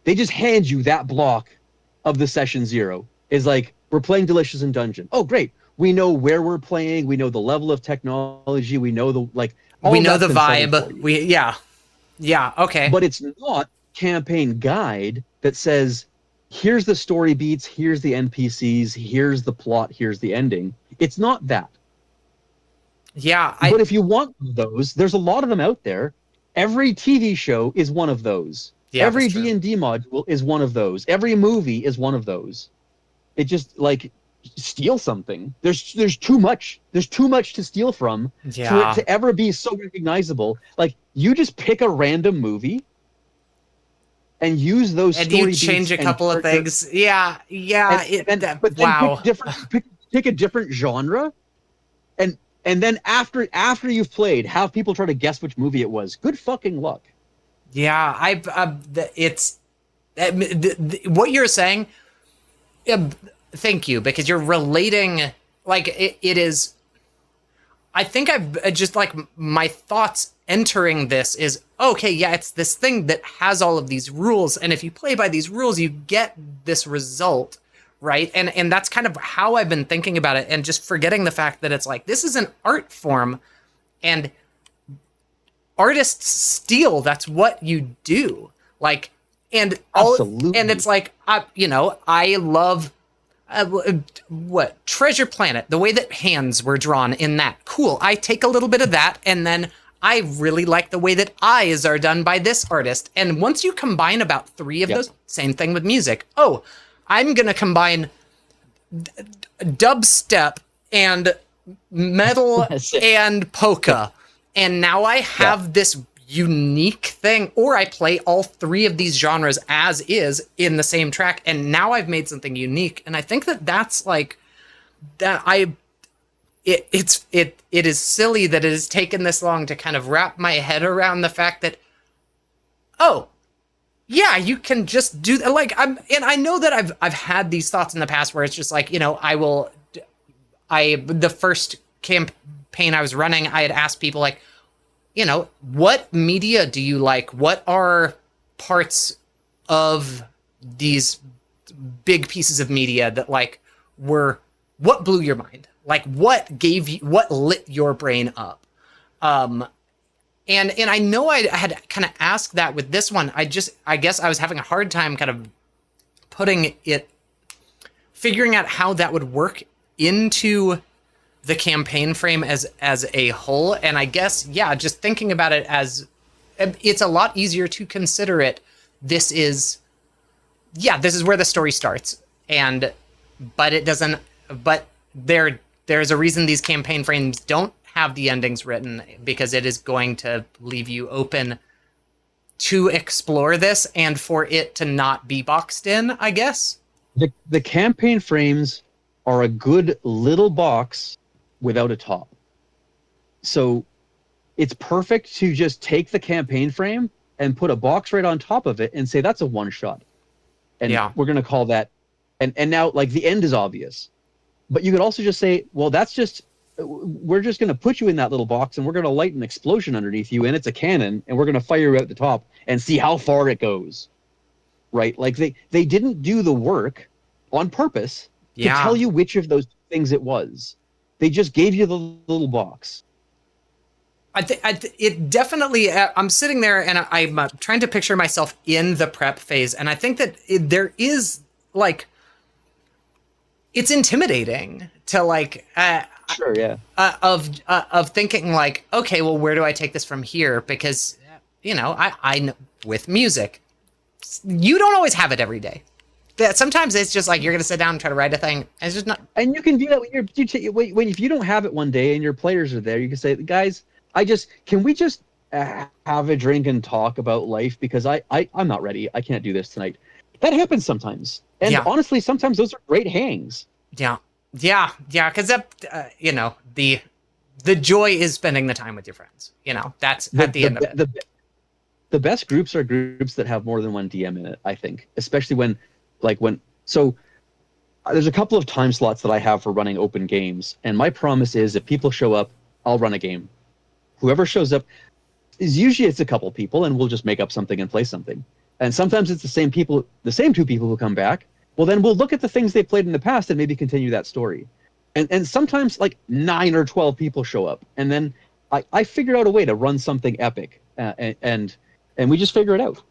S2: They just hand you that block of the session 0. Is we're playing Delicious in Dungeon. Oh, great. We know where we're playing. We know the level of technology. We know
S1: we know the vibe. Yeah, okay.
S2: But it's not campaign guide that says, here's the story beats, here's the NPCs, here's the plot, here's the ending. It's not that.
S1: Yeah.
S2: But if you want those, there's a lot of them out there. Every TV show is one of those. Yeah, every D&D module is one of those. Every movie is one of those. It just, steal something. There's too much. There's too much to steal from for it to ever be so recognizable. You just pick a random movie and use those
S1: and
S2: story
S1: you change a couple of things. Yeah. Wow.
S2: Pick a different genre, and then after you've played, have people try to guess which movie it was. Good fucking luck.
S1: Yeah, it's what you're saying. Thank you, because you're relating, it is. I think I've just my thoughts entering this is, okay, yeah, it's this thing that has all of these rules, and if you play by these rules, you get this result, right? And that's kind of how I've been thinking about it, and just forgetting the fact that it's this is an art form, and artists steal. That's what you do, and all. Absolutely. And it's I love. What Treasure Planet, the way that hands were drawn in that, cool. I take a little bit of that, and then I really like the way that eyes are done by this artist. And once you combine about 3 of those, same thing with music. Oh, I'm gonna combine dubstep and metal and polka, and now I have this unique thing, or I play all 3 of these genres as is in the same track, and now I've made something unique. And I think that's that it is silly that it has taken this long to kind of wrap my head around the fact that, oh, yeah, you can just do that. Like, and I know that I've had these thoughts in the past where it's just like, the first campaign I was running, I had asked people like, what media do you like? What are parts of these big pieces of media that like what blew your mind? Like what lit your brain up? And I know I had kind of asked that with this one. I guess I was having a hard time kind of figuring out how that would work into the campaign frame as a whole. And I guess, yeah, just thinking about it as, it's a lot easier to consider it. This is where the story starts. But there's a reason these campaign frames don't have the endings written, because it is going to leave you open to explore this and for it to not be boxed in, I guess.
S2: The campaign frames are a good little box without a top. So it's perfect to just take the campaign frame and put a box right on top of it and say that's a one shot. And we're going to call that, and now like the end is obvious. But you could also just say, well, we're just going to put you in that little box and we're going to light an explosion underneath you and it's a cannon and we're going to fire you out the top and see how far it goes. Right? Like they didn't do the work on purpose to tell you which of those things it was. They just gave you the little box.
S1: It definitely, I'm sitting there and I'm trying to picture myself in the prep phase. And I think that there is like, it's intimidating to like,
S2: sure, yeah.
S1: Of thinking like, okay, well, where do I take this from here? Because, I know with music, you don't always have it every day. Sometimes it's just like you're going to sit down and try to write a thing. And it's just not.
S2: And you can do that when if you don't have it one day and your players are there, you can say, guys, can we just have a drink and talk about life? Because I'm not ready. I can't do this tonight. That happens sometimes. And honestly, sometimes those are great hangs.
S1: Yeah. Because the joy is spending the time with your friends. That's at the end of it.
S2: The best groups are groups that have more than one DM in it, I think. Especially so there's a couple of time slots that I have for running open games. And my promise is if people show up, I'll run a game. Whoever shows up it's a couple people and we'll just make up something and play something. And sometimes it's the same two people who come back. Well, then we'll look at the things they played in the past and maybe continue that story. And sometimes like 9 or 12 people show up. And then I figure out a way to run something epic. And we just figure it out.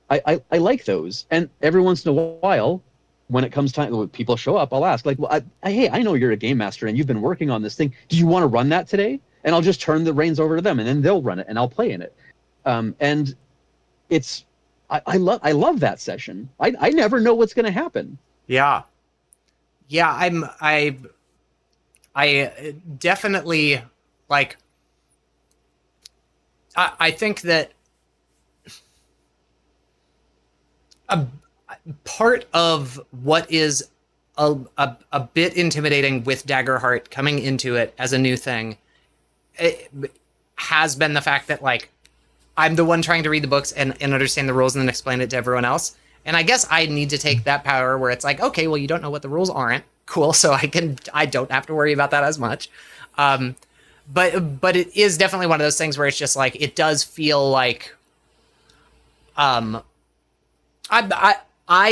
S2: I like those. And every once in a while, when it comes time, when people show up, I'll ask, like, well, hey, I know you're a game master and you've been working on this thing. Do you want to run that today? And I'll just turn the reins over to them and then they'll run it and I'll play in it. And it's, I love that session. I never know what's going to happen.
S1: Yeah. I definitely like, I think that a part of what is a bit intimidating with Daggerheart coming into it as a new thing, it has been the fact that like I'm the one trying to read the books and understand the rules and then explain it to everyone else. And I guess I need to take that power where it's like, okay, well, you don't know what the rules aren't. Cool. So I don't have to worry about that as much. But it is definitely one of those things where it's just like, it does feel like, I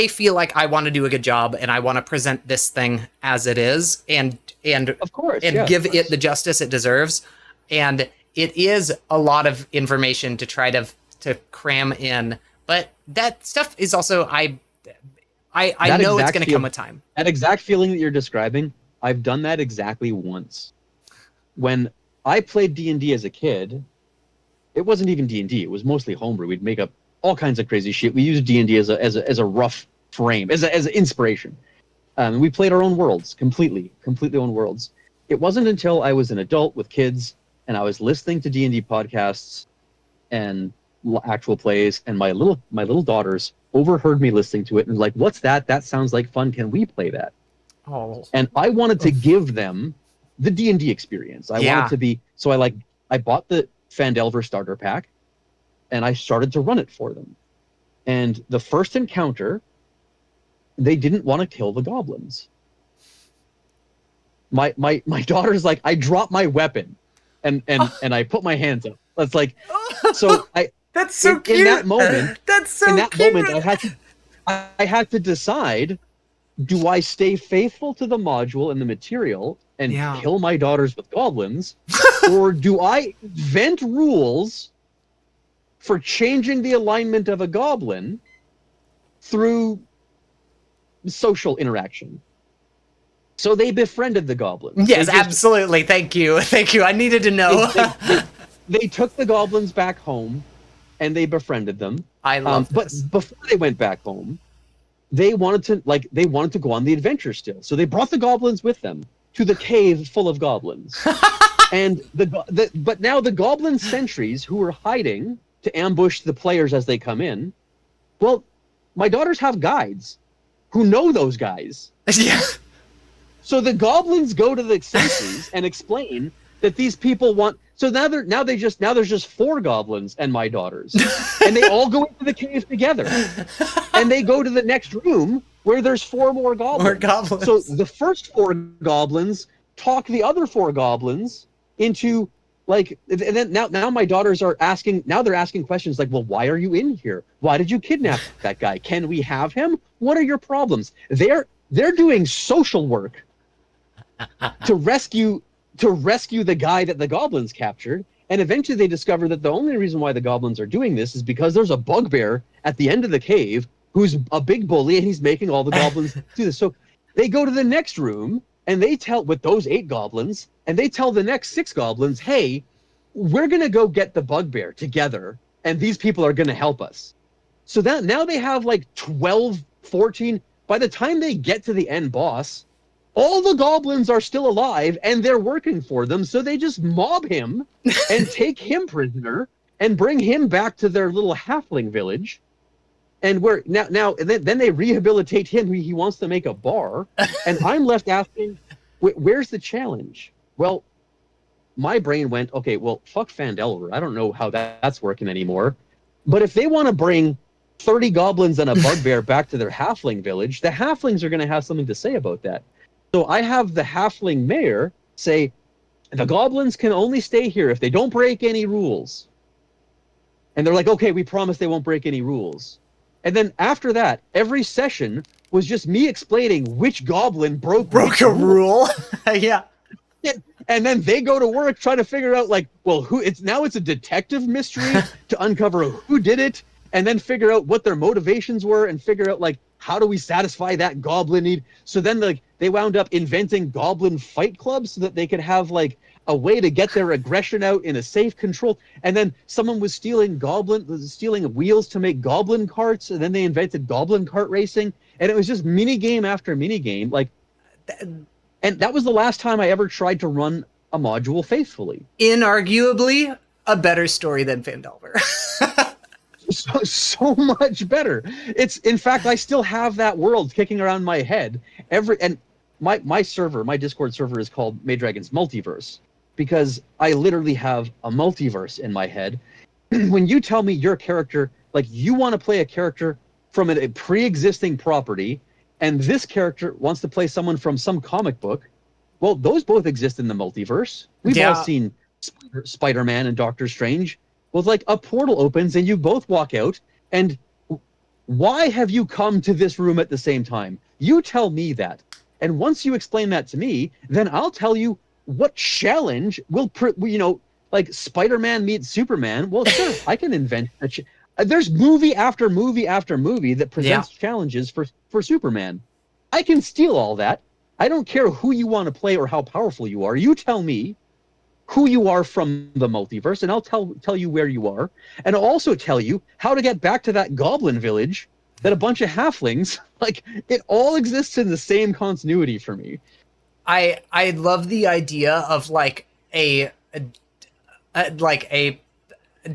S1: feel like I want to do a good job and I want to present this thing as it is and
S2: of course,
S1: and give it the justice it deserves. And it is a lot of information to try to cram in, but that stuff is also, I know it's going to come with time.
S2: That exact feeling that you're describing, I've done that exactly once. When I played D&D as a kid, it wasn't even D&D. It was mostly homebrew. We'd make up all kinds of crazy shit. We used D&D as a rough frame, as an inspiration. We played our own worlds, completely own worlds. It wasn't until I was an adult with kids and I was listening to D&D podcasts and actual plays, and my little daughters overheard me listening to it and like, what's that? That sounds like fun. Can we play that?
S1: Oh.
S2: And I wanted to give them the D&D experience. I
S1: Yeah.
S2: wanted to be, so I bought the Phandelver starter pack and I started to run it for them. And the first encounter, they didn't want to kill the goblins. My daughter's like, I dropped my weapon and I put my hands up. That's like, so I,
S1: That's so cute.
S2: in that moment,
S1: That's so
S2: in that
S1: cute.
S2: moment, I had to decide, do I stay faithful to the module and the material and
S1: Yeah.
S2: kill my daughters with goblins, or do I invent rules for changing the alignment of a goblin through social interaction? So they befriended the goblins.
S1: Yes, absolutely. Thank you. Thank you. I needed to know.
S2: They took the goblins back home and they befriended them.
S1: I love
S2: But
S1: this.
S2: before they went back home, they wanted to go on the adventure still. So they brought the goblins with them to the cave full of goblins. And but now the goblin sentries who were hiding to ambush the players as they come in, well, my daughters have guides who know those guys.
S1: Yeah.
S2: So the goblins go to the sentries and explain that these people want. So now there's just 4 goblins and my daughters, and they all go into the cave together, and they go to the next room where there's 4 more goblins.
S1: More goblins.
S2: So the first 4 goblins talk the other 4 goblins into like, and then now my daughters are asking. Now they're asking questions like, well, why are you in here? Why did you kidnap that guy? Can we have him? What are your problems? They're doing social work to rescue the guy that the goblins captured, and eventually they discover that the only reason why the goblins are doing this is because there's a bugbear at the end of the cave who's a big bully and he's making all the goblins do this. So they go to the next room and they tell, with those 8 goblins, and they tell the next 6 goblins, hey, we're gonna go get the bugbear together and these people are gonna help us. So that now they have like 12, 14. By the time they get to the end boss, all the goblins are still alive and they're working for them, so they just mob him and take him prisoner and bring him back to their little halfling village. And then they rehabilitate him. He wants to make a bar, and I'm left asking, where's the challenge? Well, my brain went, okay, well, fuck Phandelver. I don't know how that's working anymore. But if they want to bring 30 goblins and a bugbear back to their halfling village, the halflings are going to have something to say about that. So I have the halfling mayor say, the goblins can only stay here if they don't break any rules. And they're like, okay, we promise they won't break any rules. And then after that, every session was just me explaining which goblin broke
S1: a rule. Yeah.
S2: And then they go to work trying to figure out, like, well, it's a detective mystery to uncover who did it, and then figure out what their motivations were, and figure out, like, how do we satisfy that goblin need? So then, like, they wound up inventing goblin fight clubs so that they could have, like, a way to get their aggression out in a safe control. And then someone was stealing wheels to make goblin carts, and then they invented goblin kart racing, and it was just mini game after mini game, like. And that was the last time I ever tried to run a module faithfully.
S1: Inarguably, a better story than Phandelver.
S2: so much better. It's, in fact, I still have that world kicking around my head. And my Discord server is called Maydragon's Multiverse, because I literally have a multiverse in my head. When you tell me your character, like, you want to play a character from a pre-existing property, and this character wants to play someone from some comic book, well, those both exist in the multiverse. We've all seen Spider-Man and Doctor Strange. Well, it's like a portal opens and you both walk out, and why have you come to this room at the same time? You tell me that. And once you explain that to me, then I'll tell you what challenge will, like Spider-Man meets Superman. Well, sure, I can invent there's movie after movie after movie that presents challenges for Superman. I can steal all that. I don't care who you want to play or how powerful you are. You tell me who you are from the multiverse, and I'll tell you where you are. And I'll also tell you how to get back to that goblin village that a bunch of halflings, like, it all exists in the same continuity for me.
S1: I love the idea of, like, a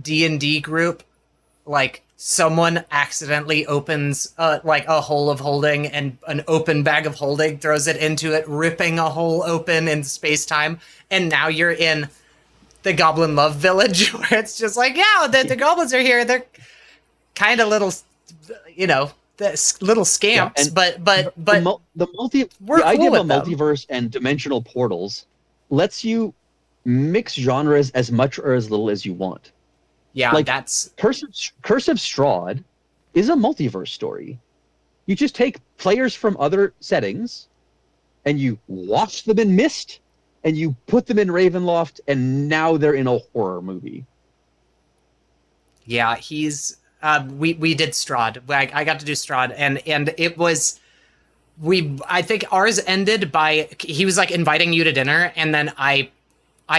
S1: D&D group, like, someone accidentally opens like a hole of holding and an open bag of holding, throws it into it, ripping a hole open in space time, and now you're in the Goblin Love Village, where it's just like, yeah, the goblins are here. They're kind of little, you know, little
S2: Yeah,
S1: scamps,
S2: and
S1: but we're
S2: the idea
S1: cool
S2: of a
S1: with them.
S2: multiverse and dimensional portals lets you mix genres as much or as little as you want.
S1: Yeah,
S2: Like
S1: that's
S2: Curse of Strahd is a multiverse story. You just take players from other settings and you wash them in mist and you put them in Ravenloft and now they're in a horror movie.
S1: yeah. He's we did Strahd. I got to do Strahd, and it was I think ours ended by he was like inviting you to dinner, and then I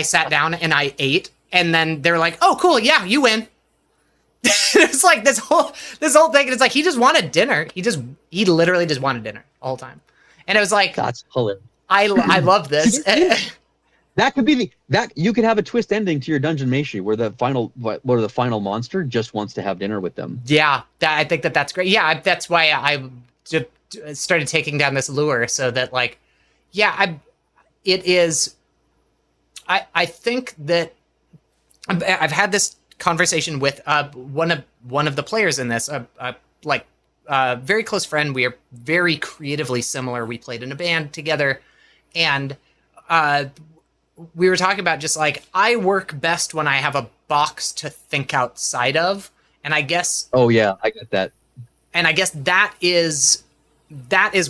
S1: sat down and I ate, and then they were like, "Oh, cool, yeah, you win." It's like this whole thing, and it's like he just wanted dinner. He literally just wanted dinner the whole time, and it was like
S2: That's hilarious.
S1: I love this.
S2: That could be that you could have a twist ending to your Dungeon Meshi where the final monster just wants to have dinner with them.
S1: Yeah, I think that's great. Yeah, that's why I just started taking down this lure, so that like, yeah, it is. I think that I've had this conversation with one of the players in this, like very close friend. We are very creatively similar. We played in a band together, and we were talking about just like I work best when I have a box to think outside of, and I guess.
S2: Oh yeah, I get that.
S1: And I guess that is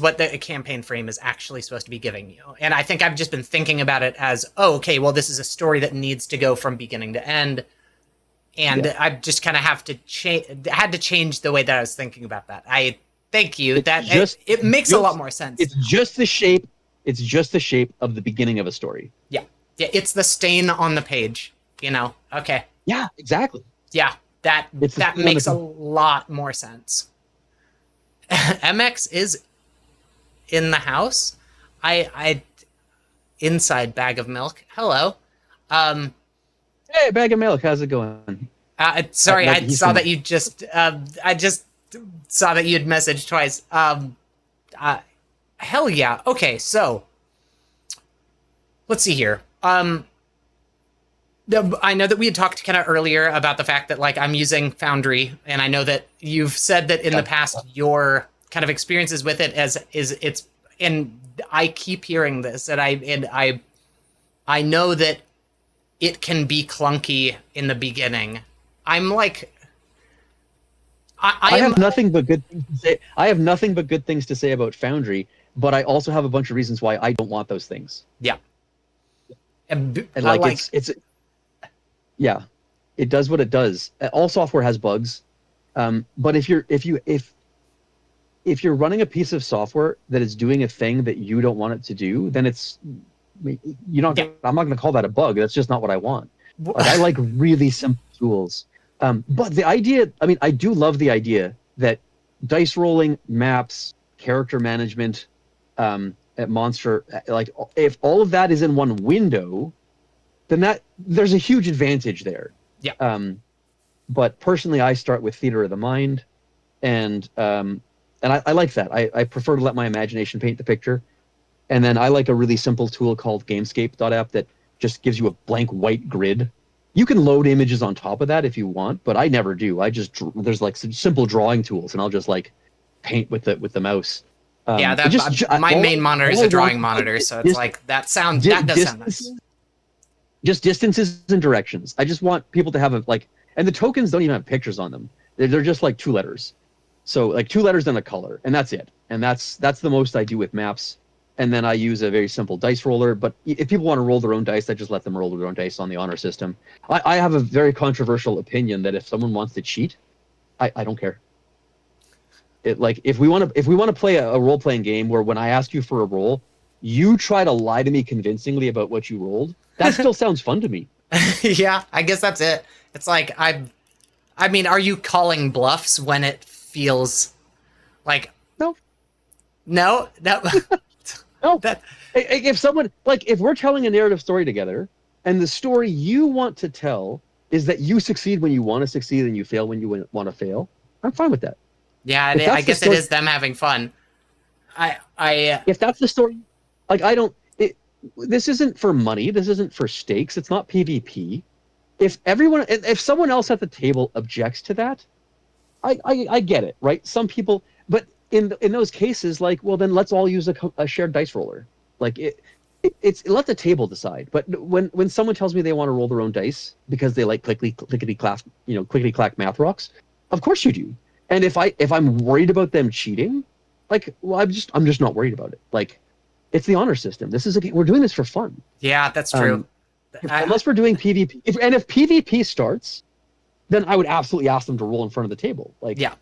S1: what the campaign frame is actually supposed to be giving you. And I think I've just been thinking about it as, oh, okay, well, this is a story that needs to go from beginning to end. And yeah. I just kind of had to change the way that I was thinking about that. I thank you. It makes a lot more sense.
S2: It's just the shape. It's just the shape of the beginning of a story.
S1: Yeah. Yeah. It's the stain on the page, you know? Okay.
S2: Yeah, exactly.
S1: Yeah. That makes a lot more sense. MX is in the house. I inside bag of milk. Hello.
S2: Hey, bag of milk. How's it going?
S1: Sorry, I saw that you just. I just saw that you had messaged twice. Hell yeah. Okay, so let's see here. I know that we had talked kind of earlier about the fact that like I'm using Foundry, and I know that you've said that in the past your kind of experiences with it it's, and I keep hearing this, and I know that it can be clunky in the beginning. I'm like, I
S2: have nothing but good things to say. I have nothing but good things to say about Foundry, but I also have a bunch of reasons why I don't want those things.
S1: Yeah.
S2: And like it's yeah, it does what it does. All software has bugs, but if you're running a piece of software that is doing a thing that you don't want it to do, then you're not. Yeah. I'm not going to call that a bug. That's just not what I want. Like, I like really simple tools. But the idea, I mean, I do love the idea that dice rolling, maps, character management, monster, like if all of that is in one window, then there's a huge advantage there.
S1: Yeah.
S2: But personally, I start with theater of the mind, and I like that. I prefer to let my imagination paint the picture, and then I like a really simple tool called Gamescape.app that just gives you a blank white grid. You can load images on top of that if you want, but I never do. There's like some simple drawing tools, and I'll just like paint with the mouse.
S1: Yeah, my main monitor is a drawing monitor, so it's like that does sound nice.
S2: Just distances and directions. I just want people to have and the tokens don't even have pictures on them. They're just like 2 letters. So like 2 letters and a color, and that's it. And that's the most I do with maps. And then I use a very simple dice roller. But if people want to roll their own dice, I just let them roll their own dice on the honor system. I have a very controversial opinion that if someone wants to cheat, I don't care. If we want to play a role-playing game where when I ask you for a roll, you try to lie to me convincingly about what you rolled, that still sounds fun to me.
S1: Yeah, I guess that's it. It's like I mean, are you calling bluffs when it feels like
S2: no?
S1: No.
S2: No. If someone if we're telling a narrative story together, and the story you want to tell is that you succeed when you want to succeed and you fail when you want to fail, I'm fine with that.
S1: Yeah,
S2: If
S1: I
S2: that's the
S1: guess it
S2: story,
S1: is them having fun. I
S2: if that's the story, like I don't. This isn't for money. This isn't for stakes. It's not PvP. If someone else at the table objects to that, I get it, right? Some people, but in those cases, like, well, then let's all use a shared dice roller. Like it's let the table decide. But when someone tells me they want to roll their own dice because they like clickety clack math rocks, of course you do. And if I'm worried about them cheating, like, well, I'm just not worried about it. Like, it's the honor system. We're doing this for fun.
S1: yeah, that's true.
S2: Unless we're doing PvP, if PvP starts, then I would absolutely ask them to roll in front of the table. Like,
S1: Yeah.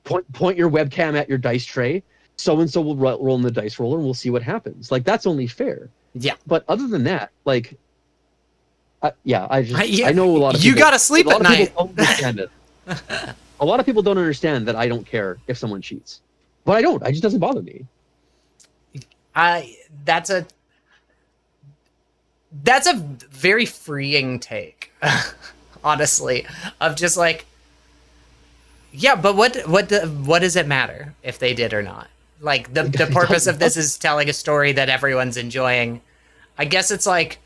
S2: point your webcam at your dice tray. So and so will roll in the dice roller, and we'll see what happens. Like, that's only fair.
S1: Yeah.
S2: But other than that, like, I
S1: Yeah,
S2: know a lot of people.
S1: You gotta sleep at night.
S2: Don't understand it. A lot of people don't understand that I don't care if someone cheats, but I don't. It just doesn't bother me.
S1: That's a very freeing take, honestly, of just like, yeah, but what does it matter if they did or not? Like, the purpose of this is telling a story that everyone's enjoying. I guess it's like,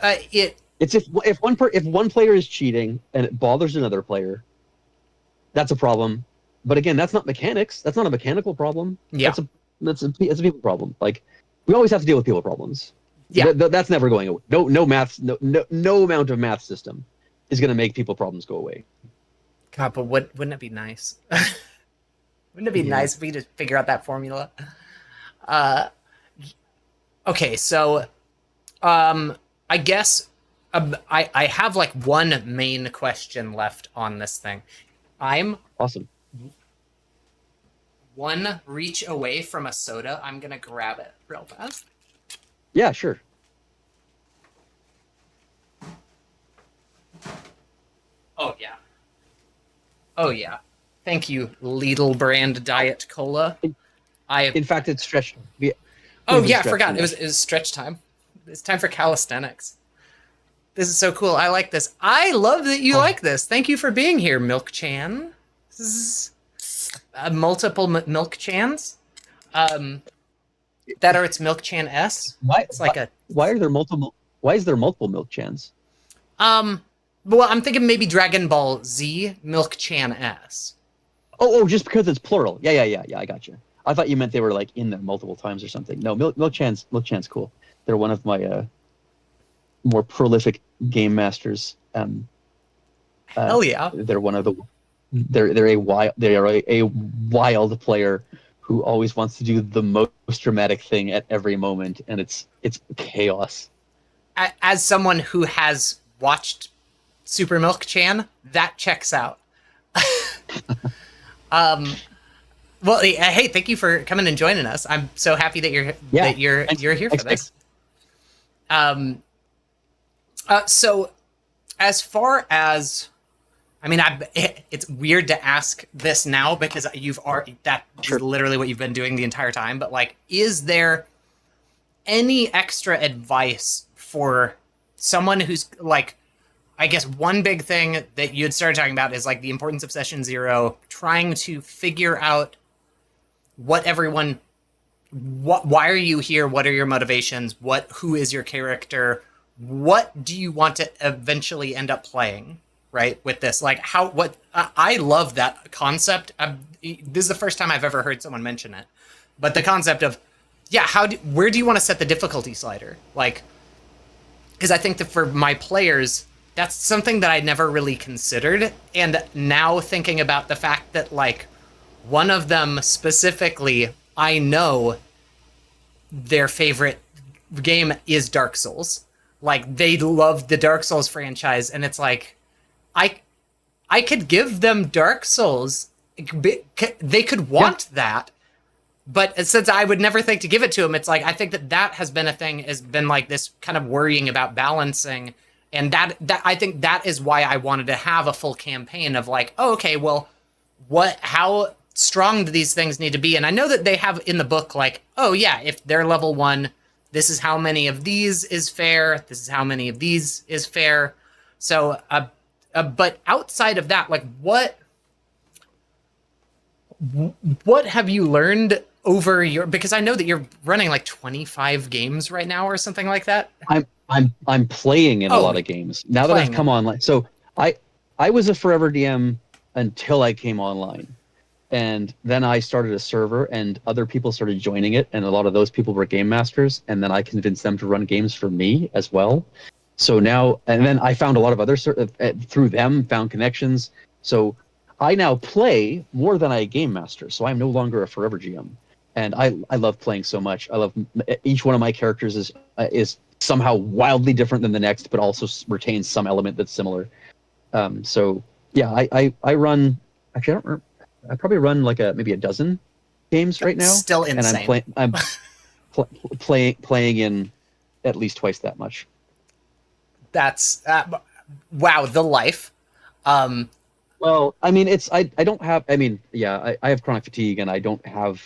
S2: It's if one player is cheating and it bothers another player, that's a problem. But again, that's not mechanics. That's not a mechanical problem.
S1: Yeah.
S2: That's a people problem. Like, we always have to deal with people problems.
S1: Yeah.
S2: That's never going away. No amount of math system is going to make people problems go away.
S1: God, but wouldn't it be nice? Wouldn't it be nice if we just figure out that formula? Okay, so I guess I have like one main question left on this thing. I'm
S2: awesome.
S1: One reach away from a soda. I'm gonna grab it real fast.
S2: Yeah, sure.
S1: Oh yeah. Oh yeah. Thank you, Lidl brand Diet Cola.
S2: In fact, it's stretch.
S1: Oh yeah, I forgot. It was stretch time. It's time for calisthenics. This is so cool. I like this. I love that you like this. Thank you for being here, Milk Chan. This is multiple Milk Chans. That are its Milk Chan S. It's like
S2: why is there multiple Milk Chans?
S1: Well, I'm thinking maybe Dragon Ball Z Milk Chan S.
S2: Oh, just because it's plural. Yeah. I got you. I thought you meant they were like in there multiple times or something. No, Milk Chan's cool. They're one of my more prolific game masters.
S1: Hell yeah!
S2: They're one of the. They are a wild player who always wants to do the most dramatic thing at every moment, and it's chaos.
S1: As someone who has watched Super Milk Chan, that checks out. Well, hey, thank you for coming and joining us. I'm so happy that you're here for this. So, as far as, I mean, it's weird to ask this now because is literally what you've been doing the entire time. But like, is there any extra advice for someone who's like, I guess one big thing that you had started talking about is like the importance of session 0, trying to figure out why are you here? What are your motivations? Who is your character? What do you want to eventually end up playing? Right, with this, like I love that concept. This is the first time I've ever heard someone mention it, but the concept of, where do you want to set the difficulty slider? Like, because I think that for my players, that's something that I never really considered. And now thinking about the fact that like one of them specifically, I know their favorite game is Dark Souls. Like, they love the Dark Souls franchise, and it's like, I could give them Dark Souls. They could want that, but since I would never think to give it to them, it's like, I think that has been a thing, has been like this kind of worrying about balancing. And that I think that is why I wanted to have a full campaign of like, oh, okay, well, how strong do these things need to be? And I know that they have in the book like, oh yeah, if they're level 1, this is how many of these is fair. This is how many of these is fair. So, but outside of that, like What have you learned over your, because I know that you're running like 25 games right now or something like that.
S2: I'm playing in a
S1: Oh,
S2: lot of games now that I've
S1: playing
S2: come
S1: in.
S2: online. So I I was a forever DM until I came online. And then I started a server and other people started joining it, and a lot of those people were game masters, and then I convinced them to run games for me as well. So now, and then I found a lot of other through them, found connections. So I now play more than I game master. So I'm no longer a forever GM, and I love playing so much. I love each one of my characters is somehow wildly different than the next, but also retains some element that's similar. So yeah, I run. Actually, I don't. I probably run like maybe a dozen games right now,
S1: Still
S2: and
S1: insane.
S2: I'm playing in at least twice that much.
S1: That's wow, the life. Um,
S2: Well, I mean, I don't have. I mean, yeah, I have chronic fatigue, and I don't have,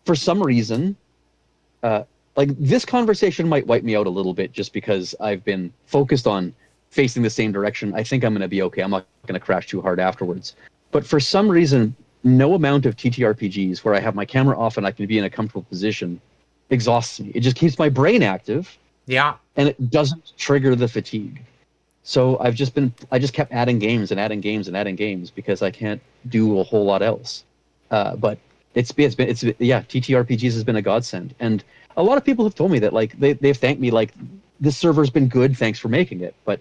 S2: for some reason, uh, like this conversation might wipe me out a little bit just because I've been focused on facing the same direction. I think I'm going to be okay. I'm not going to crash too hard afterwards. But for some reason, no amount of TTRPGs where I have my camera off and I can be in a comfortable position exhausts me. It just keeps my brain active
S1: yeah,
S2: and it doesn't trigger the fatigue. So I just kept adding games and adding games and adding games because I can't do a whole lot else. But yeah, TTRPGs has been a godsend, and a lot of people have told me that like they've thanked me like this server's been good, thanks for making it. But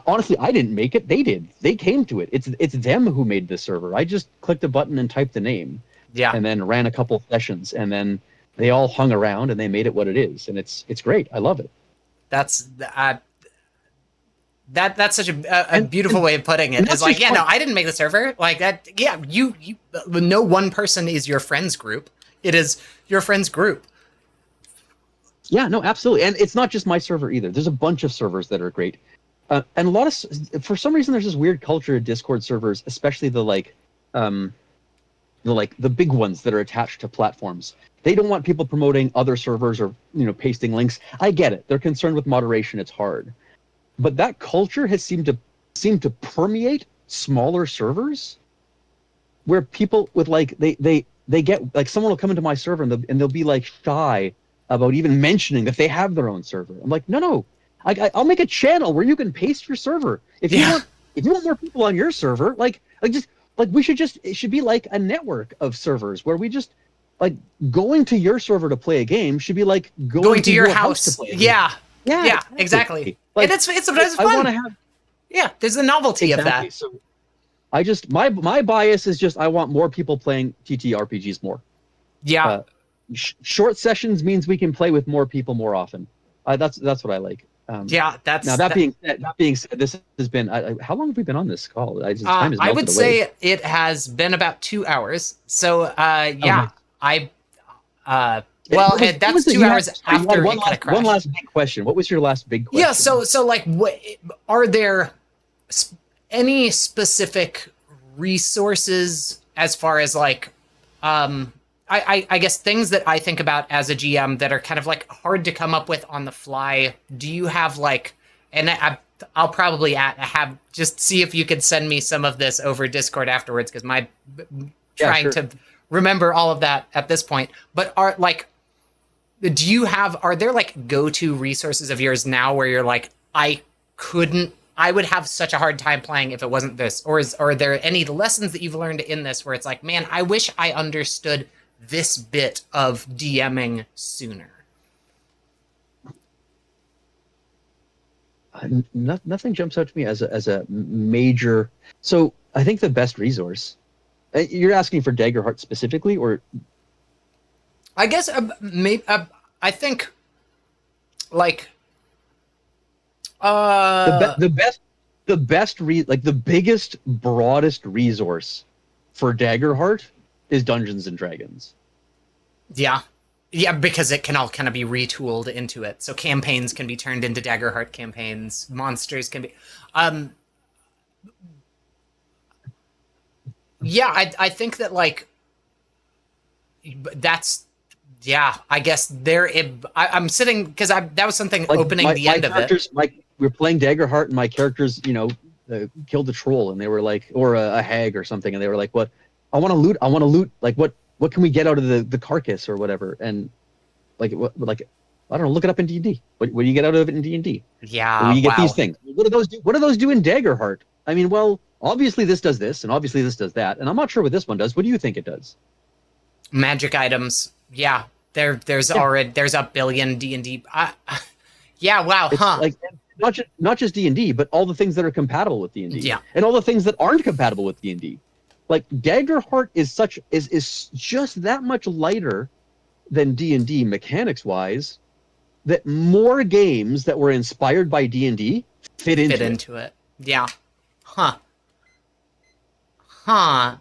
S2: honestly, I didn't make it; they did. They came to it. It's them who made this server. I just clicked a button and typed the name,
S1: yeah.
S2: and then ran a couple of sessions, and then they all hung around and they made it what it is, and it's great. I love it.
S1: That's that's such a
S2: And
S1: beautiful way of putting it.
S2: and
S1: It's
S2: that's
S1: like,
S2: just
S1: yeah, no,
S2: fun.
S1: I didn't make the server. Like that, yeah, you no one person is your friends group. It is your friends group.
S2: Yeah, no, absolutely. And it's not just my server either. There's a bunch of servers that are great. And a lot of, for some reason, there's this weird culture of Discord servers, especially the big ones that are attached to platforms. They don't want people promoting other servers or pasting links. I get it. They're concerned with moderation. It's hard, but that culture has seemed to permeate smaller servers where people with like they get like someone will come into my server and they'll be like shy about even mentioning that they have their own server. I'm like, no, I'll make a channel where you can paste your server
S1: Yeah,
S2: if you want more people on your server. Just like it should be like a network of servers where we just like going to your server to play a game should be like
S1: going
S2: going
S1: to
S2: to
S1: your
S2: your house to
S1: house.
S2: play a game.
S1: Yeah,
S2: Yeah,
S1: yeah, exactly. And
S2: Like
S1: it's
S2: I want
S1: fun.
S2: to have
S1: Yeah, there's the novelty of
S2: exactly.
S1: that.
S2: So I just my bias is just I want more people playing TTRPGs more.
S1: Yeah,
S2: Uh, Short sessions means we can play with more people more often. That's what I like.
S1: yeah.
S2: Now
S1: That's
S2: that
S1: that.
S2: being said, this has been how long have we been on this call? Time has
S1: I
S2: melted
S1: would
S2: away.
S1: say it has been about 2 hours. So
S2: Oh,
S1: yeah,
S2: nice.
S1: I well,
S2: What
S1: that's
S2: was it?
S1: two
S2: You had
S1: hours
S2: sorry, you had
S1: after it kind of
S2: one
S1: crashed.
S2: last big question. What was your last big
S1: Yeah.
S2: question?
S1: So like, what are there any specific resources as far as like I guess things that I think about as a GM that are kind of like hard to come up with on the fly. Do you have like, and I'll probably have just see if you could send me some of this over Discord afterwards because my
S2: Yeah,
S1: trying
S2: sure.
S1: to remember all of that at this point. But are there like go-to resources of yours now where you're like, I would have such a hard time playing if it wasn't this? Or are there any lessons that you've learned in this where it's like, man, I wish I understood this bit of DMing sooner?
S2: Nothing jumps out to me as a major. So I think the best resource. You're asking for Daggerheart specifically, or
S1: I guess maybe I think like uh
S2: the biggest, broadest resource for Daggerheart is Dungeons and Dragons.
S1: yeah. Yeah, because it can all kind of be retooled into it. So campaigns can be turned into Daggerheart campaigns. Monsters can be yeah, I think that like that's yeah, I guess I'm sitting because I that was something
S2: Like
S1: opening the
S2: my
S1: end of it.
S2: characters, like we were playing Daggerheart, and my characters, killed a troll, and they were like, or a hag or something, and they were like, "What? I want to loot. I want to loot. Like what can we get out of the carcass or whatever? And like I don't know. Look it up in D&D. What do you get out of it in D&D? Well,
S1: Yeah,
S2: you get these
S1: wow.
S2: things. What do those do? What do those do in Daggerheart? I mean, well, obviously this does this, and obviously this does that, and I'm not sure what this one does. What do you think it does?
S1: Magic items. Yeah. There's
S2: Yeah,
S1: already there's a billion D&D. Yeah, wow,
S2: it's
S1: huh.
S2: like not just D&D, but all the things that are compatible with D&D,
S1: Yeah.
S2: and all the things that aren't compatible with D&D. Like Daggerheart is just that much lighter than D&D mechanics wise, that more games that were inspired by D&D fit
S1: Fit
S2: into it.
S1: into it. Yeah. Huh. Huh.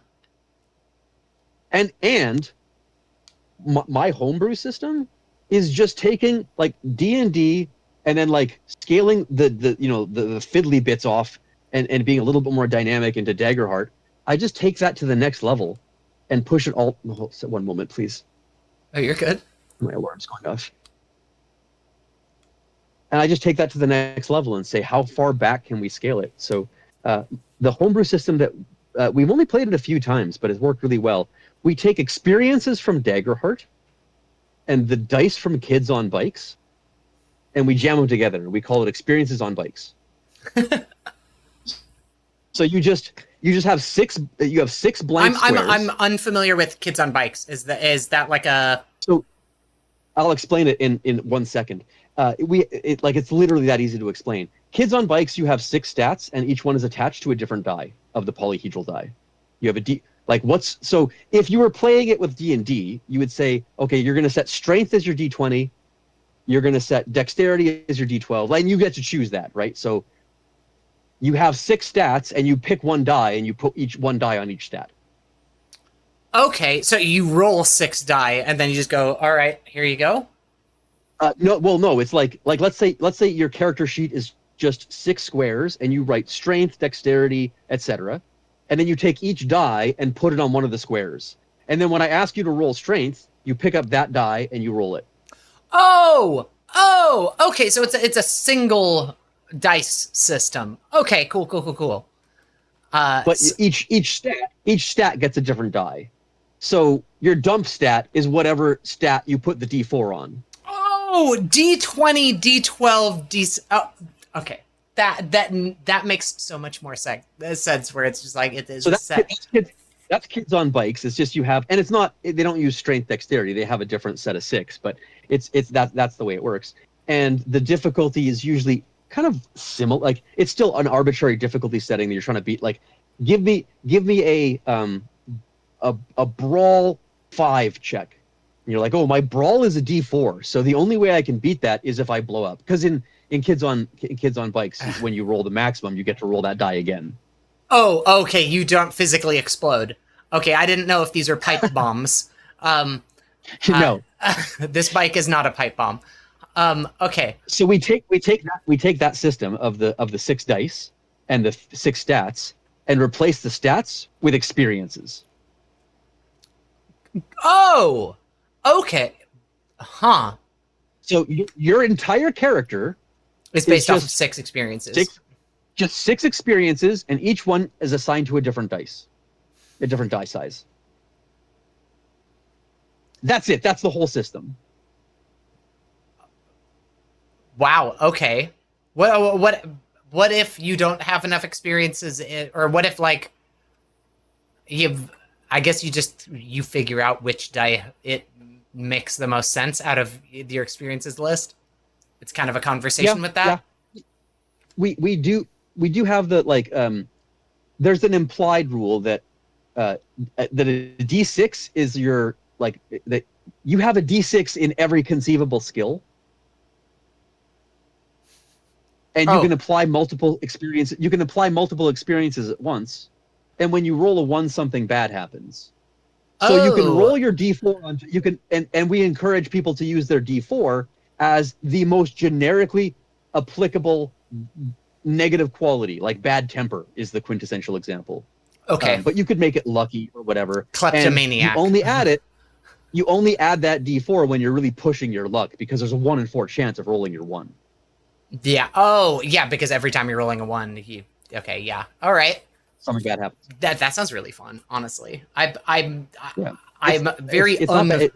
S2: And my homebrew system is just taking like D&D and then like scaling the fiddly bits off and being a little bit more dynamic into Daggerheart. I just take that to the next level and push it all. Oh, one moment, please.
S1: Oh, you're good.
S2: My alarm's going off. And I just take that to the next level and say, how far back can we scale it? So the homebrew system that we've only played it a few times, but it's worked really well. We take experiences from Daggerheart and the dice from Kids on Bikes, and we jam them together. And we call it experiences on bikes. So you just have six blank squares.
S1: I'm unfamiliar with Kids on Bikes. Is that like a
S2: So I'll explain it in 1 second. It's literally that easy to explain. Kids on Bikes, you have 6 stats, and each one is attached to a different die of the polyhedral die. You have a D. So if you were playing it with D&D, you would say, okay, you're going to set strength as your D20, you're going to set dexterity as your D12, and you get to choose that, right? So you have 6 stats, and you pick one die, and you put each one die on each stat.
S1: Okay, so you roll 6 die, and then you just go, all right, here you go?
S2: No. It's like let's say your character sheet is just 6 squares, and you write strength, dexterity, etc., and then you take each die and put it on one of the squares. And then when I ask you to roll strength, you pick up that die and you roll it.
S1: Oh, okay, so it's a single dice system. Okay, cool.
S2: But each stat gets a different die. So your dump stat is whatever stat you put the D4 on.
S1: Oh, D20, D12, D. Oh, okay. That makes so much more sense. Where it's just like it is
S2: So
S1: set.
S2: That's Kids on Bikes. It's just you have, and it's not. They don't use strength, dexterity. They have a different set of 6, but that's the way it works. And the difficulty is usually kind of similar. Like it's still an arbitrary difficulty setting that you're trying to beat. Like give me a brawl 5 check. And you're like, oh, my brawl is a D4, so the only way I can beat that is if I blow up. Because in Kids on Bikes, when you roll the maximum, you get to roll that die again.
S1: Oh, okay. You don't physically explode. Okay, I didn't know if these are pipe bombs.
S2: No.
S1: This bike is not a pipe bomb. Okay.
S2: So we take that system of the 6 dice and the 6 stats and replace the stats with experiences.
S1: Oh, okay. Huh.
S2: So your entire character
S1: It's based off of 6 experiences.
S2: Just 6 experiences, and each one is assigned to a different die size. That's it. That's the whole system.
S1: Wow. Okay. What if you don't have enough experiences, or what if like I guess you figure out which die it makes the most sense out of your experiences list. It's kind of a conversation with that.
S2: Yeah. We do have the there's an implied rule that a D6 is your that you have a D6 in every conceivable skill. And you can apply multiple experiences. You can apply multiple experiences at once, and when you roll a 1, something bad happens. So you can roll your D4 on. You can, and we encourage people to use their D4 as the most generically applicable negative quality. Like bad temper is the quintessential example.
S1: Okay,
S2: but you could make it lucky or whatever.
S1: Kleptomaniac.
S2: And you only add it. You only add that D4 when you're really pushing your luck, because there's a 1 in 4 chance of rolling your 1.
S1: Yeah. Oh, yeah. Because every time you're rolling a 1, okay. Yeah. All right.
S2: something bad happens.
S1: That sounds really fun. Honestly, I'm
S2: Yeah,
S1: I'm very
S2: it's not that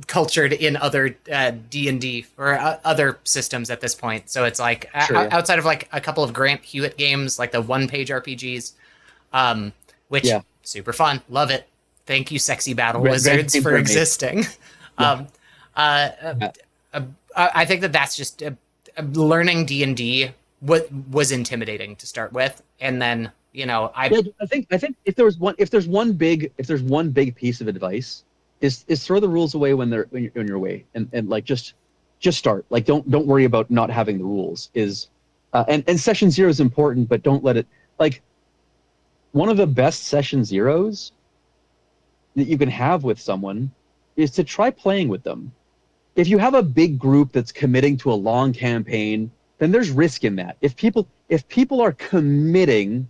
S1: cultured in other D&D or other systems at this point. So it's like
S2: sure, yeah,
S1: outside of like a couple of Grant Hewitt games, like the one-page RPGs, which
S2: yeah.
S1: super fun, love it. Thank you, sexy battle
S2: Grand
S1: wizards,
S2: games
S1: for
S2: are amazing.
S1: existing.
S2: Yeah,
S1: um, uh,
S2: yeah.
S1: I think that's just learning D&D. What was intimidating to start with, and then
S2: Yeah, I think if there's one big piece of advice is throw the rules away when you're away, and like just start. Like don't worry about not having the rules. And session zero is important, but don't let it, like, one of the best session zeros that you can have with someone is to try playing with them. If you have a big group that's committing to a long campaign, then there's risk in that. If people are committing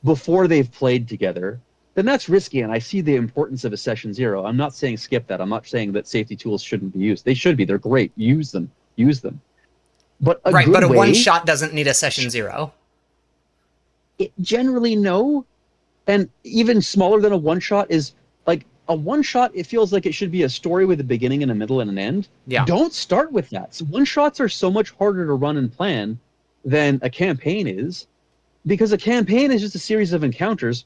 S2: before they've played together, then that's risky. And I see the importance of a session zero. I'm not saying skip that. I'm not saying that safety tools shouldn't be used. They should be. They're great. Use them. Use them. But a
S1: right.
S2: good
S1: But a one
S2: way,
S1: shot doesn't need a session zero.
S2: generally no. And even smaller than a one shot is like a one shot. It feels like it should be a story with a beginning and a middle and an end.
S1: Yeah.
S2: Don't start with that. So one shots are so much harder to run and plan than a campaign is, because a campaign is just a series of encounters.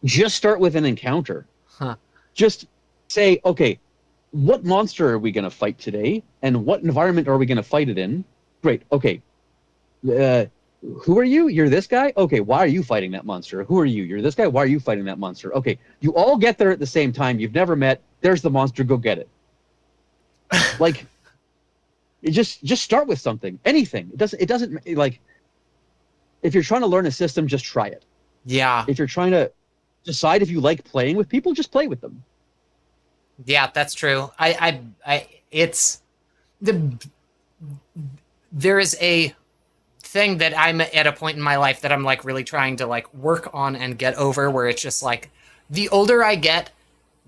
S2: Just start with an encounter.
S1: Huh.
S2: Just say, okay, what monster are we going to fight today, and what environment are we going to fight it in? Great. Okay. Who are you? You're this guy? Okay, why are you fighting that monster? Who are you? You're this guy? Why are you fighting that monster? Okay, you all get there at the same time. You've never met. There's the monster. Go get it. Like, just start with something. Anything. It doesn't like, if you're trying to learn a system, just try it.
S1: Yeah.
S2: If you're trying to decide if you like playing with people, just play with them.
S1: Yeah, that's true. It's there is a thing that I'm at a point in my life that I'm like really trying to like work on and get over, where it's just like the older I get,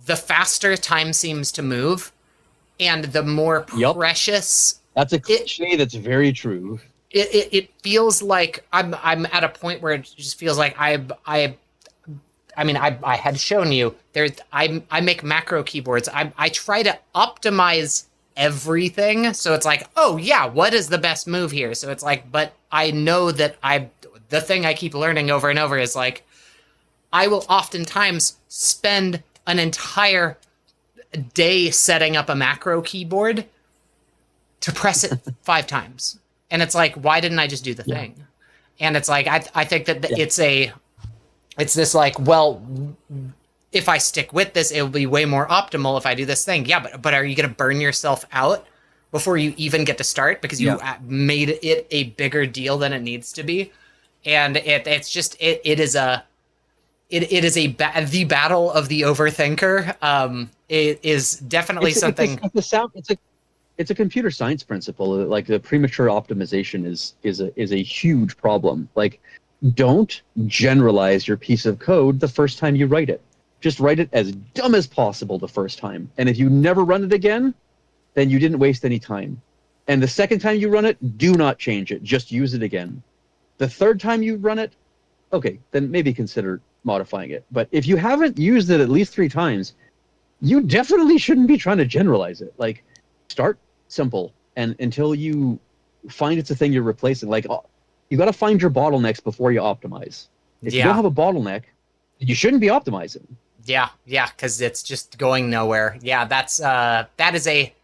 S1: the faster time seems to move, and the more
S2: Yep.
S1: precious
S2: That's a cliche that's very true.
S1: it feels like I'm at a point where it just feels like I mean, I had shown you there. I make macro keyboards. I try to optimize everything, so it's like, oh yeah, what is the best move here? So it's like, but I know that the thing I keep learning over and over is like, I will oftentimes spend an entire day setting up a macro keyboard to press it 5 times, and it's like, why didn't I just do the thing? And it's like, I think that it's this like, well, if I stick with this, it will be way more optimal if I do this thing. Yeah, but are you going to burn yourself out before you even get to start because you made it a bigger deal than it needs to be? And it's just it is the battle of the overthinker. It is definitely something.
S2: It's a computer science principle. Like, the premature optimization is a huge problem. Like, don't generalize your piece of code the first time you write it. Just write it as dumb as possible the first time. And if you never run it again, then you didn't waste any time. And the second time you run it, do not change it. Just use it again. The third time you run it, okay, then maybe consider modifying it. But if you haven't used it at least 3 times, you definitely shouldn't be trying to generalize it. Like, start simple, and until you find it's a thing you're replacing. Like, you got to find your bottlenecks before you optimize. If you don't have a bottleneck, you shouldn't be optimizing.
S1: Yeah, because it's just going nowhere. Yeah, that is a.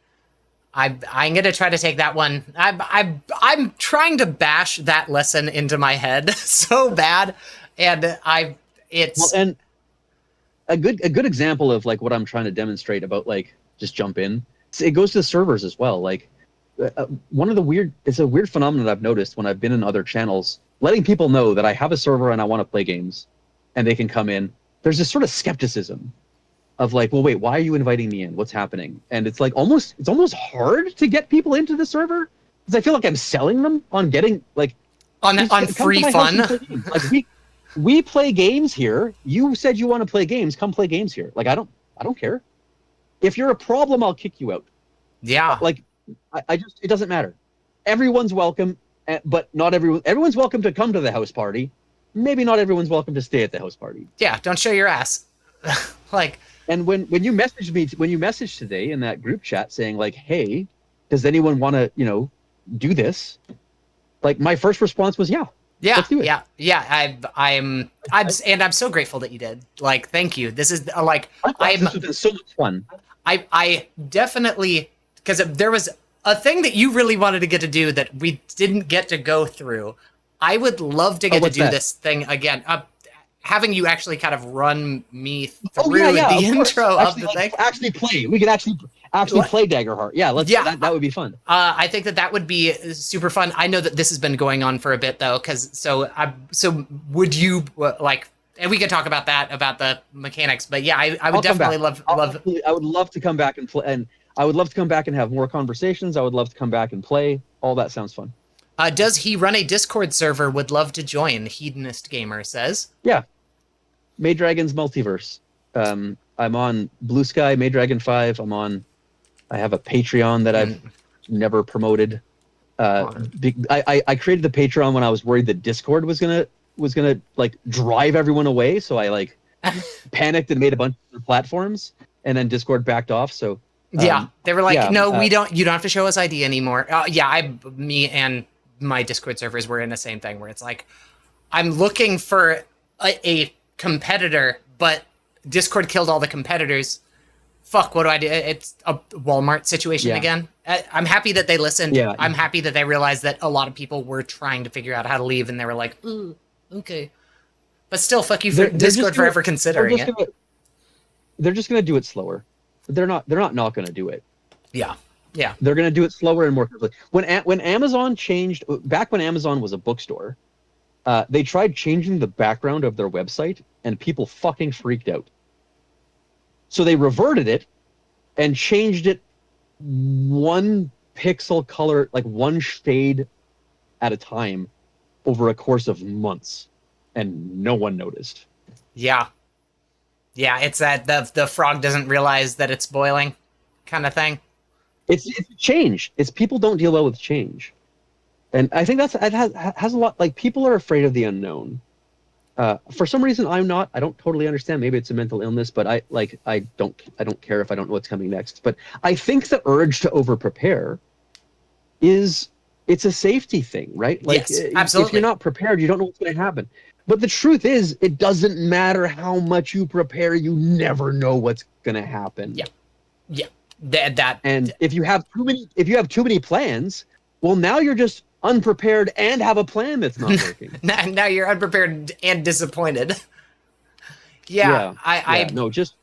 S1: I'm gonna try to take that one. I'm trying to bash that lesson into my head so bad, and
S2: and a good example of like what I'm trying to demonstrate about, like, just jump in. It goes to the servers as well. Like, it's a weird phenomenon I've noticed when I've been in other channels, letting people know that I have a server and I want to play games, and they can come in. There's this sort of skepticism of like, well, wait, why are you inviting me in? What's happening? And it's like it's almost hard to get people into the server, because I feel like I'm selling them on getting like
S1: on free fun.
S2: Like, we play games here. You said you want to play games. Come play games here. Like, I don't care. If you're a problem, I'll kick you out.
S1: Yeah.
S2: Like, it doesn't matter. Everyone's welcome, but not everyone. Everyone's welcome to come to the house party, maybe not everyone's welcome to stay at the house party.
S1: Yeah, don't show your ass. Like,
S2: and when you messaged today in that group chat saying like, hey, does anyone want to, do this? Like my first response was, yeah, let's do it.
S1: I'm so grateful that you did. Like, thank you. This is
S2: This has been so much fun.
S1: I definitely, because there was a thing that you really wanted to get to do that we didn't get to go through. I would love to get to do this thing again. Having you actually kind of run me through the intro of the thing.
S2: Actually play. We could actually play Daggerhear. Yeah, that would be fun.
S1: I think that would be super fun. I know that this has been going on for a bit though, so would you like? And we can talk about that, about the mechanics. But yeah, I would definitely love.
S2: I would love to come back and play, and I would love to come back and have more conversations. I would love to come back and play. All that sounds fun.
S1: Does he run a Discord server? Would love to join. Hedonist Gamer says.
S2: Yeah. Maydragon's Multiverse. I'm on Blue Sky, Maydragon5. I have a Patreon that I've never promoted. I created the Patreon when I was worried that Discord was gonna like drive everyone away, so I like panicked and made a bunch of platforms, and then Discord backed off. So
S1: they were like, no, we don't. You don't have to show us ID anymore. Me and my Discord servers were in the same thing where it's like, I'm looking for a competitor, but Discord killed all the competitors. Fuck, what do I do? It's a Walmart situation again. I'm happy that they listened.
S2: Yeah.
S1: I'm happy that they realized that a lot of people were trying to figure out how to leave, and they were like, ooh, okay. But still, fuck you for Discord for ever considering it.
S2: They're just gonna do it slower. They're not gonna do it.
S1: Yeah.
S2: They're gonna do it slower and more quickly. When Amazon changed, back when Amazon was a bookstore, they tried changing the background of their website, and people fucking freaked out. So they reverted it and changed it one pixel color, like one shade at a time, over a course of months, and no one noticed.
S1: Yeah, it's that the frog doesn't realize that it's boiling kind of thing.
S2: It's change. It's people don't deal well with change. And I think it has a lot, like, people are afraid of the unknown. For some reason, I'm not. I don't totally understand. Maybe it's a mental illness, but I don't care if I don't know what's coming next. But I think the urge to over-prepare it's a safety thing, right? Like,
S1: yes, absolutely.
S2: If you're not prepared, you don't know what's going to happen. But the truth is, it doesn't matter how much you prepare, you never know what's going to happen.
S1: Yeah.
S2: And if you have too many plans, well, now you're just unprepared and have a plan that's not working.
S1: now you're unprepared and disappointed. It's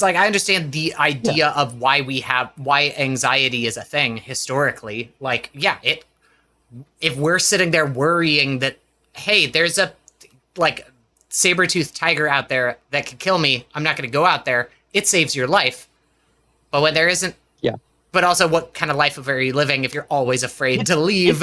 S1: like, I understand the idea of why anxiety is a thing historically. Like, if we're sitting there worrying that, hey, there's a like saber-toothed tiger out there that could kill me, I'm not going to go out there. It saves your life. But when there isn't, but also, what kind of life are you living if you're always afraid to leave?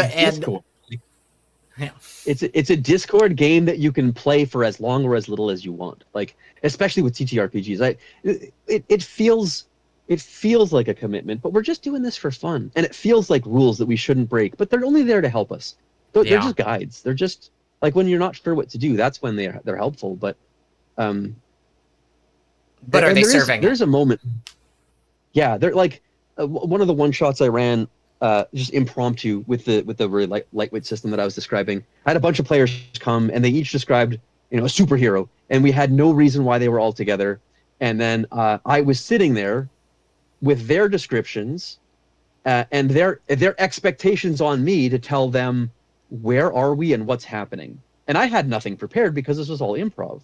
S2: It's a Discord game that you can play for as long or as little as you want. Like, especially with TTRPGs, it feels like a commitment, but we're just doing this for fun, and it feels like rules that we shouldn't break. But they're only there to help us. They're just guides. They're just like, when you're not sure what to do, that's when they're helpful. But
S1: are they serving?
S2: There's a moment. Yeah, they're like. One of the one shots I ran, just impromptu with the really lightweight system that I was describing. I had a bunch of players come, and they each described, a superhero, and we had no reason why they were all together. And then I was sitting there with their descriptions and their expectations on me to tell them where are we and what's happening. And I had nothing prepared because this was all improv.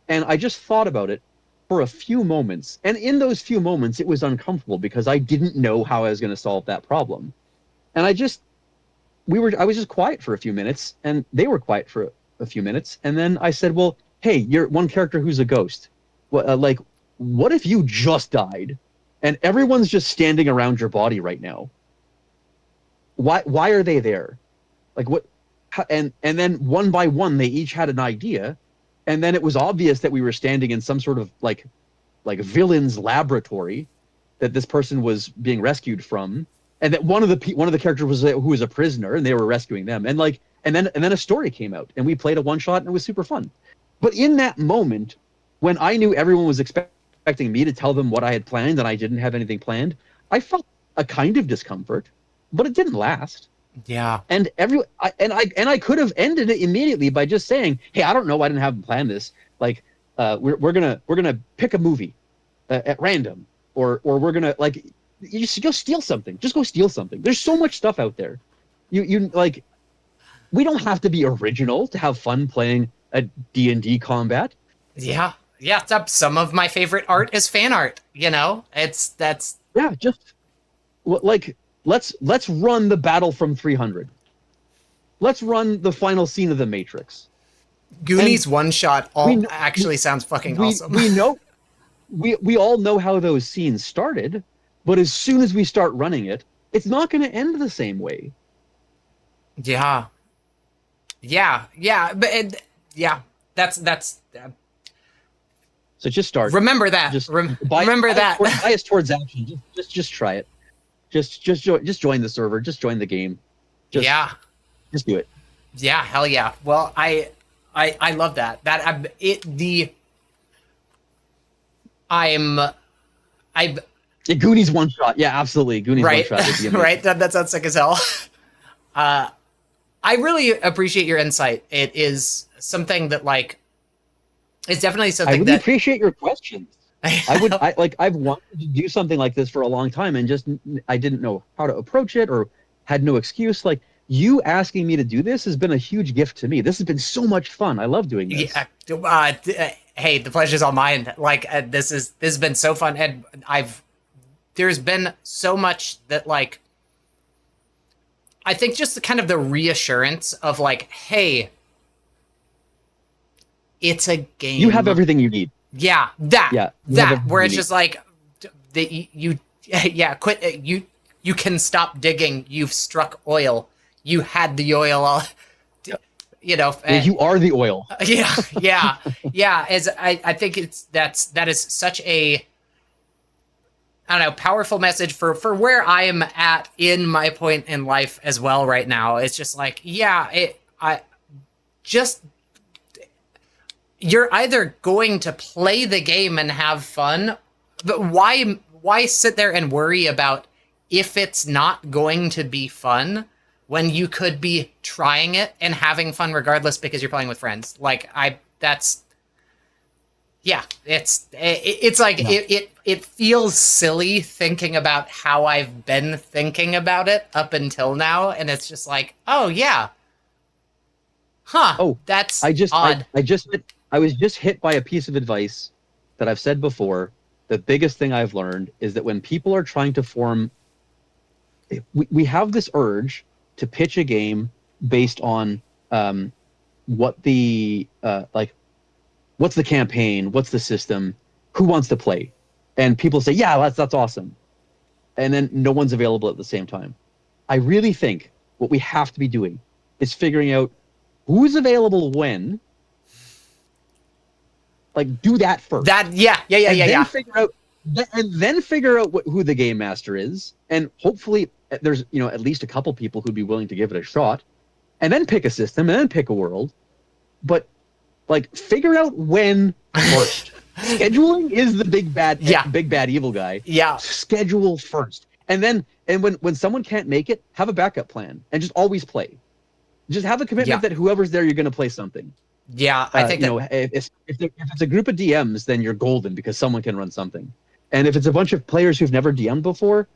S2: And I just thought about it for a few moments, and in those few moments, it was uncomfortable because I didn't know how I was going to solve that problem, and I was just quiet for a few minutes, and they were quiet for a few minutes, and then I said, "Well, hey, you're one character who's a ghost. What if you just died, and everyone's just standing around your body right now? Why are they there? Like, what?" And then one by one, they each had an idea. And then it was obvious that we were standing in some sort of like villain's laboratory that this person was being rescued from, and that one of the characters who was a prisoner, and they were rescuing them. And like, And then a story came out, and we played a one shot, and it was super fun. But in that moment, when I knew everyone was expecting me to tell them what I had planned, and I didn't have anything planned, I felt a kind of discomfort, but it didn't last.
S1: Yeah.
S2: And I could have ended it immediately by just saying, "Hey, I don't know, I didn't have planned this. Like, we're gonna pick a movie at random, or we're gonna like, you just go steal something. Just go steal something. There's so much stuff out there. You like, we don't have to be original to have fun playing a D&D combat.
S1: Yeah. Yeah. Some of my favorite art is fan art. You know, that's.
S2: Yeah, just like let's run the battle from 300. Let's run the final scene of The Matrix.
S1: Goonies one shot actually sounds fucking awesome.
S2: We know we all know how those scenes started, but as soon as we start running it, it's not going to end the same way.
S1: Yeah. But that's.
S2: So just start.
S1: Remember that.
S2: Just
S1: remember that.
S2: Bias towards action. Just try it. Just join the server. Just join the game. Just do it.
S1: Yeah, hell yeah. Well, I love that.
S2: Goonies one shot. Yeah, absolutely. Goonies one shot.
S1: Right. That sounds sick as hell. I really appreciate your insight. It is something that like, it's definitely something
S2: I really appreciate your questions. I've wanted to do something like this for a long time, and just I didn't know how to approach it or had no excuse. Like, you asking me to do this has been a huge gift to me. This has been so much fun. I love doing this.
S1: Yeah. Hey, the pleasure's all mine. Like, this has been so fun, and there's been so much that like, I think just the kind of the reassurance of like, hey, it's a game.
S2: You have everything you need.
S1: Yeah, where it's just like, quit. You can stop digging. You've struck oil. You had the oil. You know,
S2: you are the oil.
S1: Yeah. As I think that is such a, I don't know, powerful message for where I am at in my point in life as well right now. It's just like, you're either going to play the game and have fun, but why sit there and worry about if it's not going to be fun when you could be trying it and having fun regardless because you're playing with friends? Like, it feels silly thinking about how I've been thinking about it up until now, and it's just like, oh yeah, that's odd.
S2: I was just hit by a piece of advice that I've said before. The biggest thing I've learned is that when people are trying to form, we have this urge to pitch a game based on what's the campaign, what's the system, who wants to play, and people say, yeah, that's awesome, and then no one's available at the same time. I really think what we have to be doing is figuring out who's available when. Like, do that first. Then figure out who the game master is, and hopefully there's at least a couple people who'd be willing to give it a shot, and then pick a system, and then pick a world. But like, figure out when first. Scheduling is the big bad evil guy.
S1: Yeah.
S2: Schedule first, and when someone can't make it, have a backup plan, and just always play. Just have a commitment that whoever's there, you're going to play something.
S1: Yeah, I think
S2: if it's a group of DMs, then you're golden because someone can run something. And if it's a bunch of players who've never DM'd before,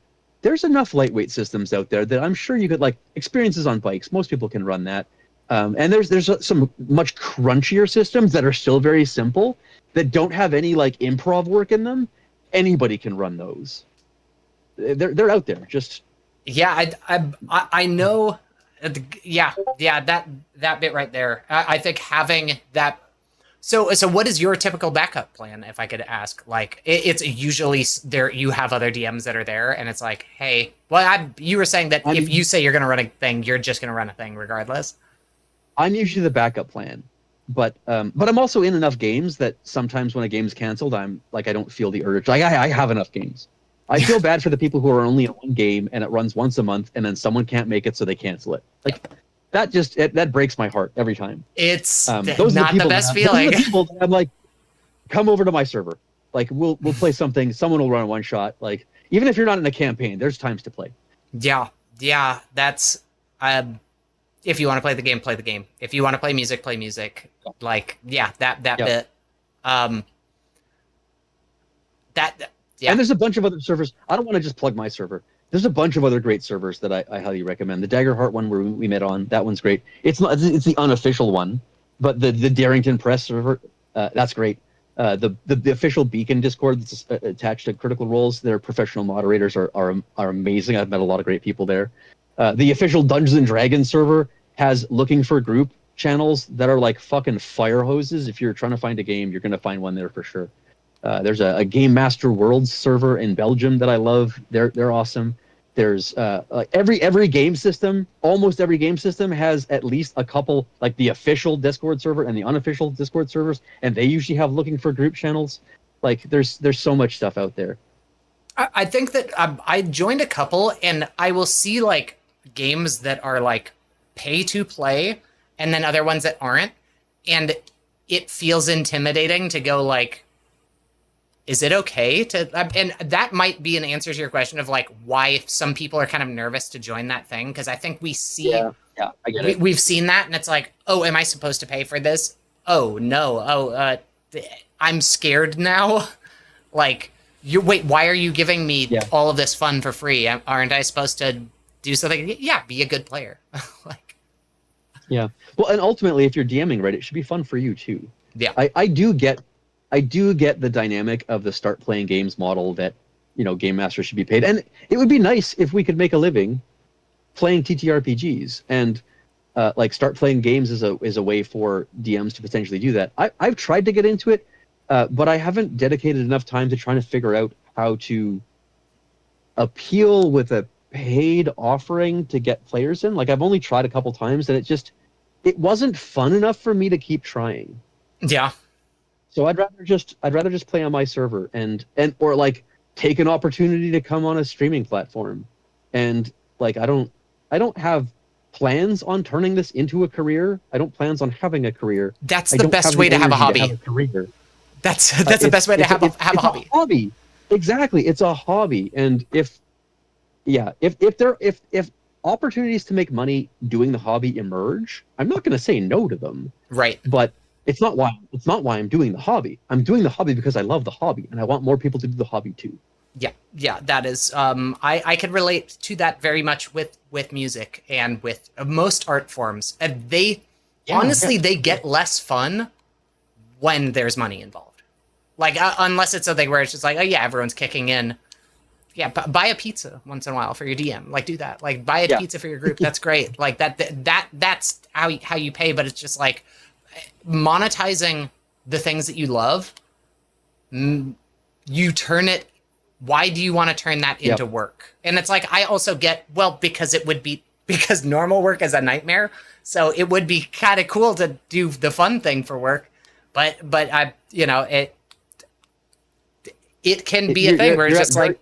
S2: there's enough lightweight systems out there that I'm sure you could, like, experiences on bikes. Most people can run that. And there's some much crunchier systems that are still very simple that don't have any like improv work in them. Anybody can run those. They're out there. Just
S1: I know. That bit right there. I think having that. So what is your typical backup plan, if I could ask? Like, it's usually there. You have other DMs that are there, and it's like, hey, you were saying that if you say you're going to run a thing, you're just going to run a thing regardless.
S2: I'm usually the backup plan, but I'm also in enough games that sometimes when a game's canceled, I'm like, I don't feel the urge. Like, I have enough games. I feel bad for the people who are only in one game and it runs once a month, and then someone can't make it, so they cancel it. Like, that breaks my heart every time.
S1: It's
S2: Those
S1: not the best feeling.
S2: Those are the people that I'm like, come over to my server. Like we'll play something. Someone will run one shot. Like even if you're not in a campaign, there's times to play.
S1: Yeah. That's if you want to play the game, play the game. If you want to play music, play music. Like that bit. Yeah.
S2: And there's a bunch of other servers. I don't want to just plug my server. There's a bunch of other great servers that I highly recommend. The Daggerheart one where we met on, that one's great. It's the unofficial one, but the Darrington Press server, that's great. The official Beacon Discord that's attached to Critical Roles, their professional moderators are amazing. I've met a lot of great people there. The official Dungeons and Dragons server has looking for group channels that are like fucking fire hoses. If you're trying to find a game, you're gonna find one there for sure. There's a Game Master Worlds server in Belgium that I love. They're awesome. There's like every game system, almost every game system has at least a couple, like the official Discord server and the unofficial Discord servers, and they usually have looking for group channels. Like there's so much stuff out there.
S1: I think that I joined a couple, and I will see like games that are like pay to play, and then other ones that aren't, and it feels intimidating to go like, is it okay to, and that might be an answer to your question of like why some people are kind of nervous to join that thing. Cause I think we see,
S2: I get it.
S1: We've seen that, and it's like, oh, am I supposed to pay for this? Oh no. Oh, I'm scared now. Like wait, why are you giving me all of this fun for free? Aren't I supposed to do something? Yeah. Be a good player. Like,
S2: yeah. Well, and ultimately if you're DMing, right, it should be fun for you too.
S1: Yeah.
S2: I do get the dynamic of the start playing games model that, game masters should be paid. And it would be nice if we could make a living playing TTRPGs, and like start playing games is a way for DMs to potentially do that. I've tried to get into it, but I haven't dedicated enough time to trying to figure out how to appeal with a paid offering to get players in. Like I've only tried a couple times, and it wasn't fun enough for me to keep trying.
S1: Yeah.
S2: So I'd rather just play on my server and or like take an opportunity to come on a streaming platform. And like I don't have plans on turning this into a career. I don't plans on having a career.
S1: That's the best way to have a hobby. That's the best way to have a hobby.
S2: A hobby. Exactly. It's a hobby. And if opportunities to make money doing the hobby emerge, I'm not going to say no to them.
S1: Right.
S2: But it's not why I'm doing the hobby. I'm doing the hobby because I love the hobby, and I want more people to do the hobby too.
S1: Yeah, that is. I can relate to that very much with music and with most art forms. And they get less fun when there's money involved. Like unless it's something where it's just like, oh yeah, everyone's kicking in. Yeah, buy a pizza once in a while for your DM. Like do that. Like buy a pizza for your group. That's great. Like that's how you pay. But it's just like, monetizing the things that you love, you turn it. Why do you want to turn that into work? And it's like, I also get, well, because normal work is a nightmare. So it would be kind of cool to do the fun thing for work, but it can be a thing where it's just like,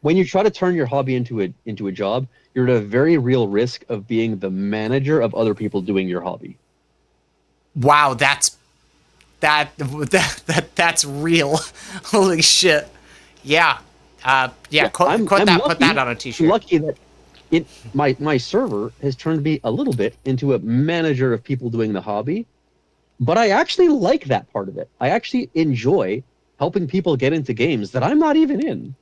S2: when you try to turn your hobby into a job, you're at a very real risk of being the manager of other people doing your hobby.
S1: Wow, that's real. Holy shit. Yeah. Quote that on a t-shirt.
S2: I'm lucky that my server has turned me a little bit into a manager of people doing the hobby, but I actually like that part of it. I actually enjoy helping people get into games that I'm not even in.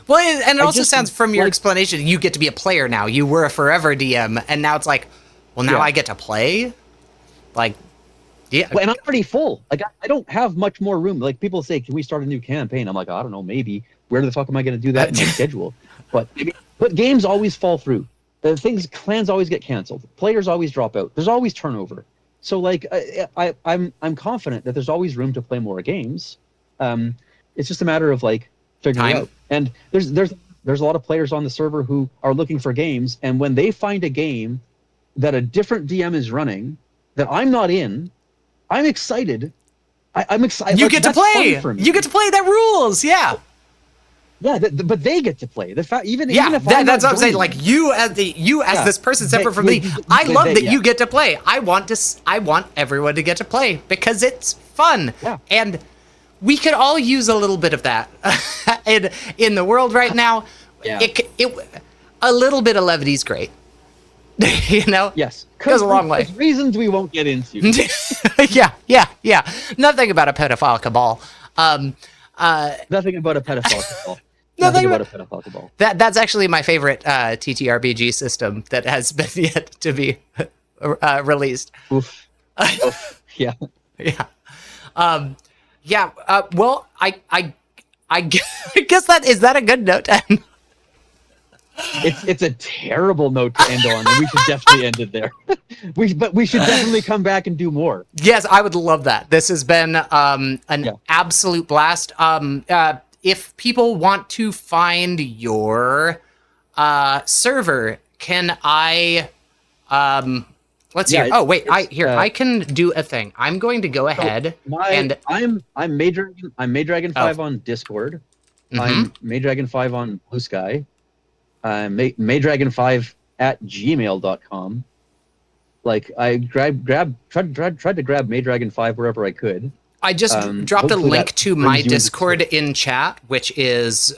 S1: Well, and it also sounds from your explanation, you get to be a player now. You were a forever DM, and now it's like, well, now I get to play? Like, yeah.
S2: And I'm pretty full. Like, I don't have much more room. Like, people say, can we start a new campaign? I'm like, I don't know, maybe. Where the fuck am I going to do that in my schedule? But games always fall through. Clans always get canceled. Players always drop out. There's always turnover. So, like, I'm confident that there's always room to play more games. It's just a matter of, like, figuring it out. And there's a lot of players on the server who are looking for games, and when they find a game that a different DM is running that I'm not in, I'm excited. I'm excited.
S1: You get to play. You get to play. That rules. Yeah.
S2: Yeah, but they get to play. The fact, even
S1: Yeah,
S2: if I'm
S1: that's
S2: not
S1: what I'm saying.
S2: joining,
S1: Like you as this person separate from me, I love that you get to play. I want everyone to get to play because it's fun.
S2: Yeah.
S1: And we could all use a little bit of that in the world right now.
S2: Yeah.
S1: A little bit of levity is great. You know?
S2: Yes.
S1: Goes a long way.
S2: Reasons we won't get into.
S1: yeah. Nothing about a pedophile cabal.
S2: Nothing about a pedophile cabal.
S1: Nothing
S2: about a pedophile cabal.
S1: That's actually my favorite TTRPG system that has been yet to be released.
S2: Oof. Oof. Yeah.
S1: Yeah. Well, I guess that is that a good note to end?
S2: It's a terrible note to end on, and we should definitely end it there. But we should definitely come back and do more.
S1: Yes, I would love that. This has been an absolute blast. If people want to find your server, can I? Let's see. Oh wait, I can do a thing. I'm going to go ahead and
S2: I'm Maydragon. I'm Maydragon5 on Discord.
S1: Mm-hmm.
S2: I'm Maydragon5 on Blue Sky. Maydragon5 at gmail.com. Like I tried to grab Maydragon5 wherever I could.
S1: I just dropped a link to my Discord in chat, which is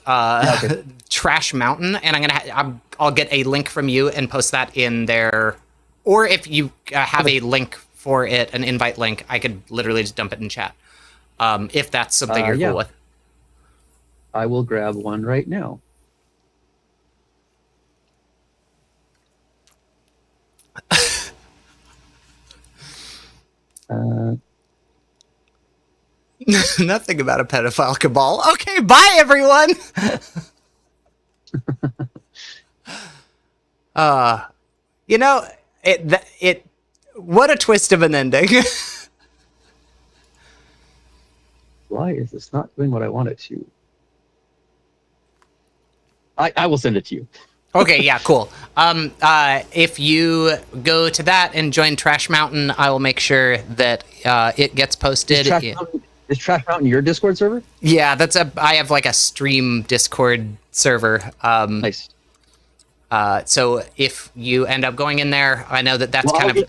S1: Trash Mountain, and I'll get a link from you and post that in there. Or if you have a link for it, an invite link, I could literally just dump it in chat. If that's something you're cool with.
S2: I will grab one right now.
S1: Nothing about a pedophile cabal. Okay, bye everyone. You know, it what a twist of an ending.
S2: Why is this not doing what I want it to? I will send it to you.
S1: Okay, yeah, cool. If you go to that and join Trash Mountain, I will make sure that it gets posted.
S2: Is Trash Mountain your Discord server?
S1: Yeah, I have like a stream Discord server.
S2: Nice.
S1: So if you end up going in there, I know that's kind of.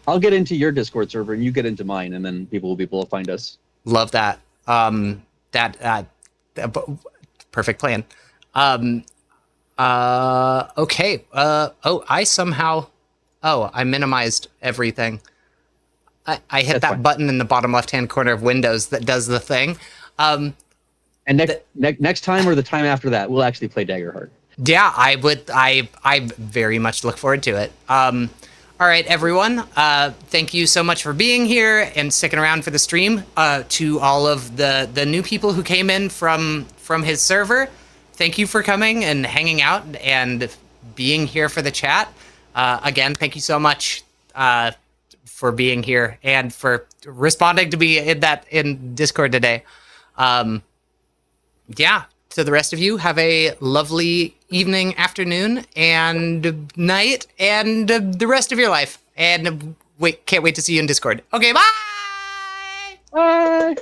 S2: I'll get into your Discord server and you get into mine, and then people will be able to find us.
S1: Love that. Perfect plan. Okay. I minimized everything. I hit that button in the bottom left-hand corner of Windows that does the thing.
S2: And next time or the time after that, we'll actually play Daggerhear.
S1: Yeah, I would. I very much look forward to it. All right, everyone. Thank you so much for being here and sticking around for the stream. To all of the new people who came in from his server, thank you for coming and hanging out and being here for the chat. Again, thank you so much for being here and for responding to me in Discord today. Yeah. To the rest of you, have a lovely evening, afternoon, and night, and the rest of your life. And can't wait to see you in Discord. Okay, bye!
S2: Bye!